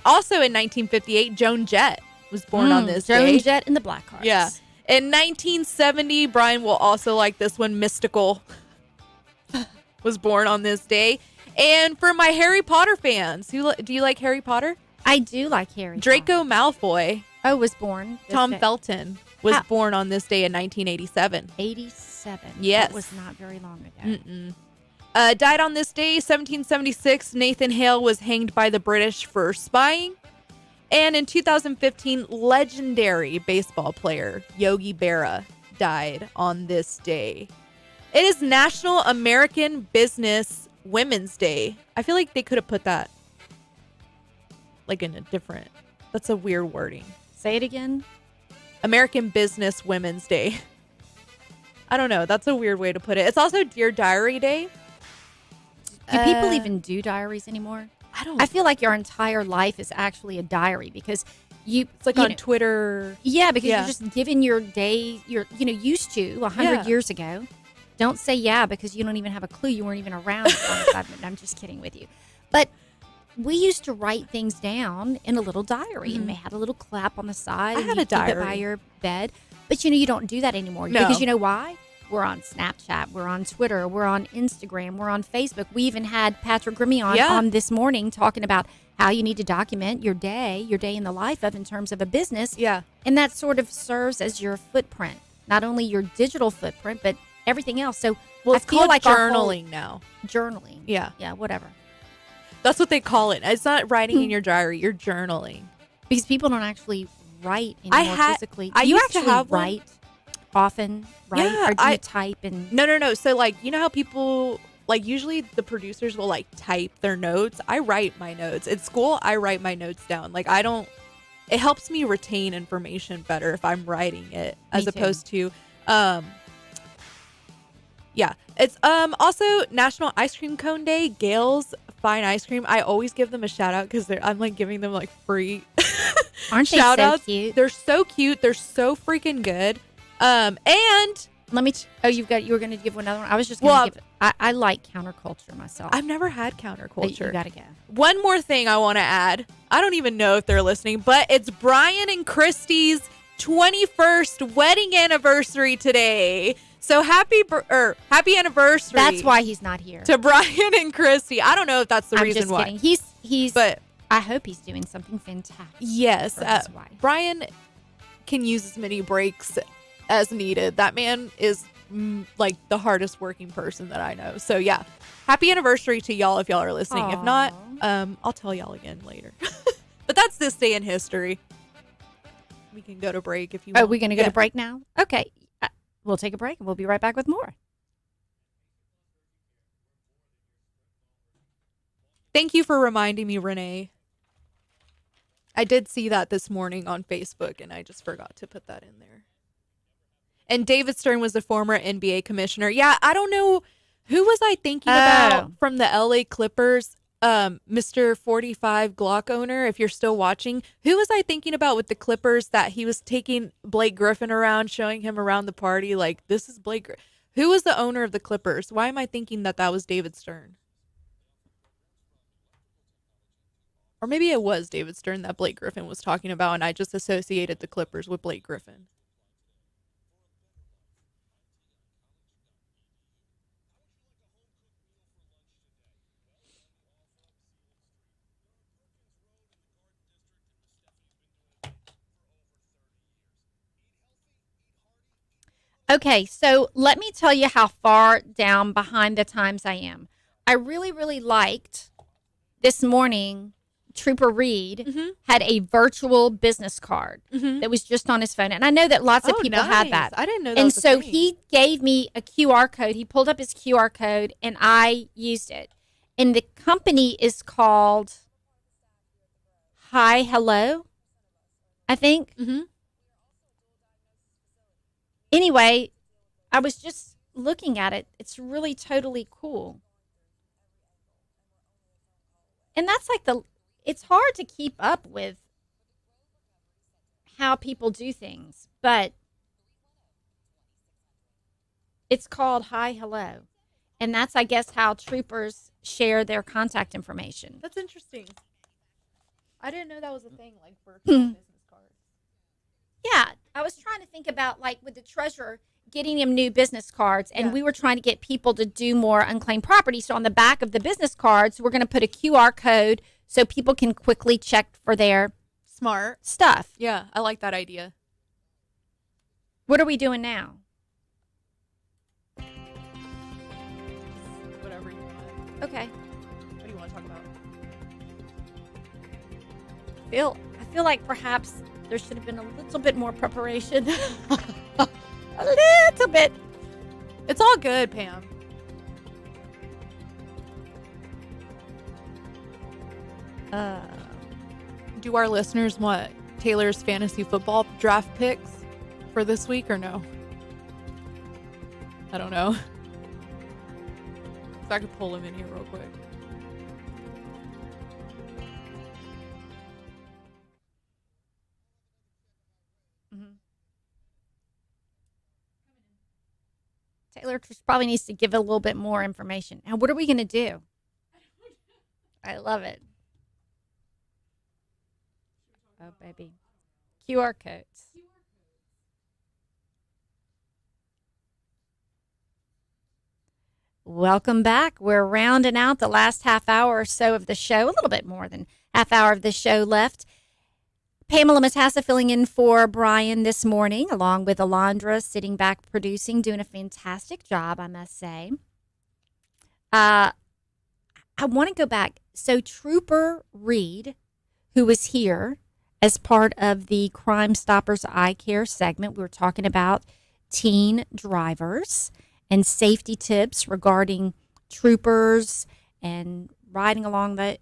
also in 1958, Joan Jett was born on this day. Joan Jett and the Blackhearts. Yeah. In 1970, Brian will also like this one, Mystical was born on this day. And for my Harry Potter fans, do you like Harry Potter? I do like Harry Draco Malfoy. Was born. Tom Felton was born on this day in 1987. 87. Yes. That was not very long ago. Died on this day, 1776. Nathan Hale was hanged by the British for spying. And in 2015, legendary baseball player Yogi Berra died on this day. It is National American Business Women's Day. I feel like they could have put that like in a different... That's a weird wording. Say it again. American Business Women's Day. I don't know. That's a weird way to put it. It's also Dear Diary Day. Do people even do diaries anymore? I feel like your entire life is actually a diary because it's like on Twitter. Yeah, because you're just giving your day, used to 100 years ago. Don't say because you don't even have a clue. You weren't even around. I'm just kidding with you. But we used to write things down in a little diary and they had a little clap on the side. I had a diary. Keep it by your bed. But you don't do that anymore. No. Because you know why? We're on Snapchat, we're on Twitter, we're on Instagram, we're on Facebook. We even had Patrick Grimmie on this morning talking about how you need to document your day in the life of in terms of a business. Yeah. And that sort of serves as your footprint, not only your digital footprint, but everything else. So Well, I it's feel called like journaling now. Journaling. Yeah. Yeah, whatever. That's what they call it. It's not writing in your diary. You're journaling. Because people don't actually write anymore physically. I Do you used to actually have one. write often, right? Yeah, or do you type and... No. So, like, you know how people, like, usually the producers will, like, type their notes? I write my notes. At school, I write my notes down. Like, I don't... It helps me retain information better if I'm writing it as opposed to... Yeah. It's also National Ice Cream Cone Day. Gail's Fine Ice Cream. I always give them a shout out because I'm like giving them like free Aren't shout they so outs. cute? They're so cute. They're so freaking good. And let me you were going to give another one. I was just going to give I like counterculture myself. I've never had counterculture. You got to go. One more thing I want to add. I don't even know if they're listening, but it's Brian and Christy's 21st wedding anniversary today. So happy anniversary. That's why he's not here. To Brian and Christy. I don't know if that's the reason just why. Kidding. He's but I hope he's doing something fantastic. Yes. Brian can use as many breaks as needed. That man is like the hardest working person that I know. So yeah, happy anniversary to y'all if y'all are listening. Aww. If not, I'll tell y'all again later. But that's this day in history. We can go to break if you want. Are we going to go to break now? Okay. We'll take a break and we'll be right back with more. Thank you for reminding me, Renee. I did see that this morning on Facebook and I just forgot to put that in there. And David Stern was the former NBA commissioner. Yeah, I don't know. Who was I thinking about from the LA Clippers? Mr. 45 Glock owner, if you're still watching, who was I thinking about with the Clippers that he was taking Blake Griffin around, showing him around the party? Like, this is Blake. Who was the owner of the Clippers? Why am I thinking that was David Stern? Or maybe it was David Stern that Blake Griffin was talking about, and I just associated the Clippers with Blake Griffin. Okay, so let me tell you how far down behind the times I am. I really, really liked this morning. Trooper Reed had a virtual business card that was just on his phone. And I know that lots of people have that. I didn't know that and was a so thing. he gave me a QR code. He pulled up his QR code and I used it. And the company is called Hi Hello, I think. Anyway, I was just looking at it. It's really totally cool. And that's like it's hard to keep up with how people do things, but it's called Hi Hello. And that's, I guess, how troopers share their contact information. That's interesting. I didn't know that was a thing, like virtual business cards. Yeah, I was trying to think about, like, with the treasurer getting him new business cards, and we were trying to get people to do more unclaimed property. So on the back of the business cards, we're going to put a QR code so people can quickly check for their smart stuff. Yeah, I like that idea. What are we doing now? Whatever you want. Okay. What do you want to talk about? I feel like perhaps there should have been a little bit more preparation. A little bit. It's all good, Pam. Do our listeners want Taylor's fantasy football draft picks for this week or no? I don't know. So I could pull him in here real quick. Taylor just probably needs to give a little bit more information. And what are we going to do? I love it. Oh, baby. QR codes. Welcome back. We're rounding out the last half hour or so of the show, a little bit more than half hour of the show left. Pamela Matassa filling in for Brian this morning, along with Alondra sitting back producing, doing a fantastic job, I must say. I want to go back. So Trooper Reed, who was here as part of the Crime Stoppers Eye Care segment, we were talking about teen drivers and safety tips regarding troopers and riding along the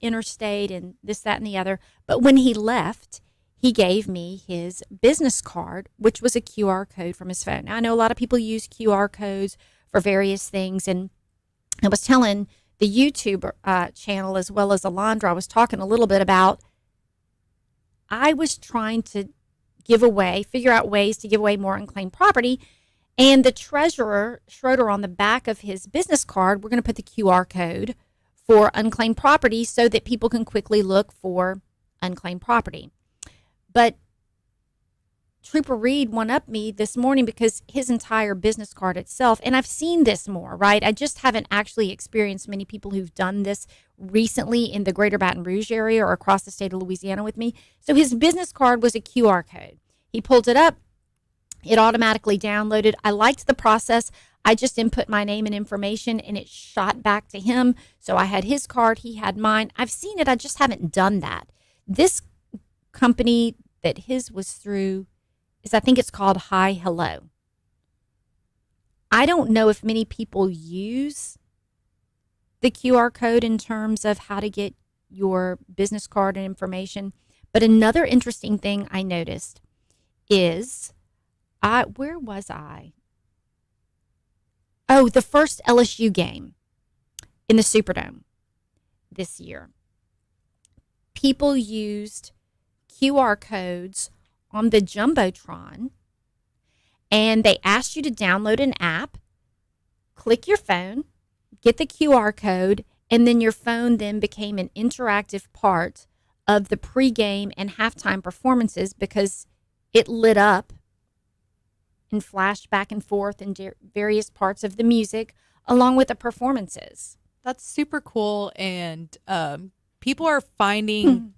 interstate and this, that, and the other. But when he left, he gave me his business card, which was a QR code from his phone. Now, I know a lot of people use QR codes for various things, and I was telling the YouTube channel as well as Alondra, I was talking a little bit about, I was trying to figure out ways to give away more unclaimed property. And the treasurer, Schroeder, on the back of his business card, we're going to put the QR code for unclaimed property so that people can quickly look for unclaimed property. But Trooper Reed one-upped me this morning because his entire business card itself, and I've seen this more, right? I just haven't actually experienced many people who've done this recently in the greater Baton Rouge area or across the state of Louisiana with me. So his business card was a QR code. He pulled it up. It automatically downloaded. I liked the process. I just input my name and information, and it shot back to him. So I had his card. He had mine. I've seen it. I just haven't done that. This company that his was through is, I think it's called Hi Hello. I don't know if many people use the QR code in terms of how to get your business card and information. But another interesting thing I noticed is, where was I? Oh, the first LSU game in the Superdome this year. People used QR codes on the Jumbotron, and they asked you to download an app, click your phone, get the QR code, and then your phone then became an interactive part of the pregame and halftime performances because it lit up and flashed back and forth in various parts of the music along with the performances. That's super cool, and people are finding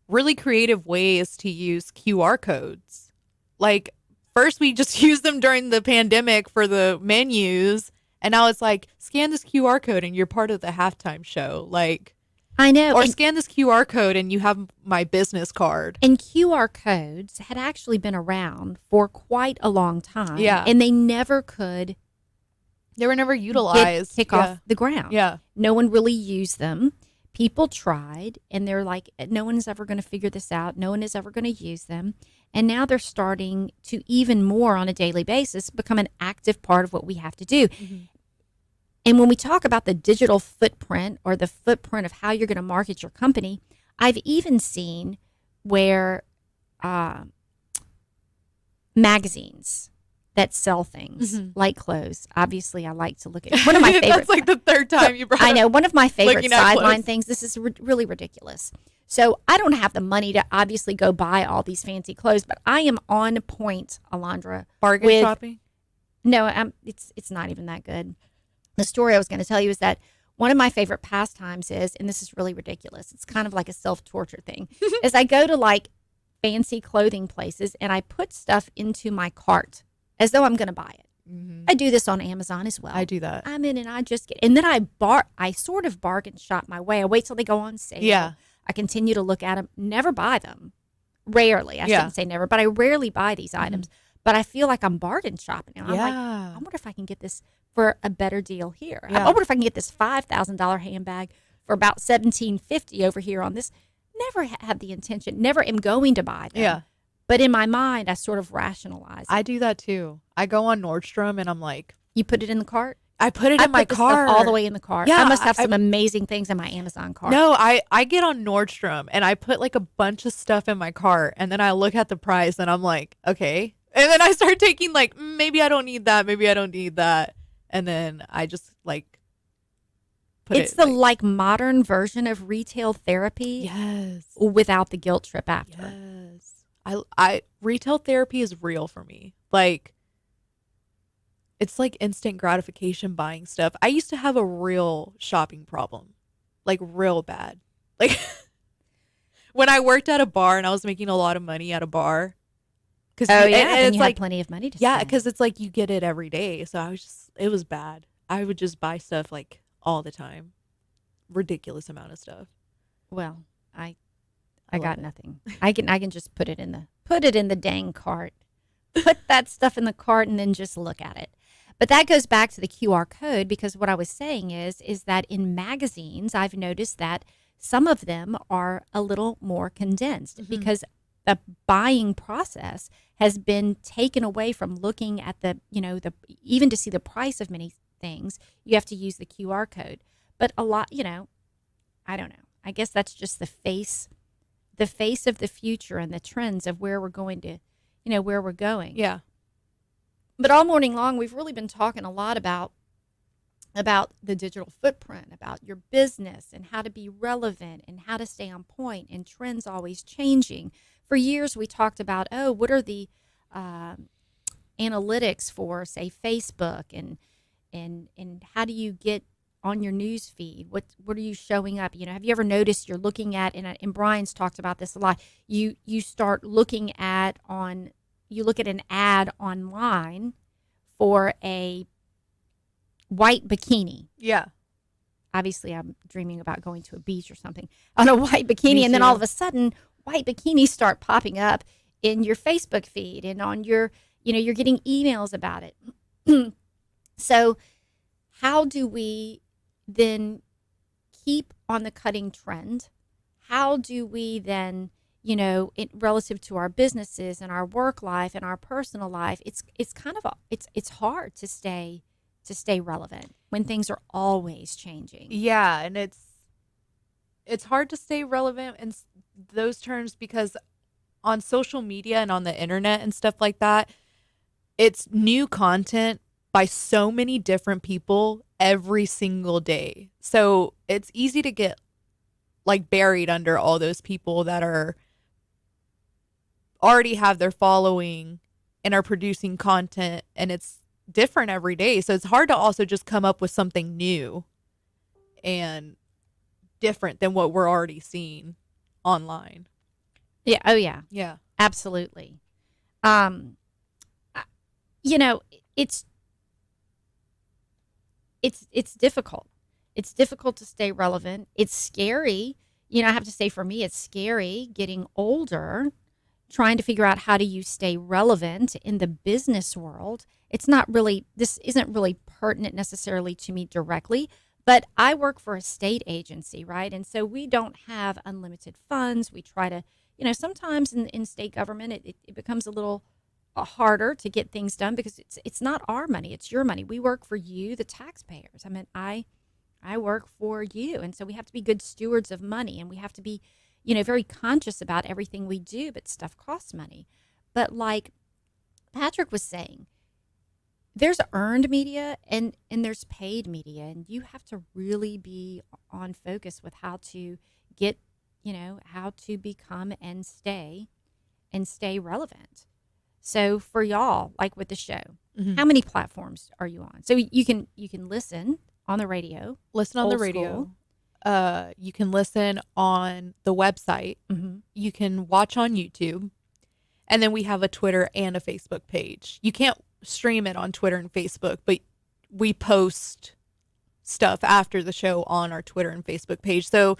really creative ways to use QR codes. Like, first we just used them during the pandemic for the menus, and now it's like, scan this QR code and you're part of the halftime show. Like, I know. Or scan this QR code and you have my business card. And QR codes had actually been around for quite a long time. Yeah. And they never could. They were never utilized. Kick off the ground. Yeah. No one really used them. People tried, and they're like, no one's ever going to figure this out. No one is ever going to use them. And now they're starting to, even more on a daily basis, become an active part of what we have to do. Mm-hmm. And when we talk about the digital footprint or the footprint of how you're going to market your company, I've even seen where magazines that sell things like clothes. Obviously, I like to look at one of my favorite. That's like the third time you brought I know. One of my favorite sideline clothes. things. This is really ridiculous. So I don't have the money to obviously go buy all these fancy clothes, but I am on point, Alondra. Bargain shopping? No, it's not even that good. The story I was going to tell you is that one of my favorite pastimes is, and this is really ridiculous, it's kind of like a self-torture thing, is I go to like fancy clothing places and I put stuff into my cart as though I'm going to buy it. Mm-hmm. I do this on Amazon as well. I do that. I'm in and I just get, and then I sort of bargain shop my way. I wait till they go on sale. Yeah. I continue to look at them, never buy them. Rarely. I shouldn't say never, but I rarely buy these items. But I feel like I'm bargain shopping. And I'm like, I wonder if I can get this for a better deal here. I wonder if I can get this $5,000 handbag for about $1,750 over here on this. Never have the intention, never am going to buy them. Yeah. But in my mind, I sort of rationalize it. I do that too. I go on Nordstrom and I'm like, you put it in the cart? I put it in my cart. All the way in the cart. Yeah, I must have some amazing things in my Amazon cart. No, I get on Nordstrom and I put like a bunch of stuff in my cart and then I look at the price and I'm like, okay. And then I start taking like, maybe I don't need that. Maybe I don't need that. And then I just like put it's the like modern version of retail therapy. Yes. Without the guilt trip after. Yes. I retail therapy is real for me. Like, it's like instant gratification buying stuff. I used to have a real shopping problem. Like real bad. Like when I worked at a bar and I was making a lot of money at a bar. And it's like plenty of money to spend. Yeah, because it's like you get it every day. So it was bad. I would just buy stuff like all the time, ridiculous amount of stuff. Well, I got nothing. I can just put it in the dang cart. Put that stuff in the cart and then just look at it. But that goes back to the QR code, because what I was saying is that in magazines, I've noticed that some of them are a little more condensed because the buying process has been taken away from looking at even to see the price of many things, you have to use the QR code. But a lot, I don't know. I guess that's just the face of the future and the trends of where we're going to, where we're going. Yeah. But all morning long, we've really been talking a lot about the digital footprint, about your business and how to be relevant and how to stay on point, and trends always changing. For years, we talked about, what are the analytics for, say, Facebook, and how do you get on your news feed? What are you showing up? Have you ever noticed you're looking at, and Brian's talked about this a lot, you start looking at you look at an ad online for a white bikini. Yeah. Obviously, I'm dreaming about going to a beach or something on a white bikini, and then all of a sudden, white bikinis start popping up in your Facebook feed and on your, you're getting emails about it. So how do we then keep on the cutting trend? How do we then, relative to our businesses and our work life and our personal life, it's kind of it's hard to stay relevant when things are always changing. Yeah, and it's hard to stay relevant in those terms because on social media and on the internet and stuff like that, it's new content by so many different people every single day. So it's easy to get like buried under all those people that already have their following and are producing content, and it's different every day. So it's hard to also just come up with something new and different than what we're already seeing online. Yeah. Oh yeah. Yeah. Absolutely. It's difficult. It's difficult to stay relevant. It's scary. I have to say, for me, it's scary getting older, trying to figure out how do you stay relevant in the business world. This isn't really pertinent necessarily to me directly, but I work for a state agency, right? And so we don't have unlimited funds. We try to, sometimes in state government, it becomes a little harder to get things done because it's not our money, it's your money. We work for you, the taxpayers. I mean, I work for you. And so we have to be good stewards of money, and we have to be, very conscious about everything we do, but stuff costs money. But like Patrick was saying, there's earned media and there's paid media, and you have to really be on focus with how to get, how to become and stay relevant. So for y'all, like with the show, how many platforms are you on? So you can listen on the radio. Listen on the radio. You can listen on the website. You can watch on YouTube. And then we have a Twitter and a Facebook page. You can't stream it on Twitter and Facebook, but we post stuff after the show on our Twitter and Facebook page. So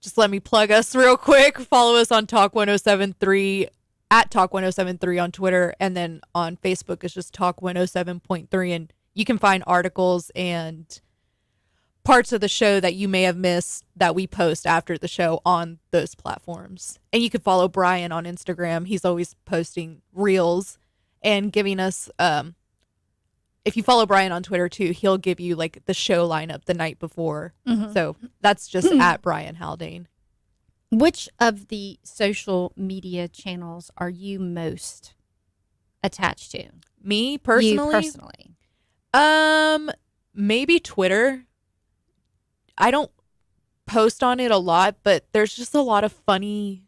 just let me plug us real quick. Follow us on Talk 1073 at Talk 1073 on Twitter. And then on Facebook, it's just Talk 107.3. And you can find articles and parts of the show that you may have missed that we post after the show on those platforms. And you can follow Brian on Instagram. He's always posting reels and giving us, if you follow Brian on Twitter too, he'll give you like the show lineup the night before. So that's just at Brian Haldane. Which of the social media channels are you most attached to? Me personally? You personally. Maybe Twitter. I don't post on it a lot, but there's just a lot of funny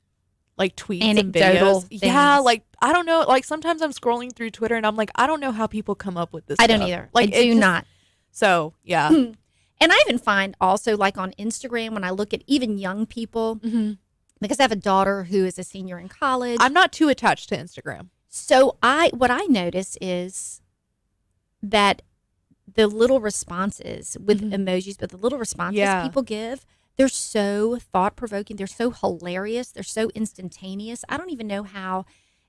like tweets and videos. Things. Yeah, like I don't know, like sometimes I'm scrolling through Twitter and I'm like, I don't know how people come up with this I stuff. don't either. Like I do not. So, yeah. And I even find also like on Instagram when I look at even young people, because I have a daughter who is a senior in college. I'm not too attached to Instagram. So what I notice is that the little responses with emojis, but the little responses people give, they're so thought-provoking. They're so hilarious. They're so instantaneous. I don't even know how.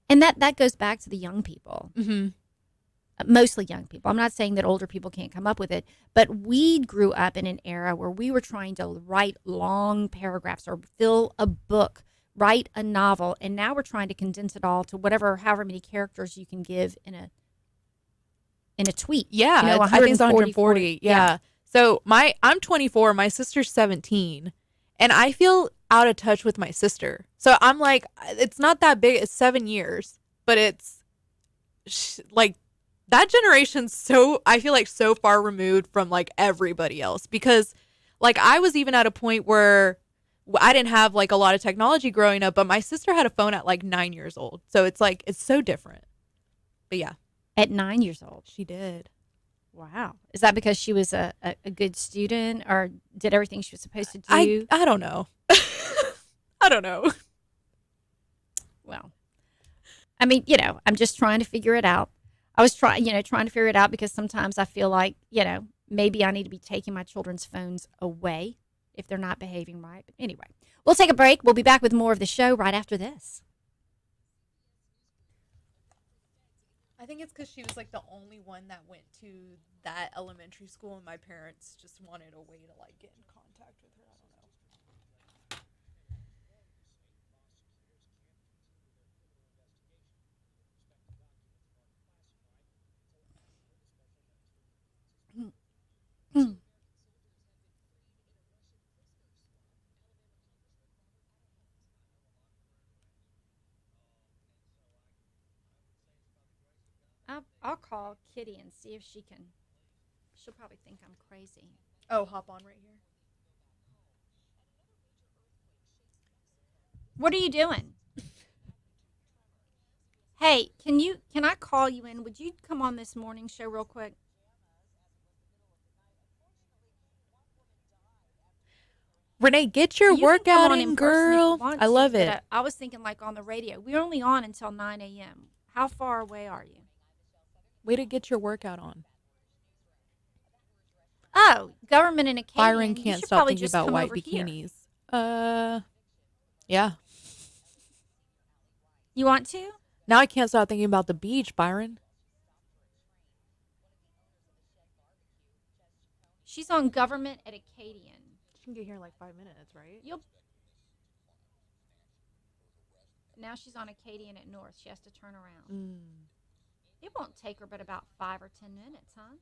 And that goes back to the young people. Mostly young people. I'm not saying that older people can't come up with it, but we grew up in an era where we were trying to write long paragraphs or fill a book, write a novel, and now we're trying to condense it all to however many characters you can give in a tweet. Yeah, I think it's 140. Yeah. So I'm 24, my sister's 17, and I feel out of touch with my sister. So I'm like, it's not that big. It's 7 years, but it's like that generation's I feel like so far removed from like everybody else, because like I was even at a point where I didn't have like a lot of technology growing up, but my sister had a phone at like 9 years old. So it's like, it's so different. But yeah. At 9 years old? She did. Wow. Is that because she was a good student or did everything she was supposed to do? I don't know. I don't know. Well, I mean, I'm just trying to figure it out. I was trying to figure it out because sometimes I feel like, maybe I need to be taking my children's phones away if they're not behaving right. But anyway, we'll take a break. We'll be back with more of the show right after this. I think it's because she was like the only one that went to that elementary school, and my parents just wanted a way to like get in contact with her. I don't know. I'll call Kitty and see if she'll probably think I'm crazy. Oh, hop on right here. What are you doing? Hey, can I call you in? Would you come on this morning show real quick? Renee, get your workout in, girl. I love it. I was thinking like on the radio. We're only on until 9 a.m. How far away are you? Way to get your workout on. Oh, government in Acadian. Byron can't stop thinking about white bikinis. Yeah. You want to? Now I can't stop thinking about the beach, Byron. She's on government at Acadian. She can get here in like 5 minutes, right? Now she's on Acadian at North. She has to turn around. It won't take her but about 5 or 10 minutes, huh?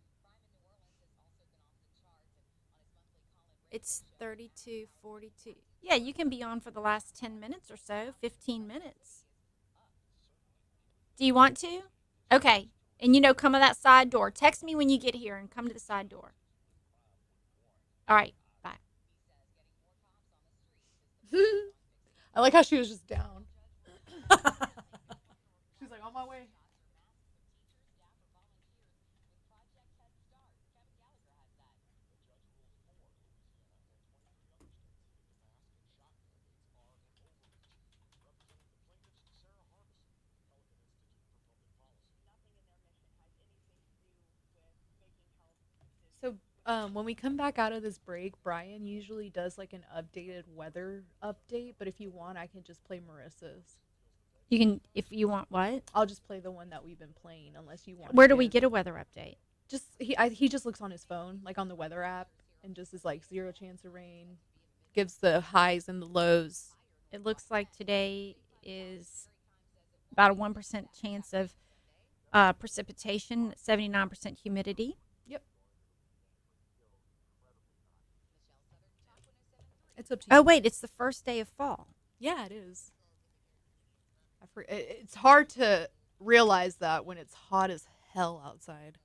It's 32:42. Yeah, you can be on for the last 10 minutes or so, 15 minutes. Do you want to? Okay. And come to that side door. Text me when you get here and come to the side door. All right. Bye. I like how she was just down. She's like, on my way. So when we come back out of this break, Brian usually does like an updated weather update, but if you want, I can just play Marissa's. You can, if you want what? I'll just play the one that we've been playing, unless you want. Where do we get a weather update? Just he just looks on his phone, like on the weather app, and just is like 0 chance of rain, gives the highs and the lows. It looks like today is about a 1% chance of precipitation, 79% humidity. Yep. It's up to you. Oh wait, it's the first day of fall. Yeah, it is. It's hard to realize that when it's hot as hell outside.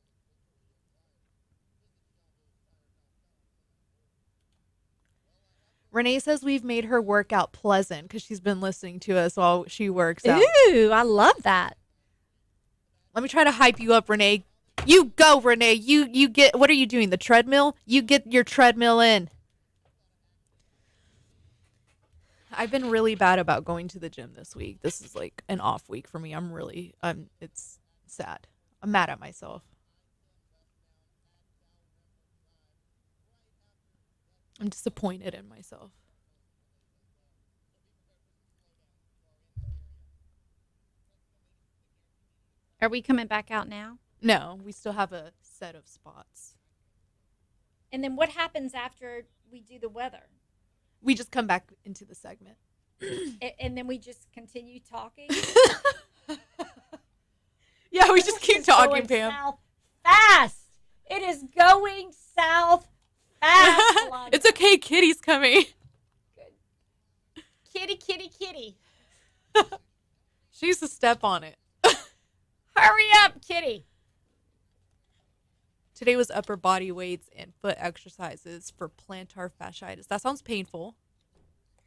Renee says we've made her workout pleasant because she's been listening to us while she works out. Ooh, I love that. Let me try to hype you up, Renee. You go, Renee. You get, what are you doing? The treadmill? You get your treadmill in. I've been really bad about going to the gym this week. This is like an off week for me. It's sad. I'm mad at myself. I'm disappointed in myself. Are we coming back out now? No, we still have a set of spots. And then what happens after we do the weather? We just come back into the segment. And then we just continue talking? Yeah, we just keep talking, going Pam. South fast. It is going south fast. Alondra. It's okay, Kitty's coming. Good. Kitty, kitty, kitty. She used to step on it. Hurry up, kitty. Today was upper body weights and foot exercises for plantar fasciitis. That sounds painful.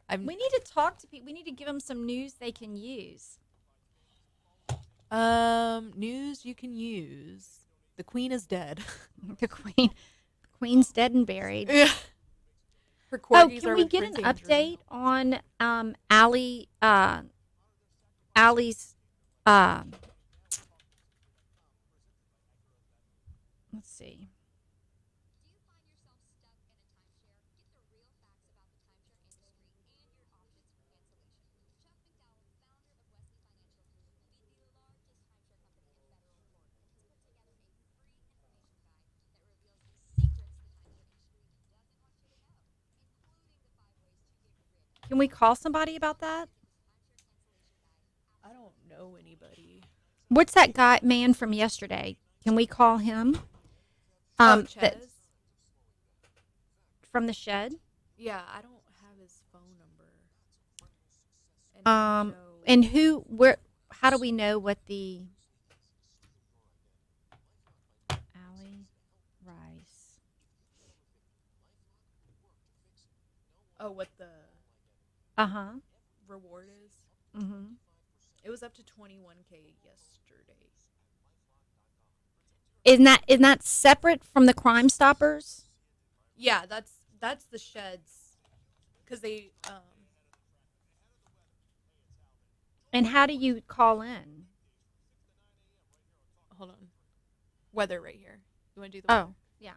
We need to talk to people. We need to give them some news they can use. News you can use. The queen is dead. The queen's dead and buried. Yeah. Her corgis can are we with get an Prince Andrew. update on Allie's let's see. Can we call somebody about that? I don't know anybody. What's that man from yesterday? Can we call him? Ches? From the shed? Yeah, I don't have his phone number. And how do we know what the Allie Rice? Oh, what the reward is? Mm-hmm. It was up to 21K yesterday. Isn't that separate from the Crime Stoppers? Yeah, that's the sheds, because they. And how do you call in? Hold on. Weather right here. You want to do the weather? Oh, yeah.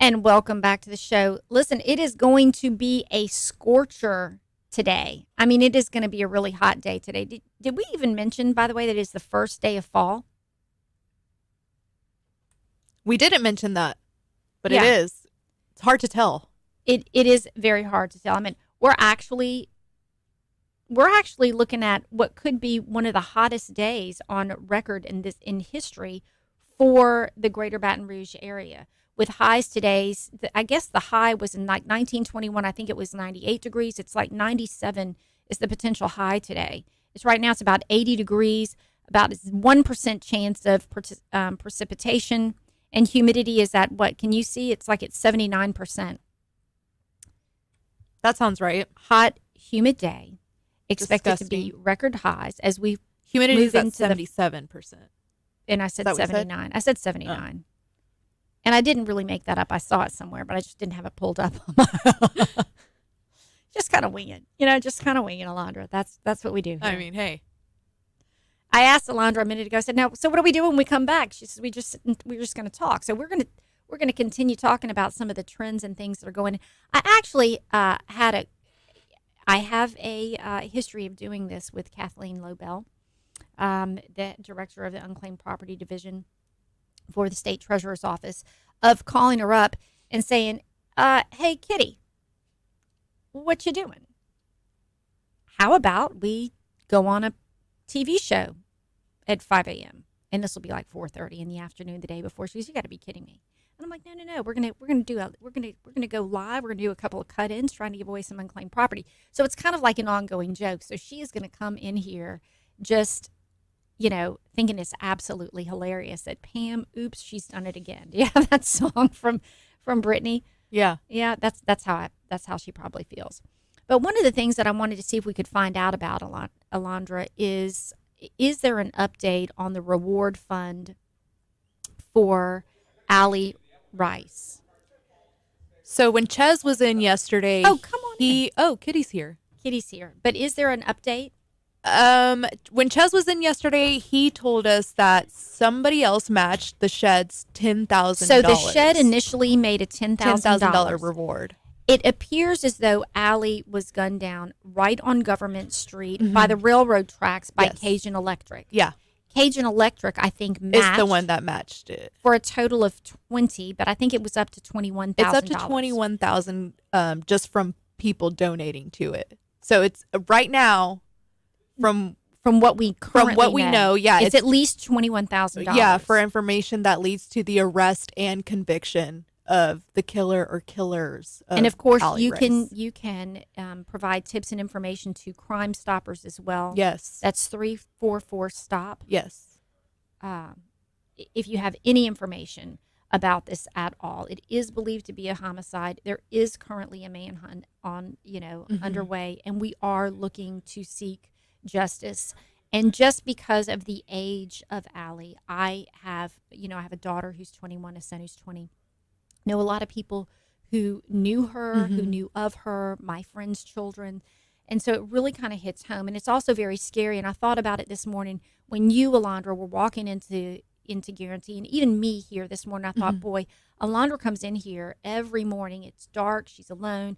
And welcome back to the show. Listen, it is going to be a scorcher today. I mean, it is going to be a really hot day today. Did we even mention, by the way, that it's the first day of fall? We didn't mention that, but Yeah. it is. It's hard to tell. It is very hard to tell. I mean, we're actually looking at what could be one of the hottest days on record in history for the greater Baton Rouge area. With highs today, I guess the high was in like 1921. I think it was 98 degrees. It's like 97 is the potential high today. It's right now. It's about 80 degrees. About 1% chance of precipitation, and humidity is at what? Can you see? It's like it's 79%. That sounds right. Hot, humid day. Expected to be record highs as we humidity is move at into 77%. And I said 79. I said 79. And I didn't really make that up. I saw it somewhere, but I just didn't have it pulled up. Just kind of wing it. Just kind of wing it, Alondra. That's what we do here. I mean, hey. I asked Alondra a minute ago. I said, "Now, so what do we do when we come back?" She said, "We're just going to talk." So we're going to continue talking about some of the trends and things that are going. I actually I have a history of doing this with Kathleen Lobel, the director of the Unclaimed Property Division for the State Treasurer's Office, of calling her up and saying, "Hey, Kitty, what you doing? How about we go on a TV show at 5 a.m. and this will be like 4:30 in the afternoon the day before." She goes, "You got to be kidding me." And I'm like, no. We're gonna go live. We're gonna do a couple of cut-ins trying to give away some unclaimed property. So it's kind of like an ongoing joke. So she is gonna come in here just, thinking it's absolutely hilarious that Pam, oops, she's done it again. Do you have that song from Britney? Yeah. Yeah, that's how she probably feels. But one of the things that I wanted to see if we could find out about, Alondra, is there an update on the reward fund for Allie Rice? So when Ches was in yesterday, Kitty's here. Kitty's here. But is there an update? When Ches was in yesterday, he told us that somebody else matched the Shed's $10,000. So the Shed initially made a $10,000 reward. It appears as though Allie was gunned down right on Government Street by the railroad tracks by Cajun Electric. Yeah. Cajun Electric, I think, matched. Is the one that matched it. For a total of 20, but I think it was up to $21,000. It's up to $21,000 just from people donating to it. So it's right now from what we currently know, it's at least $21,000. Yeah, for information that leads to the arrest and conviction of the killer or killers. And of course, Allie you Rice. can provide tips and information to Crime Stoppers as well. Yes, that's 344 stop. Yes. If you have any information about this at all, it is believed to be a homicide. There is currently a manhunt on underway, and we are looking to seek justice. And just because of the age of Allie, I have a daughter who's 21, a son who's 20. Know a lot of people who knew her, who knew of her, my friends' children. And so it really kind of hits home. And it's also very scary. And I thought about it this morning when you, Alondra, were walking into Guarantee, and even me here this morning. I thought, boy, Alondra comes in here every morning. It's dark. She's alone.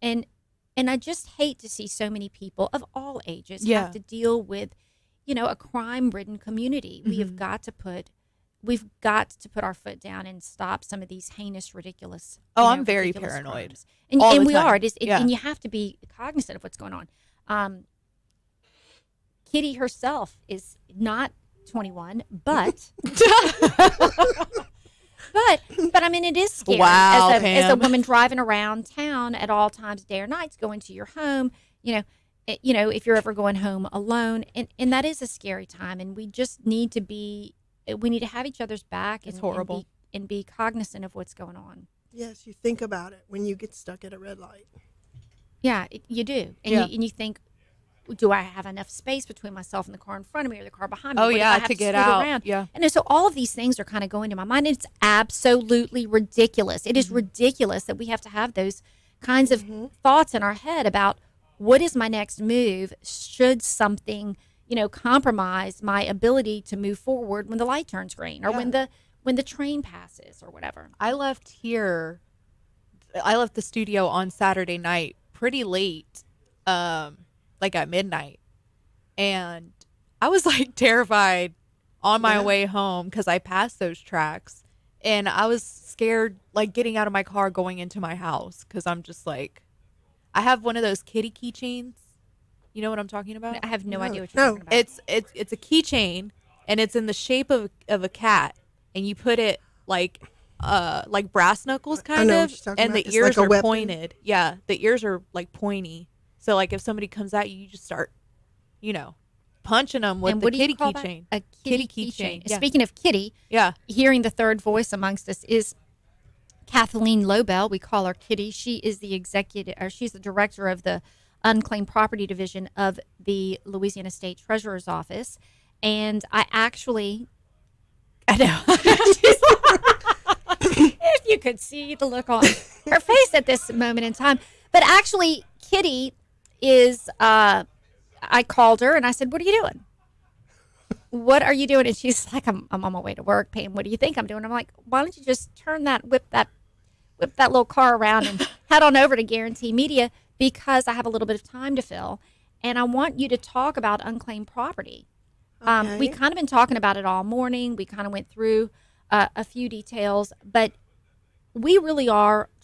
And I just hate to see so many people of all ages have to deal with, a crime-ridden community. We've got to put our foot down and stop some of these heinous, ridiculous. I'm very paranoid. Crimes. And we are. And you have to be cognizant of what's going on. Kitty herself is not 21, but but I mean, it is scary as a woman driving around town at all times, day or nights, going to your home. If you're ever going home alone, and that is a scary time. And we just need to have each other's back. It's horrible. And be cognizant of what's going on. Yes, you think about it when you get stuck at a red light. Yeah, you do. And you think, do I have enough space between myself and the car in front of me or the car behind me? Oh, what yeah, if I have to get scoot out. Around? Yeah. And so all of these things are kind of going to my mind. And it's absolutely ridiculous. It is ridiculous that we have to have those kinds of thoughts in our head about what is my next move should something, compromise my ability to move forward when the light turns green or when the train passes or whatever. I left the studio on Saturday night pretty late, like at midnight. And I was like terrified on my way home because I passed those tracks. And I was scared, like getting out of my car, going into my house because I'm just like, I have one of those kitty keychains. You know what I'm talking about? I have no idea what you're talking about. It's a keychain, and it's in the shape of a cat, and you put it like brass knuckles kind of, and the ears are pointed. Yeah, the ears are like pointy. So like if somebody comes at you, you just start, punching them with the kitty keychain. A kitty keychain. Yeah. Speaking of kitty, hearing the third voice amongst us is Kathleen Lobel. We call her Kitty. She is she's the director of the Unclaimed Property Division of the Louisiana State Treasurer's Office. And I know. If you could see the look on her face at this moment in time. But actually, Kitty is, I called her and I said, what are you doing? What are you doing? And she's like, I'm on my way to work. Pam, what do you think I'm doing? I'm like, why don't you just whip that little car around and head on over to Guarantee Media, because I have a little bit of time to fill. And I want you to talk about unclaimed property. Okay. We kind of been talking about it all morning. We kind of went through a few details, but we really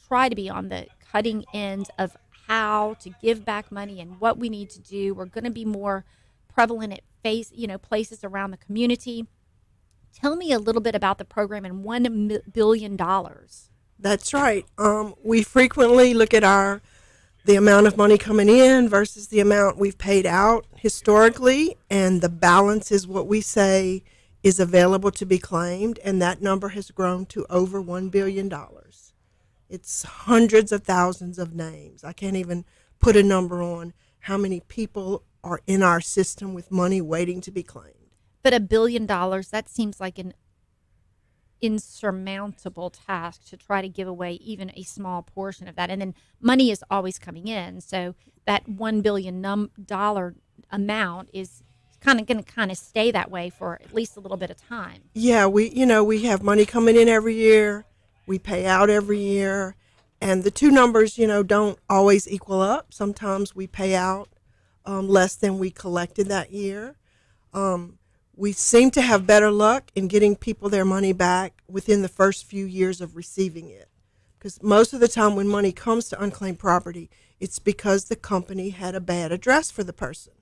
try to be on the cutting end of how to give back money and what we need to do. We're going to be more prevalent at places around the community. Tell me a little bit about the program and $1 billion. That's right. We frequently look at the amount of money coming in versus the amount we've paid out historically, and the balance is what we say is available to be claimed, and that number has grown to over $1 billion. It's hundreds of thousands of names. I can't even put a number on how many people are in our system with money waiting to be claimed. But $1 billion, that seems like insurmountable task to try to give away even a small portion of that. And then money is always coming in. So that $1 billion dollar amount is kind of going to stay that way for at least a little bit of time. Yeah, we have money coming in every year. We pay out every year. And the two numbers, don't always equal up. Sometimes we pay out less than we collected that year. We seem to have better luck in getting people their money back within the first few years of receiving it. Because most of the time when money comes to unclaimed property, it's because the company had a bad address for the person.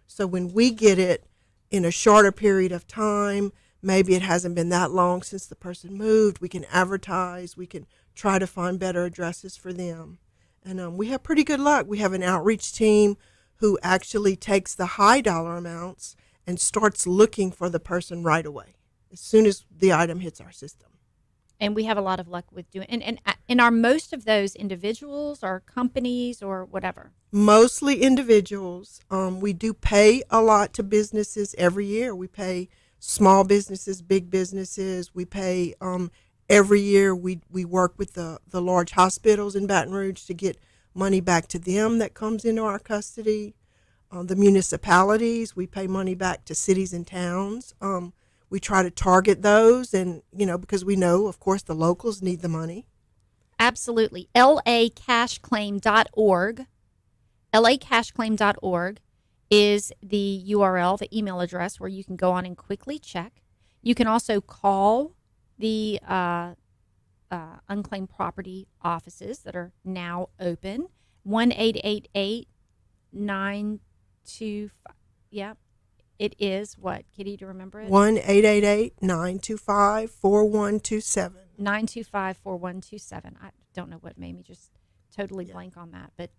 So when we get it in a shorter period of time, maybe it hasn't been that long since the person moved, we can advertise, we can try to find better addresses for them. And we have pretty good luck. We have an outreach team who actually takes the high dollar amounts and starts looking for the person right away as soon as the item hits our system. And we have a lot of luck with doing, and are most of those individuals or companies or whatever? Mostly individuals. We do pay a lot to businesses every year. We pay small businesses, big businesses. We pay every year. We work with the large hospitals in Baton Rouge to get money back to them that comes into our custody. The municipalities, we pay money back to cities and towns. We try to target those, and because we know, of course, the locals need the money. Absolutely. lacashclaim.org. lacashclaim.org is the URL, the email address where you can go on and quickly check. You can also call the unclaimed property offices that are now open. 1-888-925. Yeah. It is what, Kitty, to remember it? 1-888-925-4127. 925-4127. I don't know what made me just totally blank on that. But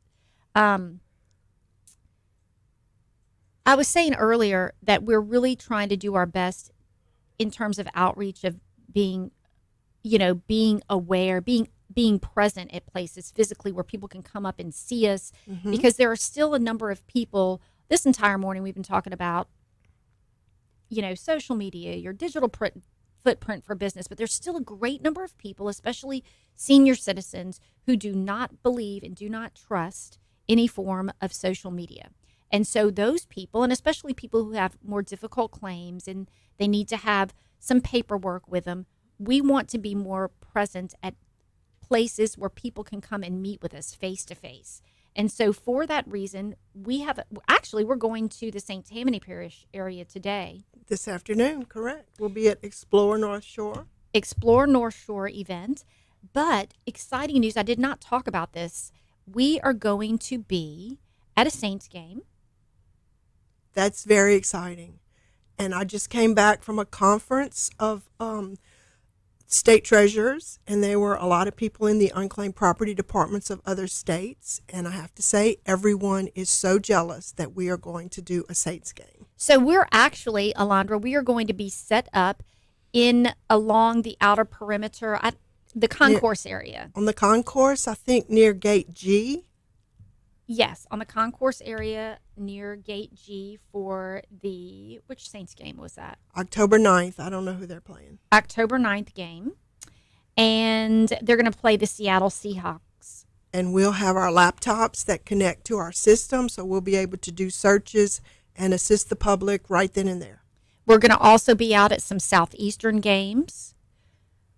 I was saying earlier that we're really trying to do our best in terms of outreach, of being aware, being present at places physically where people can come up and see us, because there are still a number of people. This entire morning we've been talking about, social media, your digital footprint for business, but there's still a great number of people, especially senior citizens, who do not believe and do not trust any form of social media. And so those people, and especially people who have more difficult claims and they need to have some paperwork with them, we want to be more present at places where people can come and meet with us face to face. And so for that reason, we're going to the St. Tammany Parish area today. This afternoon, correct. We'll be at Explore North Shore. Explore North Shore event. But exciting news, I did not talk about this. We are going to be at a Saints game. That's very exciting. And I just came back from a conference of state treasurers, and there were a lot of people in the unclaimed property departments of other states. And I have to say, everyone is so jealous that we are going to do a Saints game. So we're actually, Alondra, we are going to be set up along the outer perimeter, the concourse area. On the concourse, I think near Gate G. Yes, on the concourse area near Gate G for which Saints game was that? October 9th. I don't know who they're playing. October 9th game. And they're going to play the Seattle Seahawks. And we'll have our laptops that connect to our system, so we'll be able to do searches and assist the public right then and there. We're going to also be out at some Southeastern games.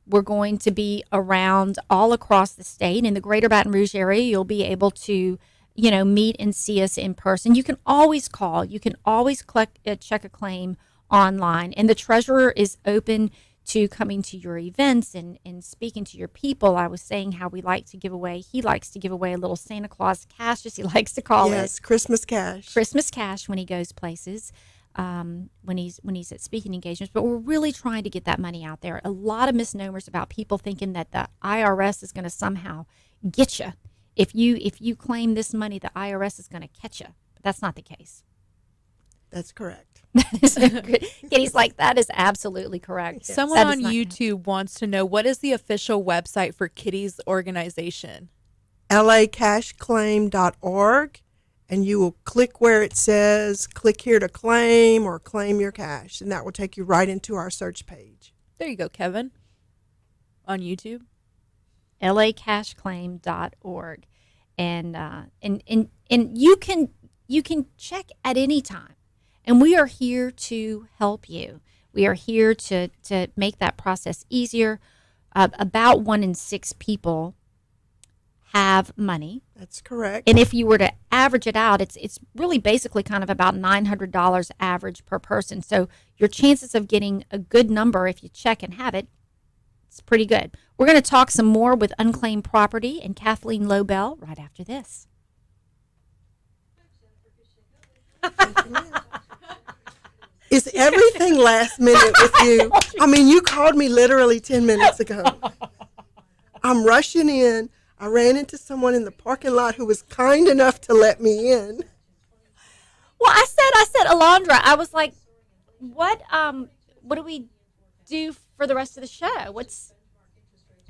We're going to be around all across the state. In the greater Baton Rouge area, you'll be able to meet and see us in person. You can always call. You can always check a claim online. And the treasurer is open to coming to your events and speaking to your people. I was saying how he likes to give away a little Santa Claus cash, as he likes to call it. Yes, Christmas cash. Christmas cash when he goes places, when he's at speaking engagements. But we're really trying to get that money out there. A lot of misnomers about people thinking that the IRS is going to somehow get you. If you claim this money, the IRS is going to catch you. But that's not the case. That's correct. Kitty's like, that is absolutely correct. Someone on YouTube wants to know, what is the official website for Kitty's organization? lacashclaim.org, and you will click where it says click here to claim or claim your cash, and that will take you right into our search page. There you go, Kevin. On YouTube? lacashclaim.org. And you can check at any time. And we are here to help you. We are here to make that process easier. About 1 in 6 people have money. That's correct. And if you were to average it out, it's really basically kind of about $900 average per person. So your chances of getting a good number if you check and have it, it's pretty good. We're going to talk some more with unclaimed property and Kathleen Lobel right after this. Is everything last minute with you? I mean, you called me literally 10 minutes ago. I'm rushing in. I ran into someone in the parking lot who was kind enough to let me in. Well, I said, Alondra, I was like, what do we do for the rest of the show?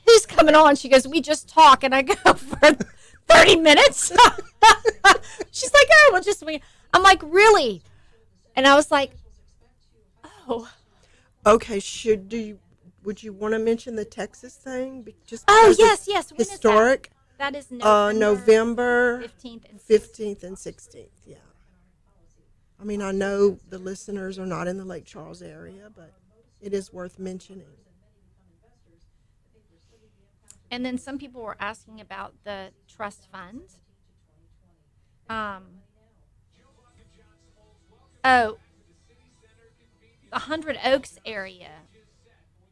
Who's coming on? She goes, we just talk. And I go, for 30 minutes? She's like, oh, well, just me. I'm like, really? And I was like, oh. Okay, would you want to mention the Texas thing? Just Oh, because yes. it's historic. That is November 15th and 16th. Yeah. I mean, I know the listeners are not in the Lake Charles area, but it is worth mentioning. And then some people were asking about the trust fund. The 100 Oaks area,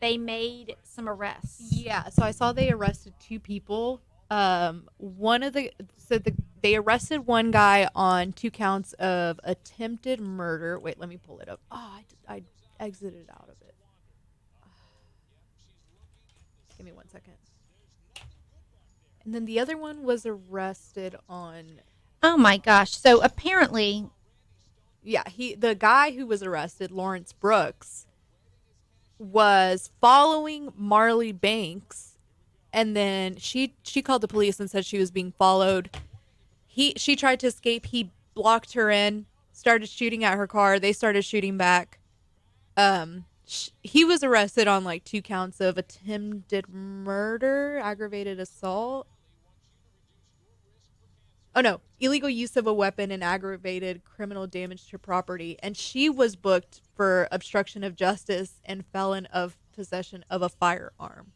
they made some arrests. Yeah, so I saw they arrested 2 people. They arrested one guy on 2 counts of attempted murder. Wait, let me pull it up. Oh, I exited out of it. Give me 1 second. And then the other one was arrested on. Oh my gosh! So apparently, yeah, the guy who was arrested, Lawrence Brooks, was following Marley Banks, and then she called the police and said she was being followed. She tried to escape. He blocked her in, started shooting at her car. They started shooting back. He was arrested on like 2 counts of attempted murder, aggravated assault. Oh no, illegal use of a weapon and aggravated criminal damage to property. And she was booked for obstruction of justice and felon of possession of a firearm.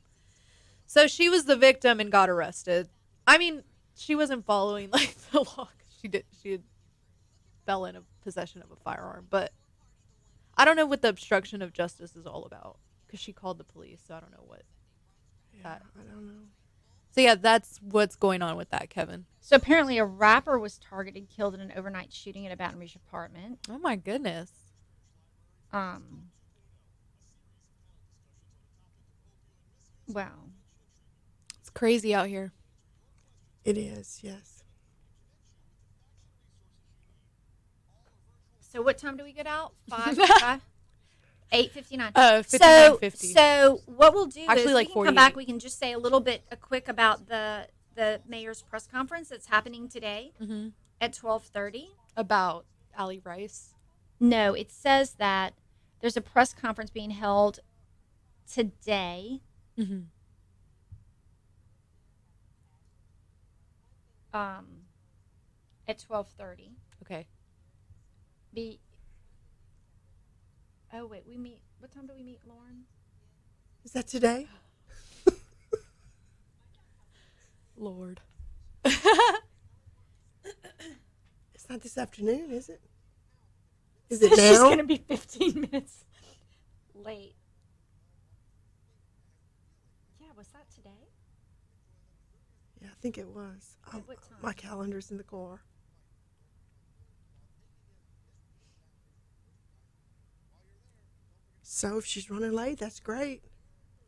So she was the victim and got arrested. I mean, she wasn't following like the law. She had felon of possession of a firearm, but I don't know what the obstruction of justice is all about because she called the police, so I don't know what. I don't know. So yeah, that's what's going on with that, Kevin. So apparently a rapper was targeted, killed in an overnight shooting at a Baton Rouge apartment. Oh my goodness. Wow. It's crazy out here. It is, yes. So what time do we get out? 8:59. 59:50. So what we'll do Actually, is like we can come 48. back. We can just say a quick about the mayor's press conference that's happening today at 12:30. About Allie Rice? No, it says that there's a press conference being held today. At 12:30. Okay. Oh wait, we meet. What time do we meet, Lauren? Is that today? Lord. It's not this afternoon, is it? Is it now? She's going to be 15 minutes late. Yeah, was that today? Yeah, I think it was. My calendar's in the car. So if she's running late, that's great.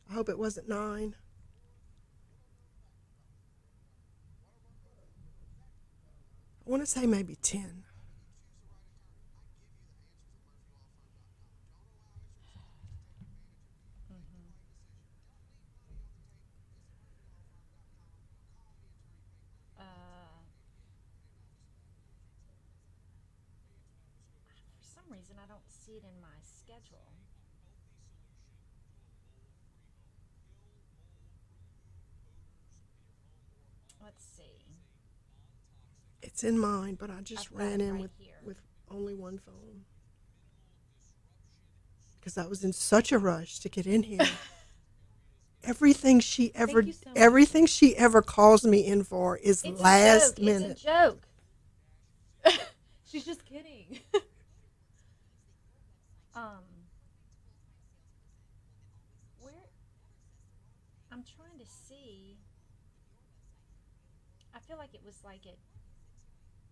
I hope it wasn't 9. I want to say maybe 10. For some reason, I don't see it in my schedule. Let's see. It's in mine, but I just ran in right with only one phone because I was in such a rush to get in here. everything she ever calls me in for is It's last a joke. minute. It's a joke. She's just kidding. Where? I'm trying to see. I feel like it was like at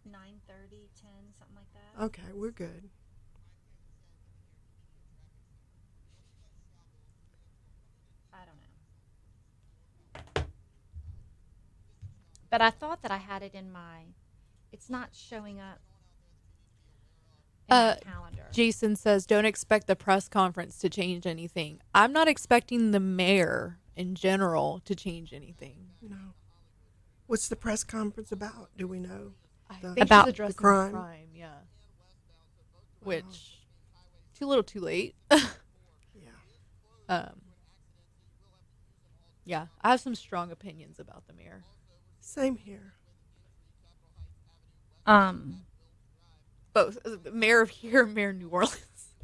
9:30, 10, something like that. Okay, we're good. I don't know. But I thought that I had it in my. It's not showing up in my calendar. Jason says, don't expect the press conference to change anything. I'm not expecting the mayor in general to change anything. No. What's the press conference about? Do we know? I think about she's addressing the crime. Yeah. Which, too little, too late. Yeah, I have some strong opinions about the mayor. Same here. Both mayor of here, mayor of New Orleans.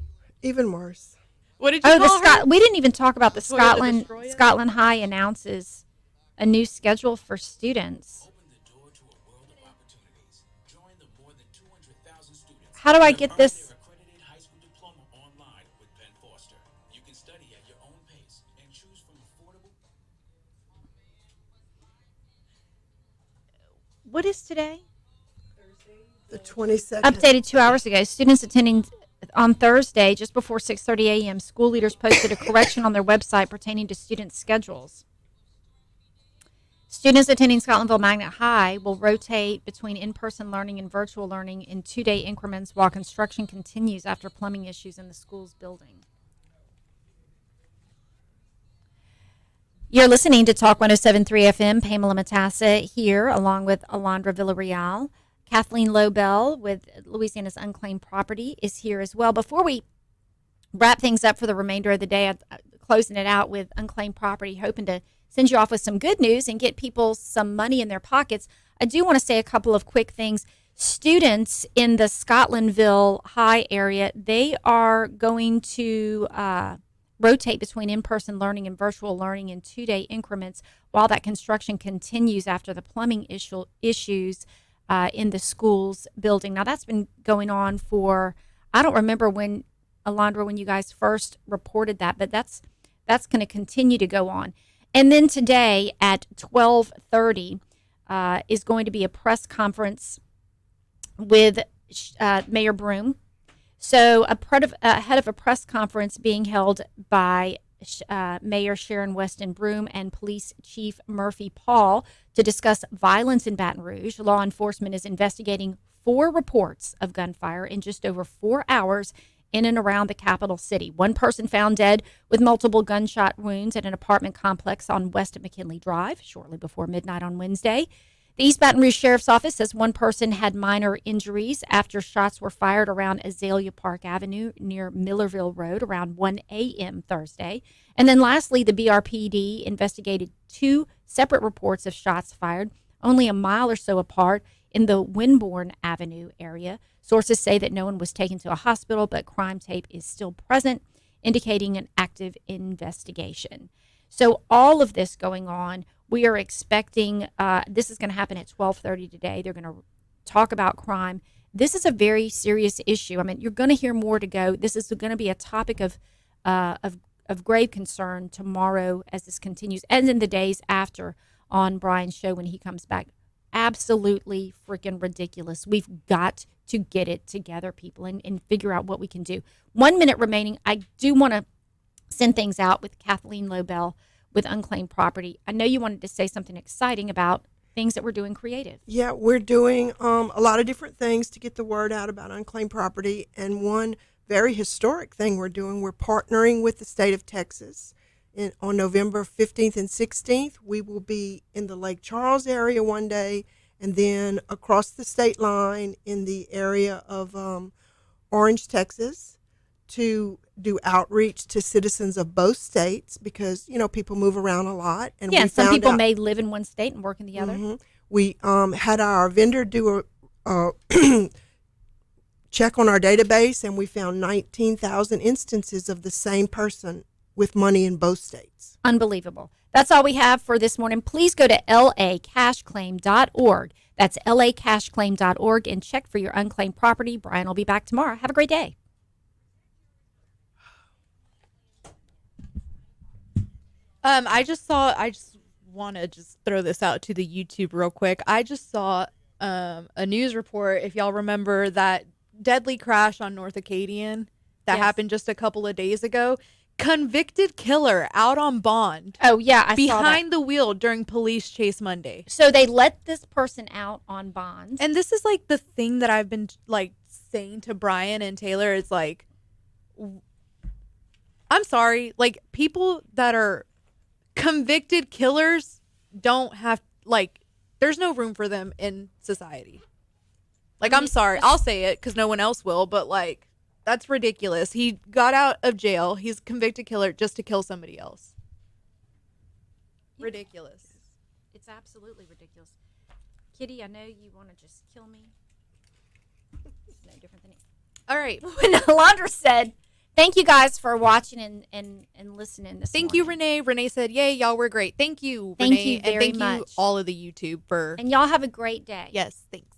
Even worse. What did you call her? We didn't even talk about the Toyota Destroyer? Scotland High announces a new schedule for students. How do I get this? What is today? The 22nd. Updated 2 hours ago. Students attending on Thursday, just before 6:30 a.m., school leaders posted a correction on their website pertaining to students' schedules. Students attending Scotlandville Magnet High will rotate between in-person learning and virtual learning in 2-day increments while construction continues after plumbing issues in the school's building. You're listening to Talk 107.3 FM. Pamela Matassa here, along with Alondra Villarreal. Kathleen Lobel with Louisiana's Unclaimed Property is here as well. Before we wrap things up for the remainder of the day, I'm closing it out with Unclaimed Property, hoping to send you off with some good news and get people some money in their pockets. I do want to say a couple of quick things. Students in the Scotlandville High area, they are going to rotate between in-person learning and virtual learning in 2-day increments while that construction continues after the plumbing issues in the school's building. Now, that's been going on for, I don't remember when, Alondra, when you guys first reported that, but that's going to continue to go on. And then today at 12:30 is going to be a press conference with Mayor Broome. So ahead of a press conference being held by Mayor Sharon Weston Broome and Police Chief Murphy Paul to discuss violence in Baton Rouge. Law enforcement is investigating 4 reports of gunfire in just over 4 hours in and around the capital city. One person found dead with multiple gunshot wounds at an apartment complex on West McKinley Drive shortly before midnight on Wednesday. The East Baton Rouge Sheriff's Office says one person had minor injuries after shots were fired around Azalea Park Avenue near Millerville Road around 1 a.m. Thursday. And then lastly, the BRPD investigated 2 separate reports of shots fired only a mile or so apart in the Winbourne Avenue area. Sources say that no one was taken to a hospital, but crime tape is still present, indicating an active investigation. So all of this going on, we are expecting, this is going to happen at 12:30 today. They're going to talk about crime. This is a very serious issue. I mean, you're going to hear more to go. This is going to be a topic of grave concern tomorrow as this continues, and in the days after on Brian's show when he comes back. Absolutely freaking ridiculous. We've got to get it together, people, and figure out what we can do. 1 minute remaining. I do want to send things out with Kathleen Lobel with Unclaimed Property. I know you wanted to say something exciting about things that we're doing creative. Yeah, we're doing a lot of different things to get the word out about unclaimed property. And one very historic thing we're doing, we're partnering with the state of Texas. On November 15th and 16th, we will be in the Lake Charles area one day, and then across the state line in the area of Orange, Texas, to do outreach to citizens of both states because, you know, people move around a lot. And yeah, we some found people out, may live in one state and work in the other. Mm-hmm. We had our vendor do a check on our database, and we found 19,000 instances of the same person with money in both states. Unbelievable. That's all we have for this morning. Please go to lacashclaim.org. That's lacashclaim.org and check for your unclaimed property. Brian will be back tomorrow. Have a great day. I just want to just throw this out to the YouTube real quick. I just saw a news report, if y'all remember that deadly crash on North Acadian that happened just a couple of days ago. Convicted killer out on bond. Oh, yeah, I saw that. Behind the wheel during police chase Monday. So they let this person out on bond. And this is like the thing that I've been like saying to Brian and Taylor. It's like, I'm sorry, like people that are convicted killers don't have, like, there's no room for them in society. Like, I'm sorry, I'll say it because no one else will, but like, that's ridiculous. He got out of jail. He's a convicted killer just to kill somebody else. Ridiculous. It's absolutely ridiculous. Kitty, I know you want to just kill me. It's no different than it. All right. When Alondra said, thank you guys for watching and listening this Thank morning. you, Renee. Renee said, yay, y'all were great. Thank you, Thank Renee. you very and thank much. you all of the YouTube for. And y'all have a great day. Yes, thanks.